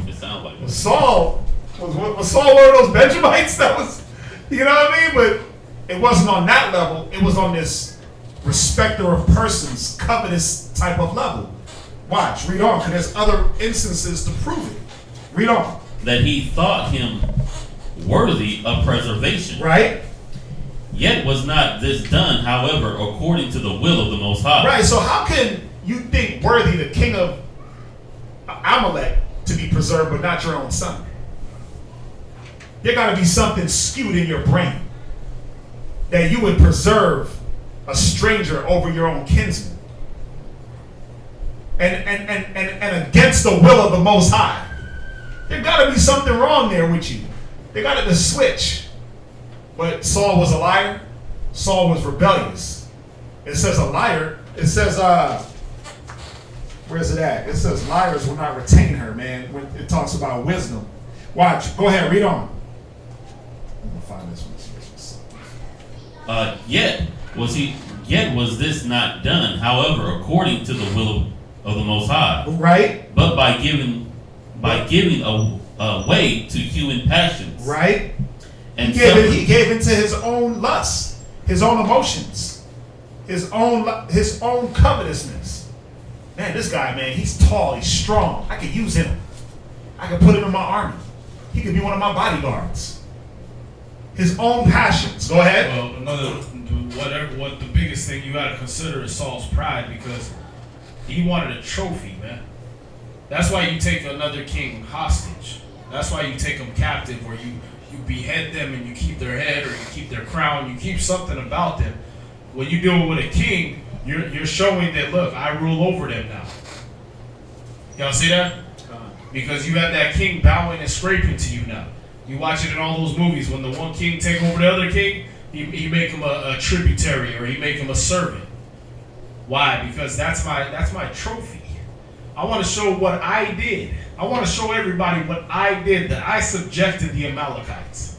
H: It sounds like
C: was Saul one of those Benjamites that was, you know what I mean? But it wasn't on that level. It was on this respecter of persons, covetous type of level. Watch, read on, because there's other instances to prove it. Read on.
H: That he thought him worthy of preservation.
C: Right.
H: Yet was not this done, however, according to the will of the Most High.
C: Right, so how can you think worthy the king of Amalek to be preserved, but not your own son? There got to be something skewed in your brain that you would preserve a stranger over your own kinsman, and against the will of the Most High. There got to be something wrong there with you. They got to switch. But Saul was a liar. Saul was rebellious. It says a liar. It says where's it at? It says liars will not retain her, man, when it talks about wisdom. Watch. Go ahead. Read on. I'm going to find this one.
H: Yet was this not done, however, according to the will of the Most High.
C: Right.
H: But by giving a way to human passions.
C: Right.
H: And
C: he gave into his own lust, his own emotions, his own covetousness. man, this guy, man, he's tall, he's strong. I could use him. I could put him in my army. He could be one of my bodyguards. His own passions. Go ahead.
J: Well, what the biggest thing you got to consider is Saul's pride, because he wanted a trophy, man. That's why you take another king hostage. That's why you take them captive, or you behead them and you keep their head, or you keep their crown, you keep something about them. When you deal with a king, you're showing that, look, I rule over them now. Y'all see that? Because you have that king bowing and scraping to you now. You watch it in all those movies. When the one king take over the other king, he make him a tributary, or he make him a servant. Why? Because that's my trophy. I want to show what I did. I want to show everybody what I did, that I subjected the Amalekites.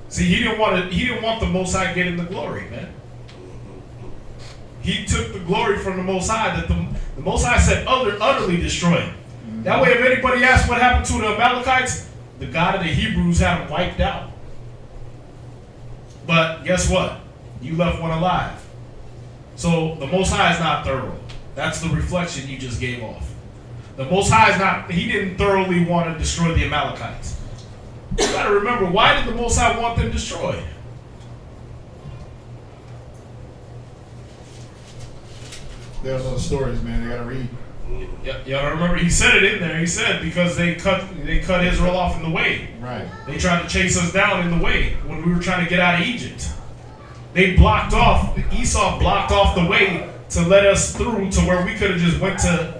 J: See, he didn't want the Most High getting the glory, man. He took the glory from the Most High, that the Most High said utterly destroy him. That way, if anybody asks what happened to the Amalekites, the God of the Hebrews had them wiped out. But guess what? You left one alive. So the Most High is not thorough. That's the reflection you just gave off. The Most High is not, he didn't thoroughly want to destroy the Amalekites. You got to remember, why did the Most High want them destroyed?
C: There's other stories, man. They got to read.
J: Y'all remember, he said it in there. He said because they cut Israel off in the way.
C: Right.
J: They tried to chase us down in the way when we were trying to get out of Egypt. They blocked off, Esau blocked off the way to let us through to where we could have just went to,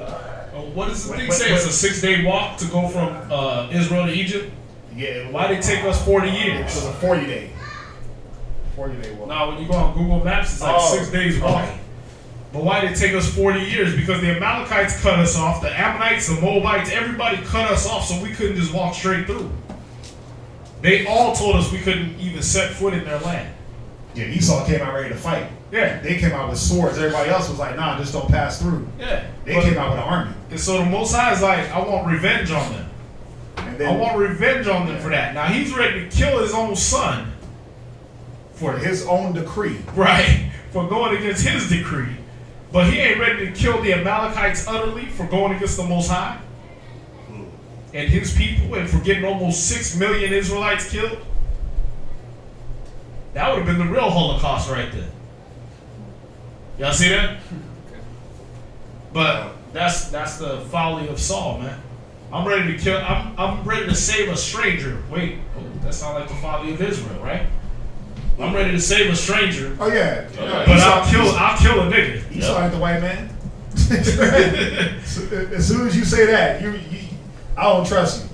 J: what does the thing say? It's a 6-day walk to go from Israel to Egypt?
C: Yeah.
J: Why did it take us 40 years?
C: It was a 40-day. 40-day walk.
J: No, when you go on Google Maps, it's like 6 days walking. Okay. But why did it take us 40 years? Because the Amalekites cut us off, the Ammonites, the Moabites, everybody cut us off so we couldn't just walk straight through. They all told us we couldn't even set foot in their land.
C: Yeah, Esau came out ready to fight.
J: Yeah.
C: They came out with swords. Everybody else was like, nah, just don't pass through.
J: Yeah.
C: They came out with an army.
J: And so the Most High is like, I want revenge on them. And then, I want revenge on them for that. Now he's ready to kill his own son.
C: For his own decree.
J: Right. For going against his decree. But he ain't ready to kill the Amalekites utterly for going against the Most High and his people, and for getting almost 6 million Israelites killed. That would have been the real Holocaust right there. Y'all see that? But that's the folly of Saul, man. I'm ready to kill. I'm ready to save a stranger. Wait, that sounds like the folly of Israel, right? I'm ready to save a stranger.
C: Oh yeah.
J: But I'll kill a nigga.
C: You sound like the white man. As soon as you say that, I don't trust you.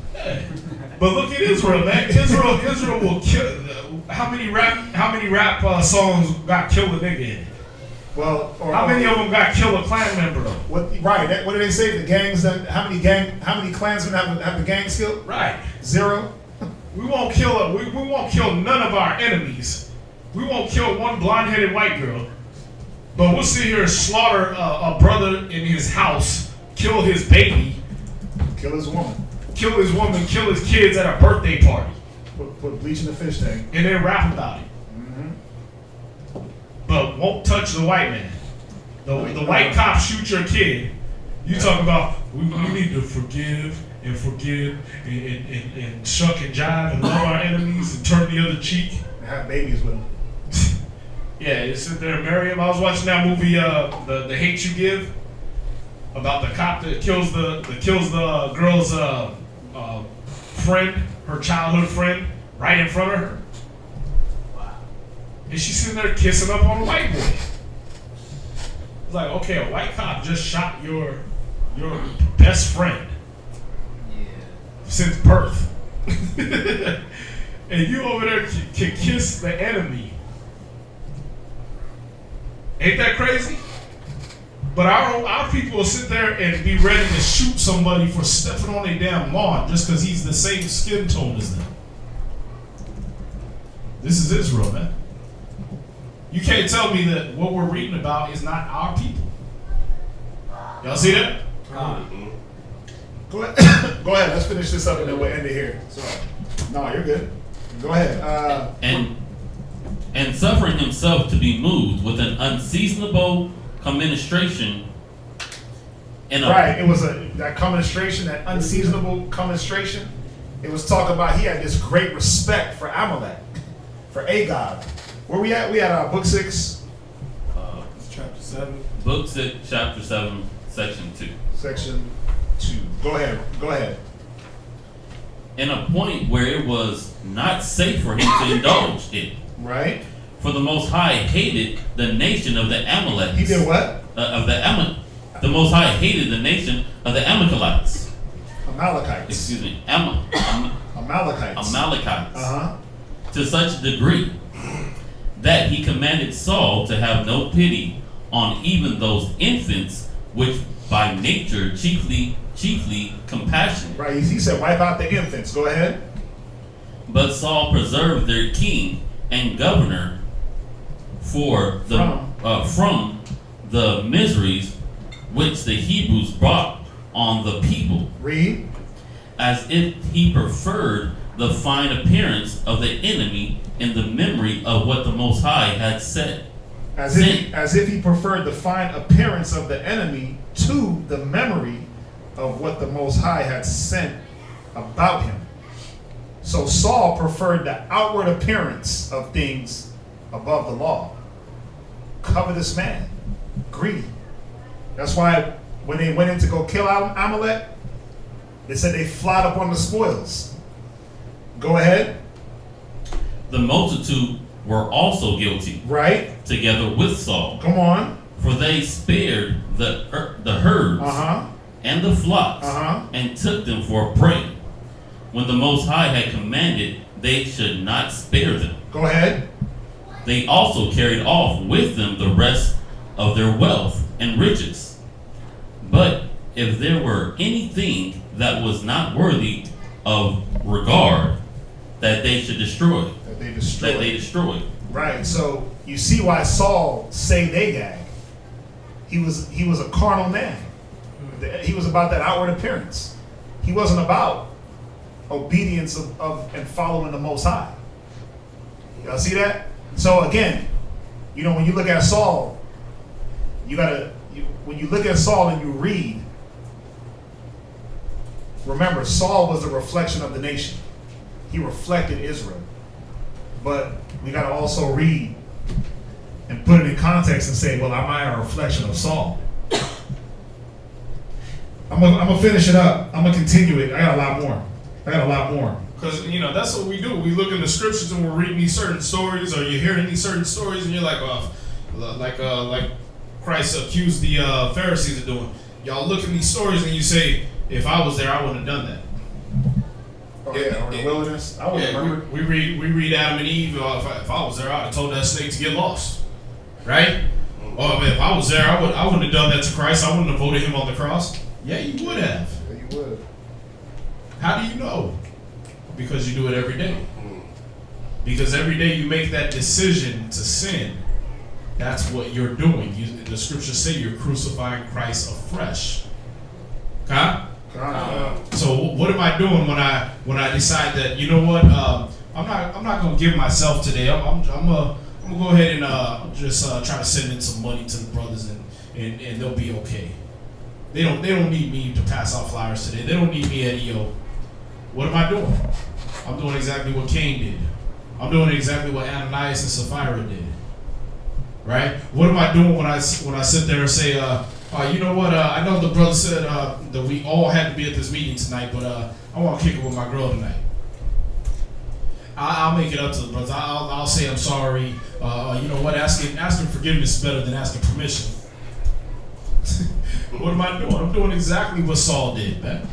J: But look at Israel, man. Israel will kill. How many rap songs got kill a nigga in?
C: Well,
J: how many of them got kill a clan member though?
C: Right. What do they say? The gangs. How many clansmen have the gangs killed?
J: Right.
C: 0.
J: We won't kill. We won't kill none of our enemies. We won't kill one blonde-headed white girl, but we'll sit here and slaughter a brother in his house, kill his baby,
C: kill his woman,
J: kill his kids at a birthday party,
C: put bleach in the fish tank,
J: and then rap about it. But won't touch the white man. The white cop shoot your kid. You talk about we need to forgive and forgive and shuck and jive and love our enemies and turn the other cheek.
C: And have babies with them.
J: Yeah, you sit there and marry him. I was watching that movie, the Hate You Give, about the cop that kills the girl's friend, her childhood friend, right in front of her. Wow. And she's sitting there kissing up on a white boy. It's like, okay, a white cop just shot your best friend. Yeah. Since birth. And you over there can kiss the enemy. Ain't that crazy? But our people will sit there and be ready to shoot somebody for stepping on their damn lawn just because he's the same skin tone as them. This is Israel, man. You can't tell me that what we're reading about is not our people. Y'all see that?
C: Go ahead. Let's finish this up and then we'll end it here. Sorry. No, you're good. Go ahead.
H: And suffering himself to be moved with an unseasonable commiseration
C: Right. It was that commonstration, that unseasonable commonstration. It was talking about he had this great respect for Amalek, for Agag. Where we at? We at book 6.
L: Chapter 7.
H: Book 6, chapter 7, section 2.
C: Section 2. Go ahead.
H: In a point where it was not safe for him to indulge it.
C: Right.
H: For the Most High hated the nation of the Amalekites.
C: He did what?
H: The Most High hated the nation of the Amalekites.
C: Amalekites.
H: Excuse me.
C: Amalekites.
H: Amalekites. To such a degree that he commanded Saul to have no pity on even those infants which by nature chiefly compassionate.
C: Right, he said wipe out the infants. Go ahead.
H: But Saul preserved their king and governor from the miseries which the Hebrews brought on the people.
C: Read.
H: As if he preferred the fine appearance of the enemy in the memory of what the Most High had said.
C: As if he preferred the fine appearance of the enemy to the memory of what the Most High had sent about him. So Saul preferred the outward appearance of things above the law. Covetous man, greedy. That's why when they went in to go kill Amalek, they said they flied up on the spoils. Go ahead.
H: The multitude were also guilty.
C: Right.
H: Together with Saul.
C: Come on.
H: For they spared the herds and the flocks and took them for a prey. When the Most High had commanded they should not spare them.
C: Go ahead.
H: They also carried off with them the rest of their wealth and riches. But if there were anything that was not worthy of regard, that they should destroy.
C: That they destroy.
H: Right.
C: So you see why Saul saved Agag. He was a carnal man. He was about that outward appearance. He wasn't about obedience of and following the Most High. Y'all see that? So again, when you look at Saul, when you look at Saul and you read, remember Saul was a reflection of the nation. He reflected Israel. But we got to also read and put it in context and say, well, am I a reflection of Saul? I'm gonna finish it up. I'm gonna continue it. I got a lot more.
J: Because that's what we do. We look in the scriptures and we're reading these certain stories, or you're hearing these certain stories, and you're like, like Christ accused the Pharisees of doing. Y'all look at these stories and you say, if I was there, I wouldn't have done that.
C: Oh yeah, or the wilderness. I would remember.
J: We read Adam and Eve. If I was there, I'd have told that snake to get lost, right? Or if I was there, I wouldn't have done that to Christ. I wouldn't have voted him on the cross. Yeah, you would have.
C: Yeah, you would.
J: How do you know? Because you do it every day. Because every day you make that decision to sin. That's what you're doing. The scriptures say you're crucifying Christ afresh. Huh? So what am I doing when I decide that I'm not gonna give myself today. I'm gonna go ahead and just try to send in some money to the brothers and they'll be okay. They don't need me to pass out flyers today. They don't need me at EO. What am I doing? I'm doing exactly what Cain did. I'm doing exactly what Ananias and Sapphira did. Right? What am I doing when I sit there and say, you know what? I know the brother said that we all had to be at this meeting tonight, but I want to kick it with my girl tonight. I'll make it up to the brothers. I'll say I'm sorry. You know what? Asking forgiveness is better than asking permission. What am I doing? I'm doing exactly what Saul did, man.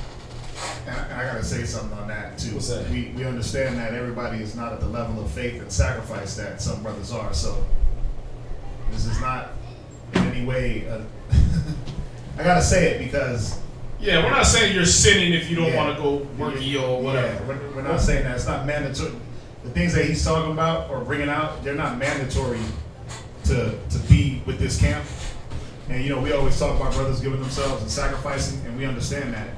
C: And I gotta say something on that too.
J: What's that?
C: We understand that everybody is not at the level of faith and sacrifice that some brothers are. So this is not in any way. I gotta say it because.
J: Yeah, we're not saying you're sinning if you don't want to go work EO or whatever.
C: Yeah, we're not saying that. It's not mandatory. The things that he's talking about or bringing out, they're not mandatory to be with this camp. And we always talk about brothers giving themselves and sacrificing, and we understand that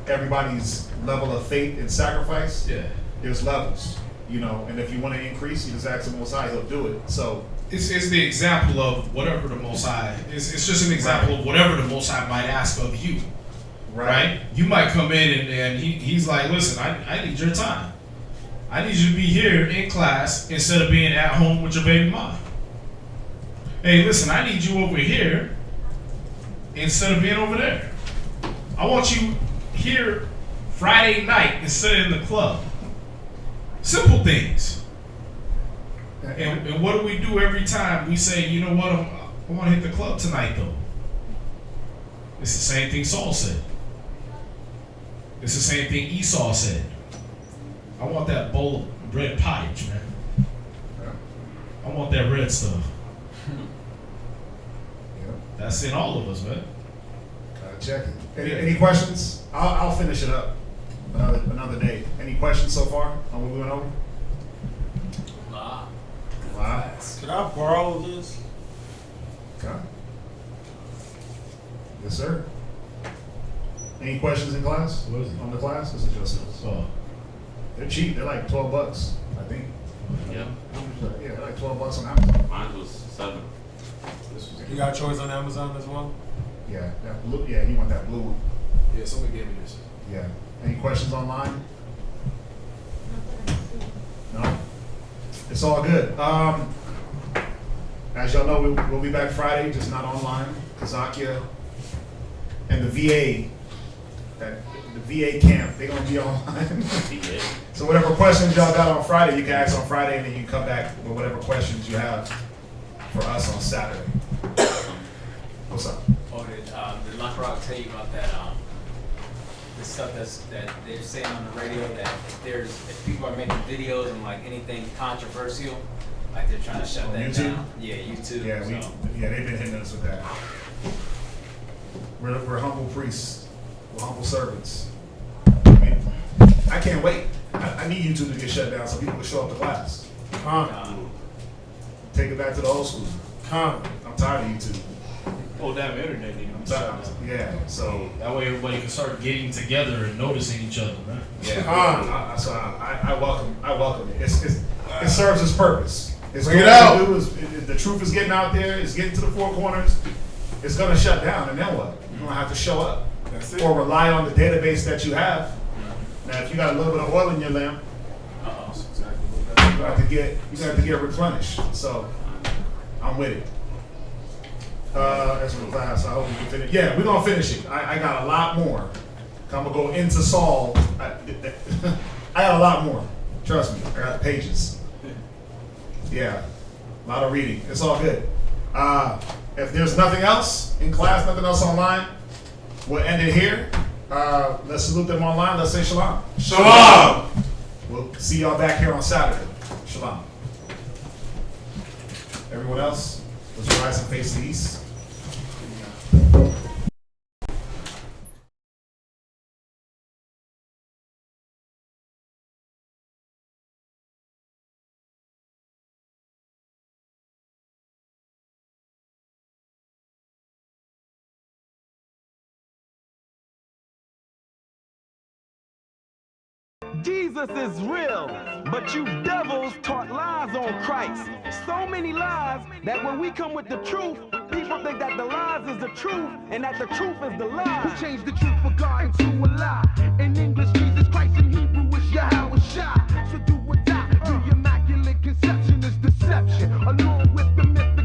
C: everybody's level of faith and sacrifice.
J: Yeah.
C: There's levels, and if you want to increase, you just ask the Most High, He'll do it. So
J: It's the example of whatever the Most High. It's just an example of whatever the Most High might ask of you. Right? You might come in and he's like, listen, I need your time. I need you to be here in class instead of being at home with your baby mom. Hey, listen, I need you over here instead of being over there. I want you here Friday night instead of in the club. Simple things. And what do we do every time we say, you know what, I want to hit the club tonight though? It's the same thing Saul said. It's the same thing Esau said. I want that bowl of red pottage, man. I want that red stuff. That's in all of us, man.
C: Check it. Any questions? I'll finish it up another day. Any questions so far on what we went over?
L: Nah.
C: Could
L: I borrow this?
C: Okay. Yes, sir. Any questions in class? What is it? On the class? This is Joseph's. Oh. They're cheap. They're like $12, I think.
H: Yeah.
C: Yeah, they're like $12 on Amazon.
H: Mine was 7.
L: You got a choice on Amazon as well?
C: Yeah, that blue. Yeah, you want that blue one.
L: Yeah, somebody gave me this.
C: Yeah. Any questions online? No? It's all good. As y'all know, we'll be back Friday, just not online. Kazakia and the VA, the VA camp, they're going to be online. So whatever questions y'all got on Friday, you can ask on Friday, and then you can come back with whatever questions you have for us on Saturday. What's up?
G: Oh, did Lockrock tell you about that? The stuff that they're saying on the radio that if people are making videos and like anything controversial, like they're trying to shut that
C: YouTube?
G: down. Yeah, YouTube.
C: Yeah, they've been hitting us with that. We're humble priests. We're humble servants. I mean, I can't wait. I need YouTube to get shut down so people can show up to class. Take it back to the old school. I'm tired of YouTube.
J: Oh, damn, internet need to be shut down.
C: Yeah, so
J: that way everybody can start getting together and noticing each other, man.
C: Yeah, I welcome it. It serves its purpose.
D: Bring it out.
C: The truth is getting out there. It's getting to the four corners. It's gonna shut down, and then what? You're gonna have to show up or rely on the database that you have. Now, if you got a little bit of oil in your lamp, you have to get replenished. So I'm with it. That's for the class. I hope we can finish. Yeah, we're gonna finish it. I got a lot more. I'm gonna go into Saul. I got a lot more. Trust me. I got pages. Yeah, a lot of reading. It's all good. If there's nothing else in class, nothing else online, we'll end it here. Let's salute them online. Let's say shalom.
D: Shalom.
C: We'll see y'all back here on Saturday. Shalom. Everyone else, let's rise and face the east.
A: Jesus is real, but you devils taught lies on Christ. So many lies that when we come with the truth, people think that the lies is the truth and that the truth is the lie.
B: Who changed the truth for God into a lie? In English, Jesus Christ, in Hebrew, is Yahweh Shah.